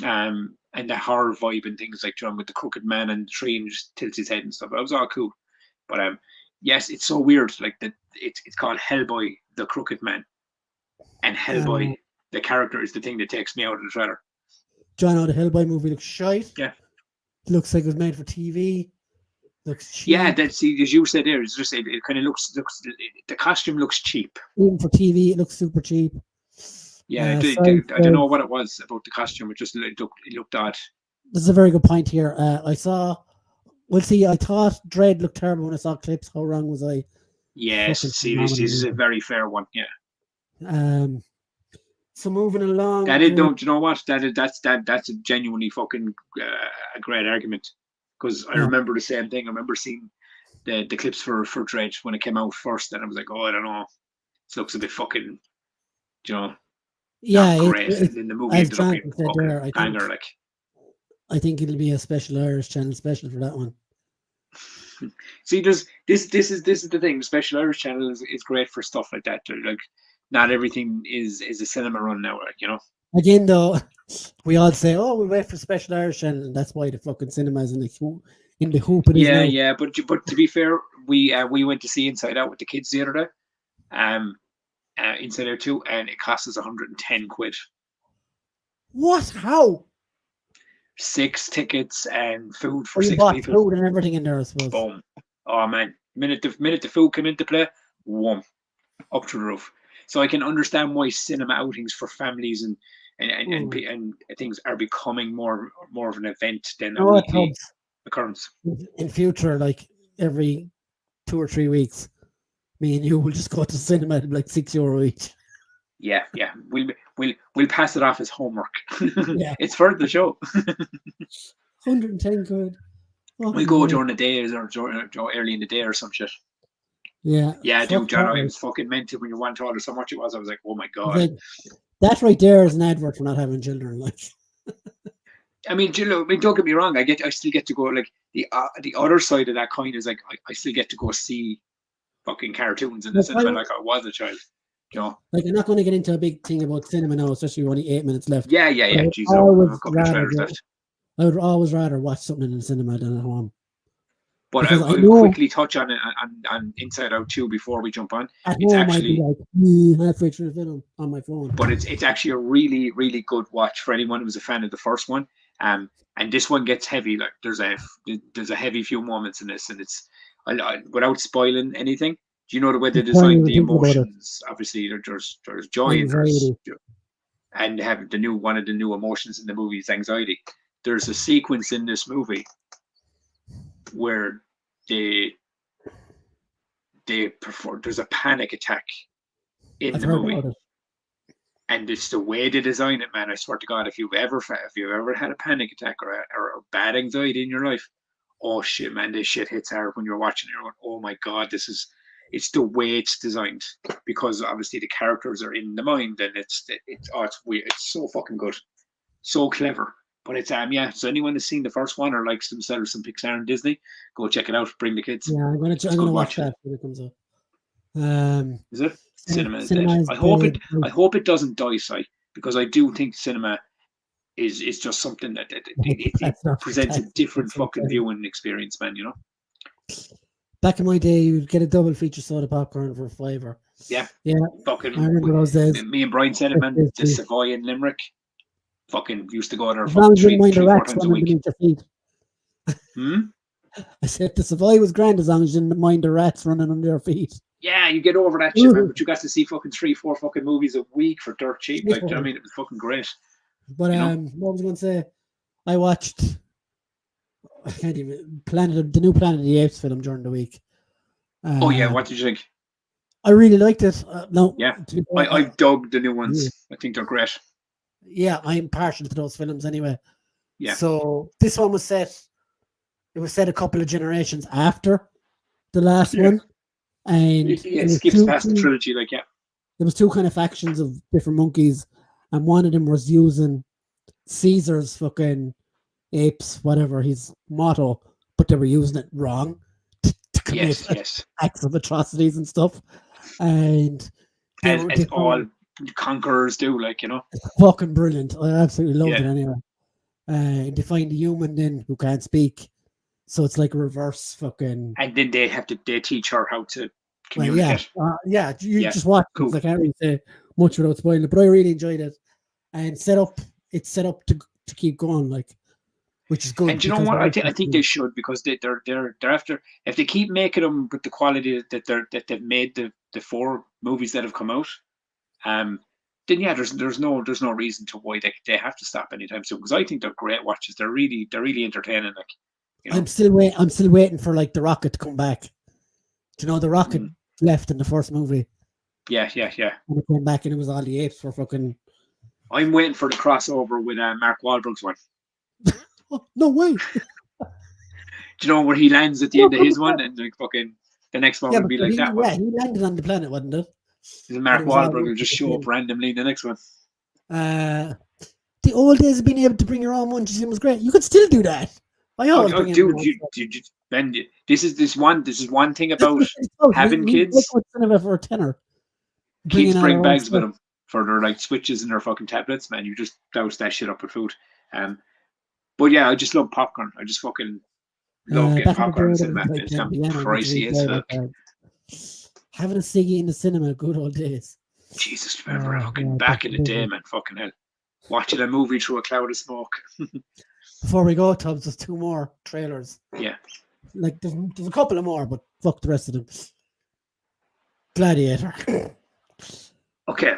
and the horror vibe and things like John with the crooked man and the tree and just tilts his head and stuff. That was all cool. But yes, it's so weird. Like that, it's called Hellboy, the Crooked Man, and Hellboy, the character, is the thing that takes me out of the trailer. John, the Hellboy movie looks shite. Yeah, looks like it was made for TV. Looks cheap. Yeah, as you said there, it's just it kind of looks the costume looks cheap. Even for TV, it looks super cheap. Yeah, I don't know what it was about the costume. It just it looked odd. This is a very good point here. I thought Dredd looked terrible when I saw clips. How wrong was I? Yes, this is a very fair one. Yeah. So moving along. Do you know what? That's a genuinely fucking a great argument. Because I remember the same thing. I remember seeing the clips for Dredd when it came out first, and I was like, oh, I don't know. This looks a bit fucking, not great. And in the movie, ended up being fucking banger. Like, I think it'll be a special Irish channel special for that one. See, this is the thing. The special Irish channel is great for stuff like that. Like, not everything is a cinema run now. Like, you know. Again, though, we all say, "Oh, we wait for special Irish channel," and that's why the fucking cinema's in the hoop. Yeah. But to be fair, we went to see Inside Out with the kids the other day. Inside Out 2, and it cost us 110 quid. What? How? 6 tickets and food for You 6 bought people. food and everything in there, I suppose. Boom. Oh man, minute the food came into play, whoom, up to the roof. So I can understand why cinema outings for families and things are becoming more of an event than a weekly occurrence. In future, like every 2 or 3 weeks, me and you will just go to the cinema at like €6 each. Yeah. We'll pass it off as homework. Yeah. It's for the show. 110 quid. We go during the days or early in the day or some shit. Yeah. Yeah, dude, John, I was fucking mental when you went to order so much it was. I was like, oh my god. Like, that right there is an advert for not having children. Like, I mean, don't get me wrong. I still get to go. Like the other side of that coin is like I still get to go see fucking cartoons in the cinema like I was a child. You know, like I'm not going to get into a big thing about cinema now, especially with only 8 minutes left. Yeah. Jeez, a couple of trailers left. I would always rather watch something in the cinema than at home. But I'll quickly touch on it on Inside Out 2 before we jump on. It's actually like halfway through the film on my phone. But it's actually a really, really good watch for anyone who was a fan of the first one. And this one gets heavy. Like there's a heavy few moments in this, and it's without spoiling anything. Do you know the way they designed the emotions? Obviously, there's joy and have one of the new emotions in the movie is anxiety. There's a sequence in this movie where there's a panic attack in the movie, and it's the way they design it, man. I swear to God, if you've ever had a panic attack or a bad anxiety in your life, oh shit, man, this shit hits hard when you're watching it. You're going, oh my God, it's the way it's designed, because obviously the characters are in the mind, and it's weird. It's so fucking good, so clever. But it's so anyone has seen the first one or likes themselves some Pixar and Disney, go check it out. Bring the kids. Yeah, I'm gonna watch that when it comes up. Is it? Cinema is dead. I hope it doesn't die, because I do think cinema is just something that it presents a different fucking viewing experience, man. You know. Back in my day, you'd get a double feature soda popcorn for $5. Yeah. Fucking. I remember those days. Me and Brian said it, man. The Savoy in Limerick. Fucking used to go there. As long as you mind the rats running beneath your feet. I said the Savoy was grand as long as you didn't mind the rats running under your feet. Yeah, you get over that shit, man. But you got to see fucking 3-4 fucking movies a week for dirt cheap. Like, I mean, it was fucking great. But what was I going to say? I watched. I can't even the new Planet of the Apes film during the week. What did you think? I really liked it. I've dug the new ones. Yeah. I think they're great. Yeah, I'm partial to those films anyway. Yeah. So this one was set. It was set a couple of generations after the last one, and it skips past the trilogy. Like, yeah, there was 2 kind of factions of different monkeys, and one of them was using Caesar's fucking apes, whatever his motto, but they were using it wrong to commit acts of atrocities and stuff, and as all conquerors do, like, you know. It's fucking brilliant. I absolutely loved it anyway. They find a human then who can't speak, so it's like a reverse fucking. And then they teach her how to communicate. Just watch. Cool. I can't really say much without spoiling it, but I really enjoyed it, and it's set up to keep going, like, which is good. And you know what? I think they should, because they're after, if they keep making them with the quality that they've made the 4 movies that have come out. Then there's no reason to why they have to stop anytime soon, because I think they're great watches. They're really entertaining. Like, you know? I'm still waiting for like the Rocket to come back. Do you know the Rocket left in the first movie? Yeah. And it came back and it was all the apes for fucking. I'm waiting for the crossover with Mark Wahlberg's one. Oh, no way. Do you know where he lands at the end of his one, and like fucking the next one would be like that one? Yeah, he landed on the planet, wasn't it? Mark Wahlberg will just show up randomly in the next one. The old days of being able to bring your own munchies in was great. You could still do that. Dude, Ben, this is one thing about having kids. For a tenner. Kids bring bags with them for their like switches and their fucking tablets. Man, you just douse that shit up with food. But yeah, I just love popcorn. I just fucking Love getting popcorn in the cinema. It's gone pricey as fuck. Having a ciggy in the cinema, good old days. Jesus, remember fucking back in the day, man. Fucking hell. Watching a movie through a cloud of smoke. Before we go, Tubbs, there's 2 more trailers. Yeah. Like, there's a couple of more, but fuck the rest of them. Gladiator. Okay.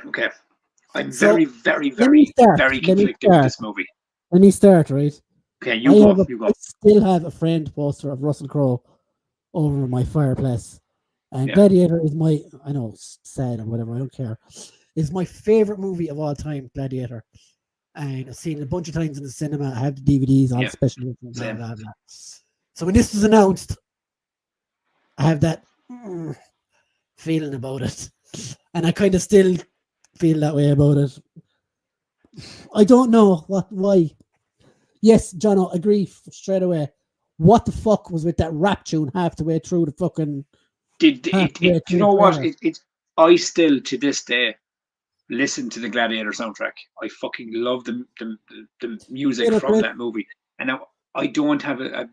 I'm very conflicted with this movie. Let me start, right? Okay, you go. I still have a framed poster of Russell Crowe over my fireplace. And Gladiator is I know it's sad or whatever, I don't care. It's my favorite movie of all time, Gladiator. And I've seen it a bunch of times in the cinema. I have the DVDs, all the special blah, blah, blah. So when this was announced, I have that feeling about it. And I kind of still feel that way about it. I don't know why. Yes, Jono, agree straight away. What the fuck was with that rap tune half the way through the fucking... Do you know what? I still, to this day, listen to the Gladiator soundtrack. I fucking love the music from that movie. And now, I don't have a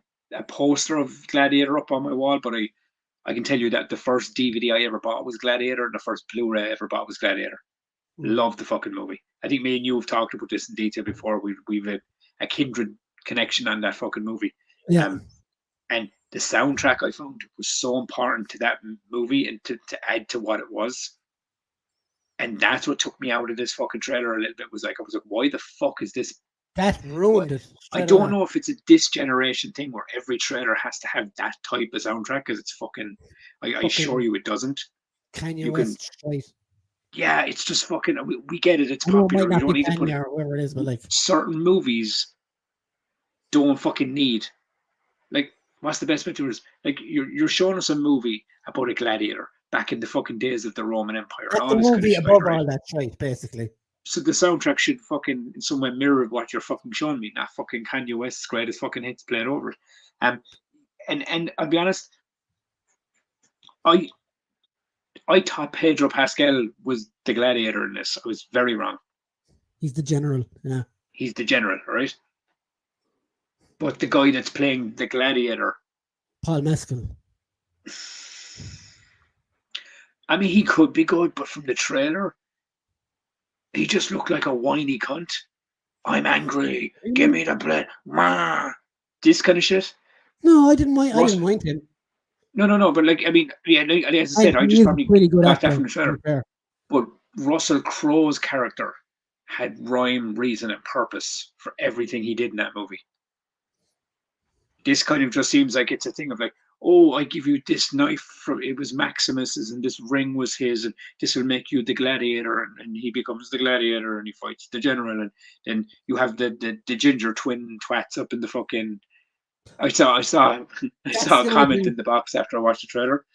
poster of Gladiator up on my wall, but I can tell you that the first DVD I ever bought was Gladiator, and the first Blu-ray I ever bought was Gladiator. Love the fucking movie. I think me and you have talked about this in detail before. We've a kindred connection on that fucking movie. Yeah. And the soundtrack I found was so important to that movie and to add to what it was. And that's what took me out of this fucking trailer a little bit. I was like, why the fuck is this? That ruined it. I don't know if it's a this generation thing where every trailer has to have that type of soundtrack, because it's fucking, I assure you it doesn't. Kanye West, right? Yeah, it's just fucking, we get it, it's popular. You don't need to put it, whoever it is, but like certain movies don't fucking need, like, what's the best way to, like, you're showing us a movie about a gladiator back in the fucking days of the Roman Empire. That's the movie above all that, right? Basically. So the soundtrack should fucking in some way mirror what you're fucking showing me, not fucking Kanye West's greatest fucking hits played over it. And I'll be honest, I thought Pedro Pascal was the gladiator in this. I was very wrong. He's the general, yeah. He's the general, right? But the guy that's playing the gladiator, Paul Mescal. I mean, he could be good, but from the trailer, he just looked like a whiny cunt. I'm angry. Give me the blood. This kind of shit. No, I didn't mind. I didn't mind him. No. But like, I mean, yeah, as I said, I just probably got that from the trailer. But Russell Crowe's character had rhyme, reason, and purpose for everything he did in that movie. This kind of just seems like it's a thing of like, oh, I give you this knife from, it was Maximus's, and this ring was his, and this will make you the gladiator, and he becomes the gladiator, and he fights the general, and then you have the ginger twin twats up in the fucking. I saw a comment in the box after I watched the trailer.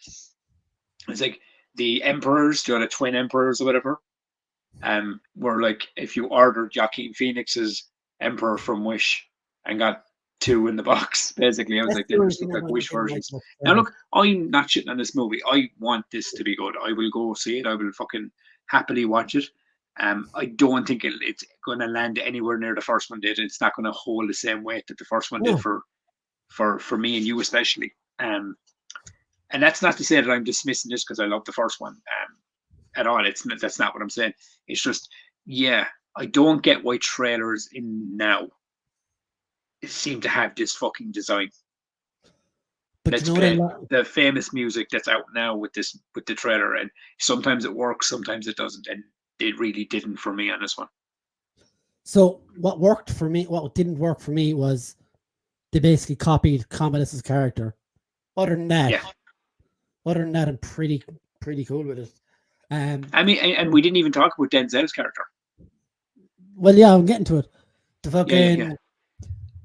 It's like the emperors, the twin emperors or whatever, were like, if you ordered Joaquin Phoenix's Emperor from Wish and got 2 in the box, basically. I was like, they just look like Wish versions. Now look, I'm not shitting on this movie. I want this to be good. I will go see it. I will fucking happily watch it. I don't think it's going to land anywhere near the first one did. It's not going to hold the same weight that the first one did for me and you especially. And that's not to say that I'm dismissing this because I love the first one at all. That's not what I'm saying. It's just, yeah, I don't get why trailers in now seem to have this fucking design. But let's play the famous music that's out now with the trailer, and sometimes it works, sometimes it doesn't, and it really didn't for me on this one. So what worked for me, what didn't work for me was they basically copied Commodus's character. Other than that, I'm pretty cool with it. I mean, and we didn't even talk about Denzel's character. Well, yeah, I'm getting to it. The fucking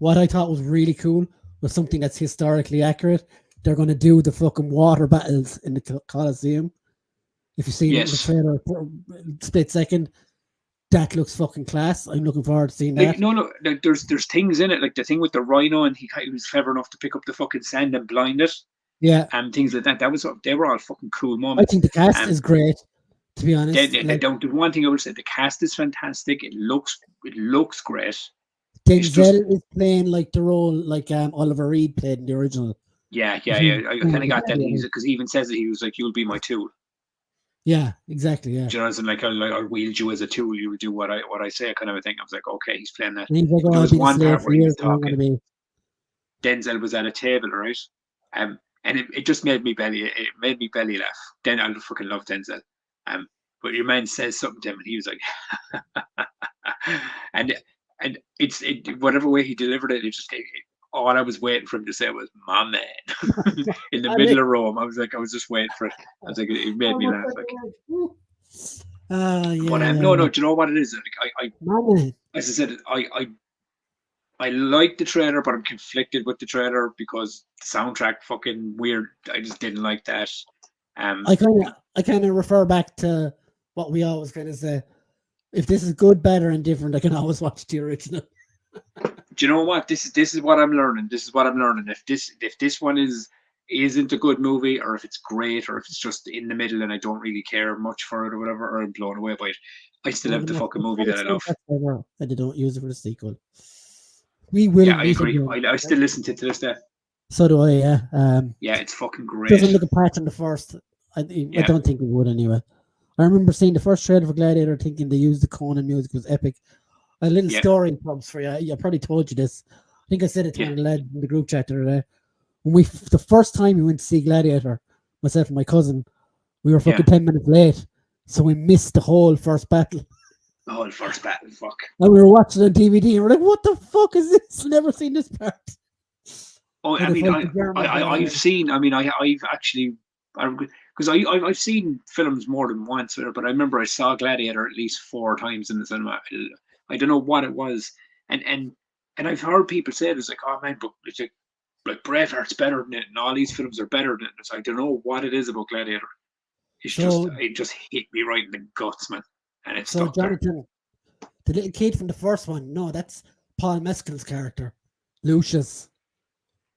what I thought was really cool was something that's historically accurate. They're going to do the fucking water battles in the Coliseum. If you see it in the trailer, split second, that looks fucking class. I'm looking forward to seeing that. No, there's things in it, like the thing with the rhino, and he was clever enough to pick up the fucking sand and blind it. Yeah, and things like that. They were all fucking cool moments. I think the cast is great, to be honest. The one thing I would say, the cast is fantastic. It looks great. Denzel is playing like the role like Oliver Reed played in the original. Yeah. I kind of got that because he even says that he was like, "You'll be my tool." Yeah, exactly. Yeah. Do you know, as in like I wield you as a tool. You will do what I say, kind of a thing. I was like, okay, he's playing that. And he's like, There was I'll be one the slave part for where he was years. I'm gonna talking. be. Denzel was at a table, right? And it just made me belly laugh. Then I fucking love Denzel. But your man says something to him, and he was like, and it's whatever way he delivered it, all I was waiting for him to say was "my man" in the middle of Rome. I was just waiting for it. I was like, it made me laugh. Like, yeah. But no, do you know what it is? Like, as I said, I like the trailer, but I'm conflicted with the trailer because the soundtrack fucking weird. I just didn't like that. I kind of refer back to what we always kind of say. If this is good, better, and different, I can always watch the original. Do you know what? This is what I'm learning. This is what I'm learning. If this one isn't a good movie, or if it's great, or if it's just in the middle and I don't really care much for it or whatever, or I'm blown away by it, I still have the fucking movie that I love. And they don't use it for the sequel. We will. Yeah, I agree. I still listen to this day. So do I. Yeah. Yeah, it's fucking great. Doesn't look a patch in the first. I don't think it would anyway. I remember seeing the first trailer for Gladiator, thinking they used the Conan music, was epic. A little story prompts for you. I probably told you this. I think I said it to one of the lads in the group chat the other day. When the first time we went to see Gladiator, myself and my cousin, we were fucking 10 minutes late, so we missed the whole first battle. The whole first battle, fuck. And we were watching on DVD, and we're like, "What the fuck is this? Never seen this part." Oh, I mean, I've seen. I mean, I've actually, because I've seen films more than once, but I remember I saw Gladiator at least 4 times in the cinema. I don't know what it was, and I've heard people say it's like, oh man, but it's like Braveheart's better than it, and all these films are better than it. It's like, I don't know what it is about Gladiator. It just hit me right in the guts, man, and it's so Jonathan, the little kid from the first one. No, that's Paul Mescal's character, Lucius,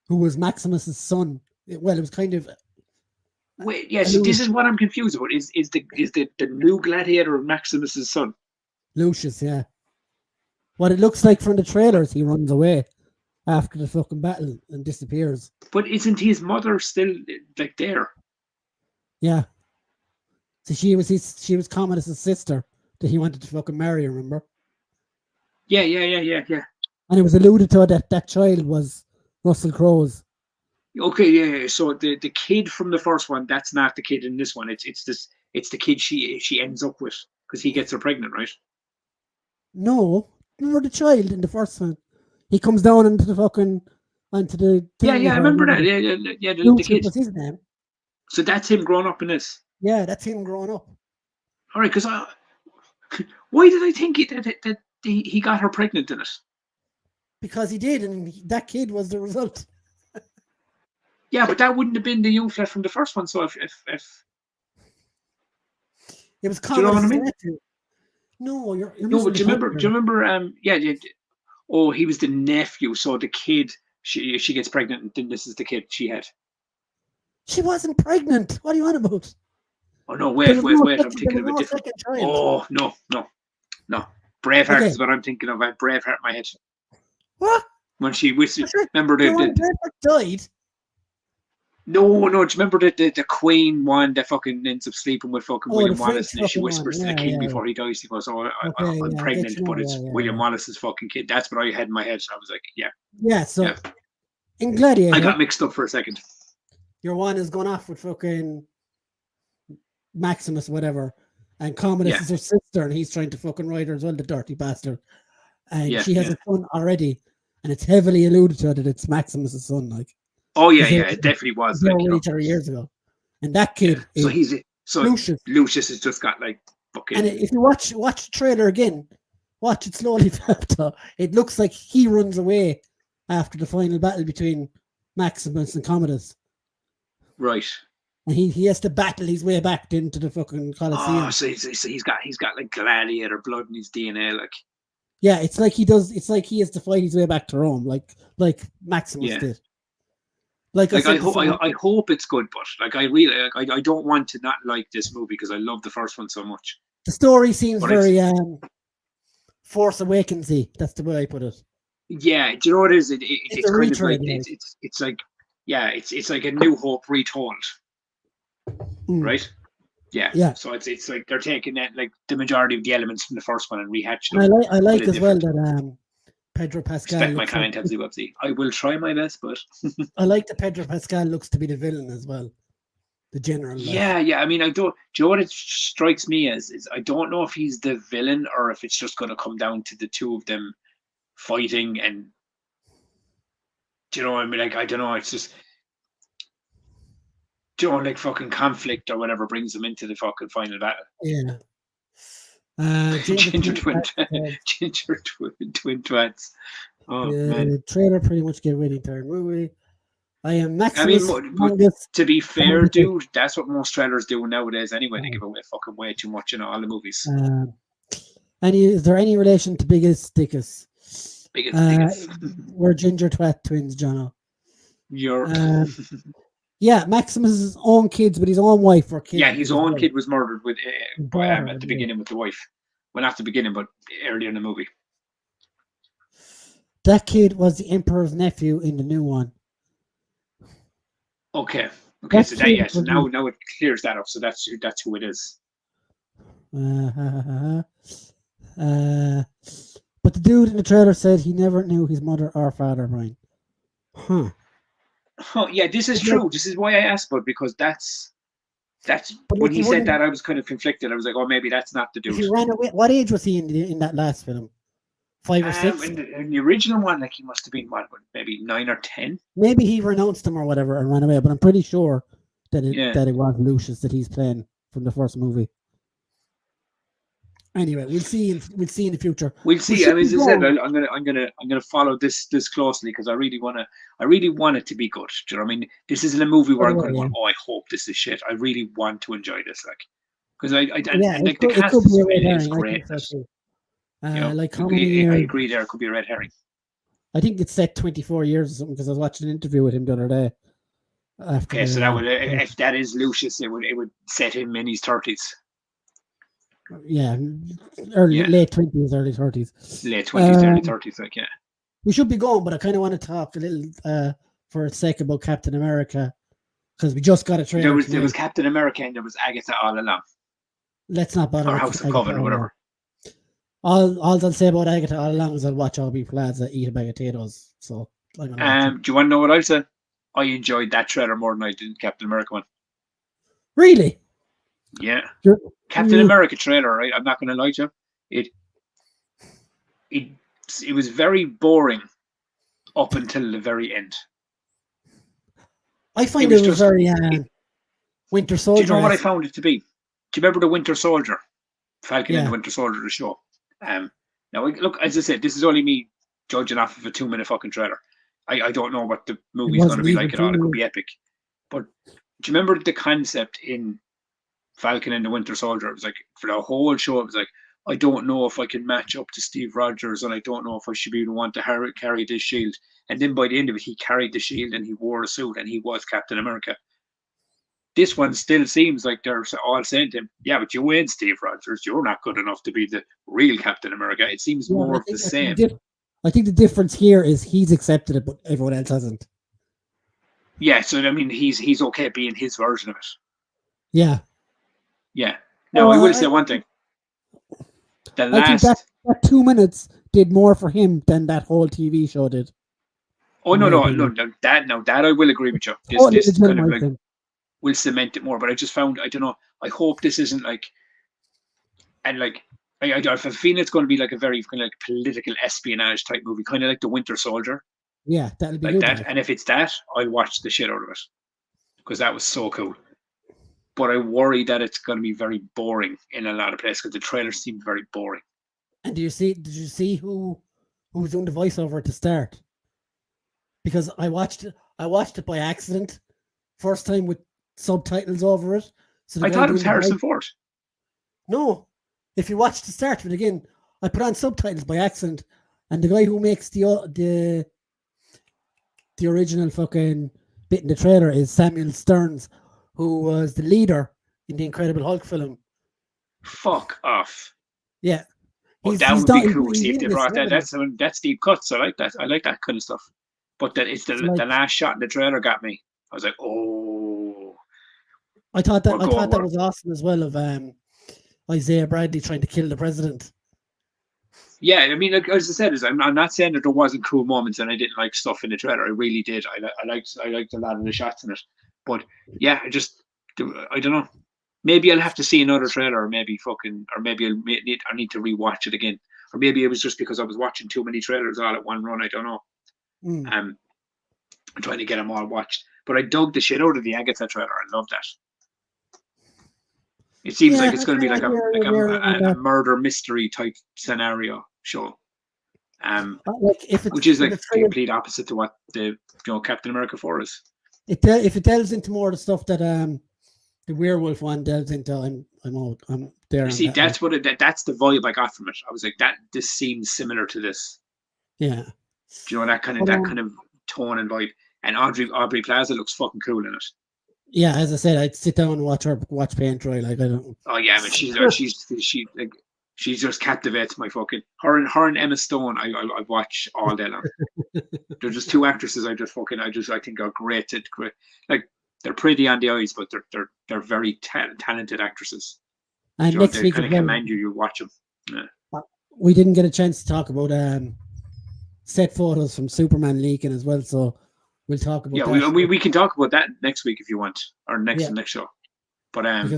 who was Maximus's son. It was kind of. Wait, yes. So this is what I'm confused about. Is the new Gladiator Maximus's son? Lucius, yeah. What it looks like from the trailers, he runs away after the fucking battle and disappears. But isn't his mother still like there? Yeah. So she was Commodus' sister that he wanted to fucking marry. Remember? Yeah. And it was alluded to that child was Russell Crowe's. Okay, yeah. So the kid from the first one, that's not the kid in this one. It's the kid she ends up with because he gets her pregnant, right? No, remember the child in the first one? He comes down into the fucking onto the. Yeah, I remember that. Yeah. The kid. What's his name? So that's him growing up in this. Yeah, that's him growing up. All right, because why did I think that he got her pregnant in it? Because he did, and that kid was the result. Yeah, but that wouldn't have been the young fella from the first one. So if it was, do you know what I mean? No, you're no. But do you remember? Yeah. Oh, he was the nephew. So the kid, she gets pregnant, and then this is the kid she had. She wasn't pregnant. What are you on about? Oh no! Wait! I'm thinking of a different. Oh no! Braveheart is what I'm thinking of. I have Braveheart in my head. What? When she remember Braveheart died. No. Do you remember the Queen one that fucking ends up sleeping with fucking William Wallace, and she whispers to the king before he dies. He goes, "Oh, I'm pregnant, but it's William Wallace's fucking kid." That's what I had in my head. So I was like, "Yeah." Yeah. So in Gladiator, I got mixed up for a second. Your one is going off with fucking Maximus, whatever, and Commodus is her sister, and he's trying to fucking ride her as well, the dirty bastard. And she has a son already, and it's heavily alluded to that it's Maximus' son, like. Oh yeah, it definitely was. Like, each other years ago, and that kid. So Lucius has just got like fucking. And if you watch the trailer again, watch it slowly. It looks like he runs away after the final battle between Maximus and Commodus. Right. And he has to battle his way back into the fucking Colosseum. Oh, so he's got like gladiator blood in his DNA, like. Yeah, it's like he does. It's like he has to fight his way back to Rome, like Maximus did. Like I hope it's good, but like I really I don't want to not like this movie because I love the first one so much. The story seems very Force Awakens-y. That's the way I put it. Yeah, do you know what it is? It's It's a kind of retread. like it's like it's like a New Hope retold, right? Yeah. Yeah. So it's like they're taking that like the majority of the elements from the first one and rehatching And them. I like But as well different. that Pedro Pascal Respect my looks like. kind, Tabsy Wubsy. I will try my best, but I like that Pedro Pascal looks to be the villain as well. The general. yeah. I mean, I don't. Do you know what it strikes me as is I don't know if he's the villain or if it's just going to come down to the two of them fighting and. Do you know what I mean? Like I don't know. It's just. Do you know, like fucking conflict or whatever brings them into the fucking final battle. Yeah. Ginger twin twats. Oh man. The trailer pretty much gave away the entire movie. I am I mean, Maximus. to be fair, dude, that's what most trailers do nowadays anyway. They give away fucking way too much in all the movies. Is there any relation to Biggest Dickus? Biggest. We're ginger twat twins, Jono. You're. Yeah, Maximus's own kids, but his own wife were killed. Yeah, his own kid was murdered with at the beginning with the wife. Well, not the beginning, but earlier in the movie. That kid was the Emperor's nephew in the new one. Okay. So so now it clears that up. So that's who it is. But the dude in the trailer said he never knew his mother or father, Brian. Huh. Oh, yeah, this is true. This is why I asked, but because that's when he said that, I was kind of conflicted. I was like, oh, maybe that's not the dude. He ran away. What age was he in that last film? 5 or 6? In the original one, like he must have been maybe 9 or 10. Maybe he renounced him or whatever and ran away. But I'm pretty sure that it was Lucius that he's playing from the first movie. Anyway, we'll see in the future. We'll see. I mean, as I said, I'm gonna follow this closely because I really want it to be good. Do you know what I mean? This isn't a movie where I'm going to go, oh, I hope this is shit. I really want to enjoy this, like, because the cast is great. Like how many years? I agree. There could be a red herring. I think it's set 24 years or something because I was watching an interview with him the other day. Okay, so that would if that is Lucius, it would set him in his 30s. Yeah, late 20s, early 30s. Late 20s, early 30s, like, yeah. We should be going, but I kind of want to talk a little for a sec about Captain America because we just got a trailer. There was Captain America and there was Agatha all along. Let's not bother. Or House of Coven or whatever. All I'll say about Agatha all along is I'll watch all people lads that eat a bag of potatoes. So, do you want to know what I said? I enjoyed that trailer more than I did Captain America one. Really? Yeah. Captain America trailer, right? I'm not going to lie to you. It was very boring up until the very end. I find it was very Winter Soldier. Do you know what I found it to be? Do you remember the Winter Soldier? Falcon and the Winter Soldier, the show. Now, look, as I said, this is only me judging off of a 2-minute fucking trailer. I don't know what the movie's going to be like at all. It could be epic. But do you remember the concept in Falcon and the Winter Soldier? It was like, for the whole show, it was like, I don't know if I can match up to Steve Rogers and I don't know if I should even want to carry this shield. And then by the end of it, he carried the shield and he wore a suit and he was Captain America. This one still seems like they're all saying to him, yeah, but you ain't Steve Rogers. You're not good enough to be the real Captain America. It seems more of the same. I think the difference here is he's accepted it, but everyone else hasn't. Yeah, so I mean, he's okay being his version of it. Yeah. Yeah. No, I will say one thing. I think that 2 minutes did more for him than that whole TV show did. Oh no, that I will agree with you. This kind of like will cement it more. But I just found, I don't know. I hope this isn't like, and like I have a feeling it's going to be like a very kind of like political espionage type movie, kind of like the Winter Soldier. Yeah, that'll be like good. That. And if it's that, I'll watch the shit out of it because that was so cool. But I worry that it's going to be very boring in a lot of places because the trailer seemed very boring. And did you see who was doing the voiceover at the start? Because I watched it by accident, first time with subtitles over it. So I thought it was Harrison Ford. No, if you watch the start of it again, I put on subtitles by accident, and the guy who makes the original fucking bit in the trailer is Samuel Stearns, who was the leader in the Incredible Hulk film. Fuck off. Yeah. But that would be cool. See if they brought that. That's deep cuts. I like that. I like that kind of stuff. But that it's the last shot in the trailer got me. I was like, oh. I thought that was awesome as well. Of Isaiah Bradley trying to kill the president. Yeah, I mean, like, as I said, I'm not saying that there wasn't cool moments and I didn't like stuff in the trailer. I really did. I liked a lot of the shots in it. But yeah, I don't know. Maybe I'll have to see another trailer, or maybe I need to rewatch it again, or maybe it was just because I was watching too many trailers all at one run. I don't know. I'm trying to get them all watched, but I dug the shit out of the Agatha trailer. I love that. It seems like it's going to be like a murder mystery type scenario show, which is like the complete opposite to what the Captain America 4 is. If it delves into more of the stuff that the werewolf one delves into, I'm there. You see, that's that's the vibe I got from it. I was like, this seems similar to this. Yeah. Do you know that kind of tone and vibe? And Aubrey Plaza looks fucking cool in it. Yeah, as I said, I'd sit down and watch paint dry. Like I don't. Oh yeah, I mean she just captivates my fucking her and Emma Stone. I watch all day long. They're just two actresses. I think are great. Like they're pretty on the eyes, but they're very talented actresses. And next week, kind of command you watch them. Yeah. We didn't get a chance to talk about set photos from Superman leaking as well, so we'll talk about that. We can talk about that next week if you want, or next show. But I've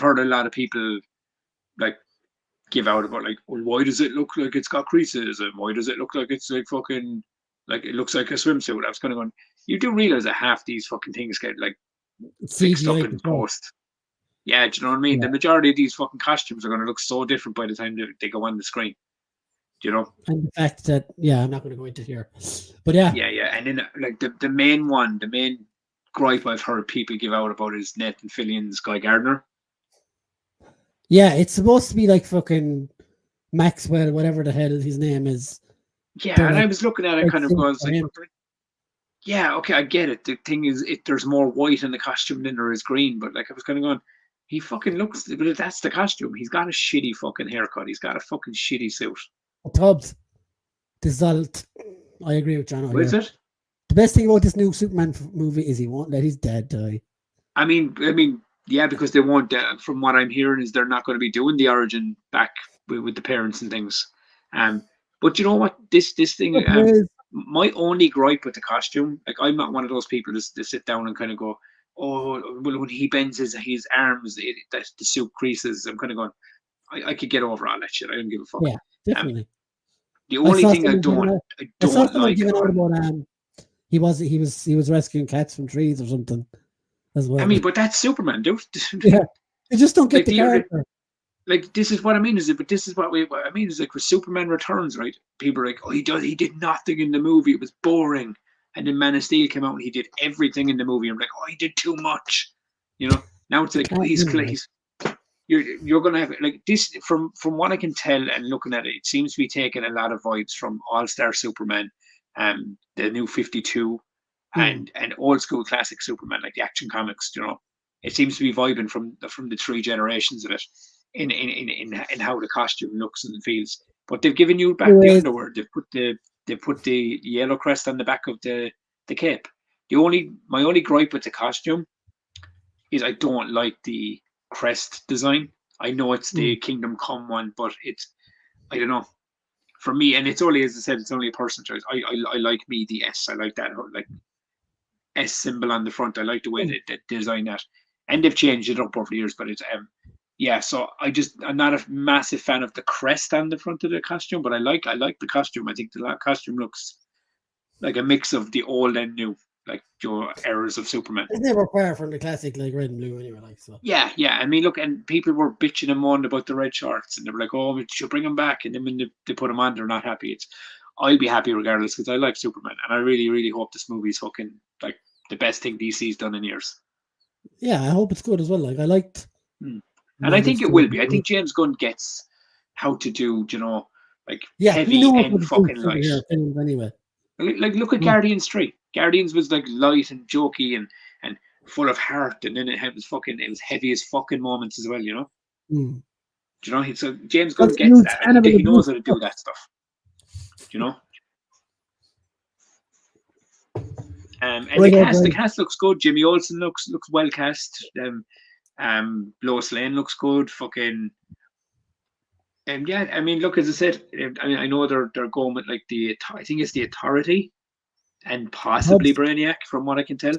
heard a lot of people like give out about like, well, why does it look like it's got creases, and why does it look like it's like fucking like it looks like a swimsuit? I was kind of going, you do realize that half these fucking things get like fixed up in post. Yeah, do you know what I mean? Yeah. The majority of these fucking costumes are going to look so different by the time they go on the screen. Do you know? And the fact that, I'm not going to go into here. But yeah. Yeah. And then like the main gripe I've heard people give out about is Nathan Fillion's Guy Gardner. Yeah, it's supposed to be like fucking Maxwell, whatever the hell his name is. Yeah, and I was looking at it kind of was like, yeah, okay, I get it. The thing is, there's more white in the costume than there is green, but like I was kind of going, he fucking looks, but that's the costume. He's got a shitty fucking haircut. He's got a fucking shitty suit. Tubbs, this is all. I agree with John. What is it? The best thing about this new Superman movie is he won't let his dad die. I mean, yeah, because they won't. From what I'm hearing, is they're not going to be doing the origin back with the parents and things. But you know what? This thing. My only gripe with the costume, like I'm not one of those people to sit down and kind of go, oh, well, when he bends his arms, the suit creases. I'm kind of going, I could get over all that shit. I don't give a fuck. Yeah, definitely. The only thing I don't like. He was rescuing cats from trees or something as well. I mean, but that's Superman, dude. Yeah, they just don't get the character. Like this is what I mean is it, but this is what I mean is like with Superman Returns, right? People are like, oh, he did nothing in the movie. It was boring. And then Man of Steel came out and he did everything in the movie. I'm like, oh, he did too much. You know. Now it's like, please. You're gonna have like this from what I can tell and looking at it. It seems to be taking a lot of vibes from All Star Superman, the New 52, and old school classic Superman, like the Action Comics. You know, it seems to be vibing from the three generations of it. In how the costume looks and feels, but they've given you back the underwear. They've put the yellow crest on the back of the cape. My only gripe with the costume is I don't like the crest design. I know it's the Kingdom Come one, but I don't know. For me, and it's only, as I said, it's only a personal choice. I like the S. I like that like S symbol on the front. I like the way they design that, and they've changed it up over the years. But it's yeah, so I'm not a massive fan of the crest on the front of the costume, but I like the costume. I think the costume looks like a mix of the old and new, like your eras of Superman. It's never far from the classic, like red and blue, anyway. Like so. Yeah. I mean, look, and people were bitching and moaning about the red shorts, and they were like, "Oh, we should bring them back." And then when they put them on, they're not happy. I'll be happy regardless because I like Superman, and I really, really hope this movie's fucking like the best thing DC's done in years. Yeah, I hope it's good as well. Like I liked. And I think it will be. I think James Gunn gets how to do, like heavy and fucking light. Anyway. Like look at Guardians 3. Guardians was like light and jokey and full of heart, and then it was heavy as fucking moments as well, Do you know? So James Gunn gets that. Like, he knows how to do that stuff. Do you know? And the cast looks good. Jimmy Olsen looks well cast. Lois Lane looks good. Fucking. Yeah, I mean, look, as I said, I know they're going with like I think it's the Authority, and possibly Brainiac, from what I can tell.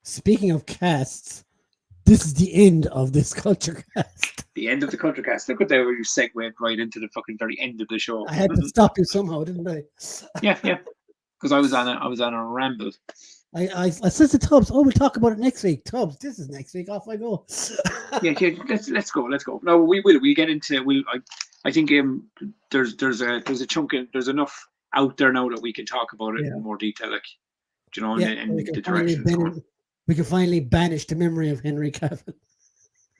Speaking of casts, this is the end of this Culture Cast. The end of the Culture Cast. Look at that, where you segued right into the fucking very end of the show. I had to stop you somehow, didn't I? Yeah, because I was on a ramble. I said to Tubbs, we'll talk about it next week. Tubbs, this is next week. Off I go. yeah, let's go. No, we will. We get into. I think there's a chunk. There's enough out there now that we can talk about it in more detail. Like, you know, and the direction it's going. We can finally banish the memory of Henry Cavill.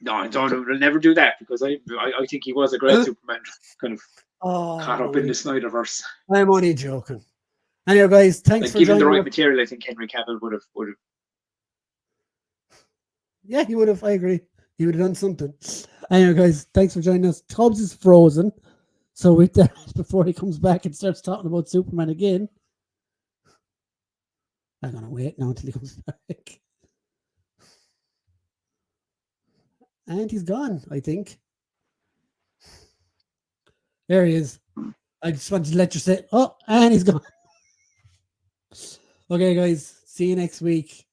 No, we'll never do that, because I think he was a great Superman, kind of caught up in the Snyderverse. I'm only joking. Anyway, guys, thanks for given joining the right material, I think Henry Cavill would have. Yeah, he would have. I agree. He would have done something. Anyway, guys, thanks for joining us. Tubbs is frozen, so with that, before he comes back and starts talking about Superman again, I'm gonna wait now until he comes back. And he's gone, I think. There he is. I just wanted to let you say, and he's gone. Okay, guys. See you next week.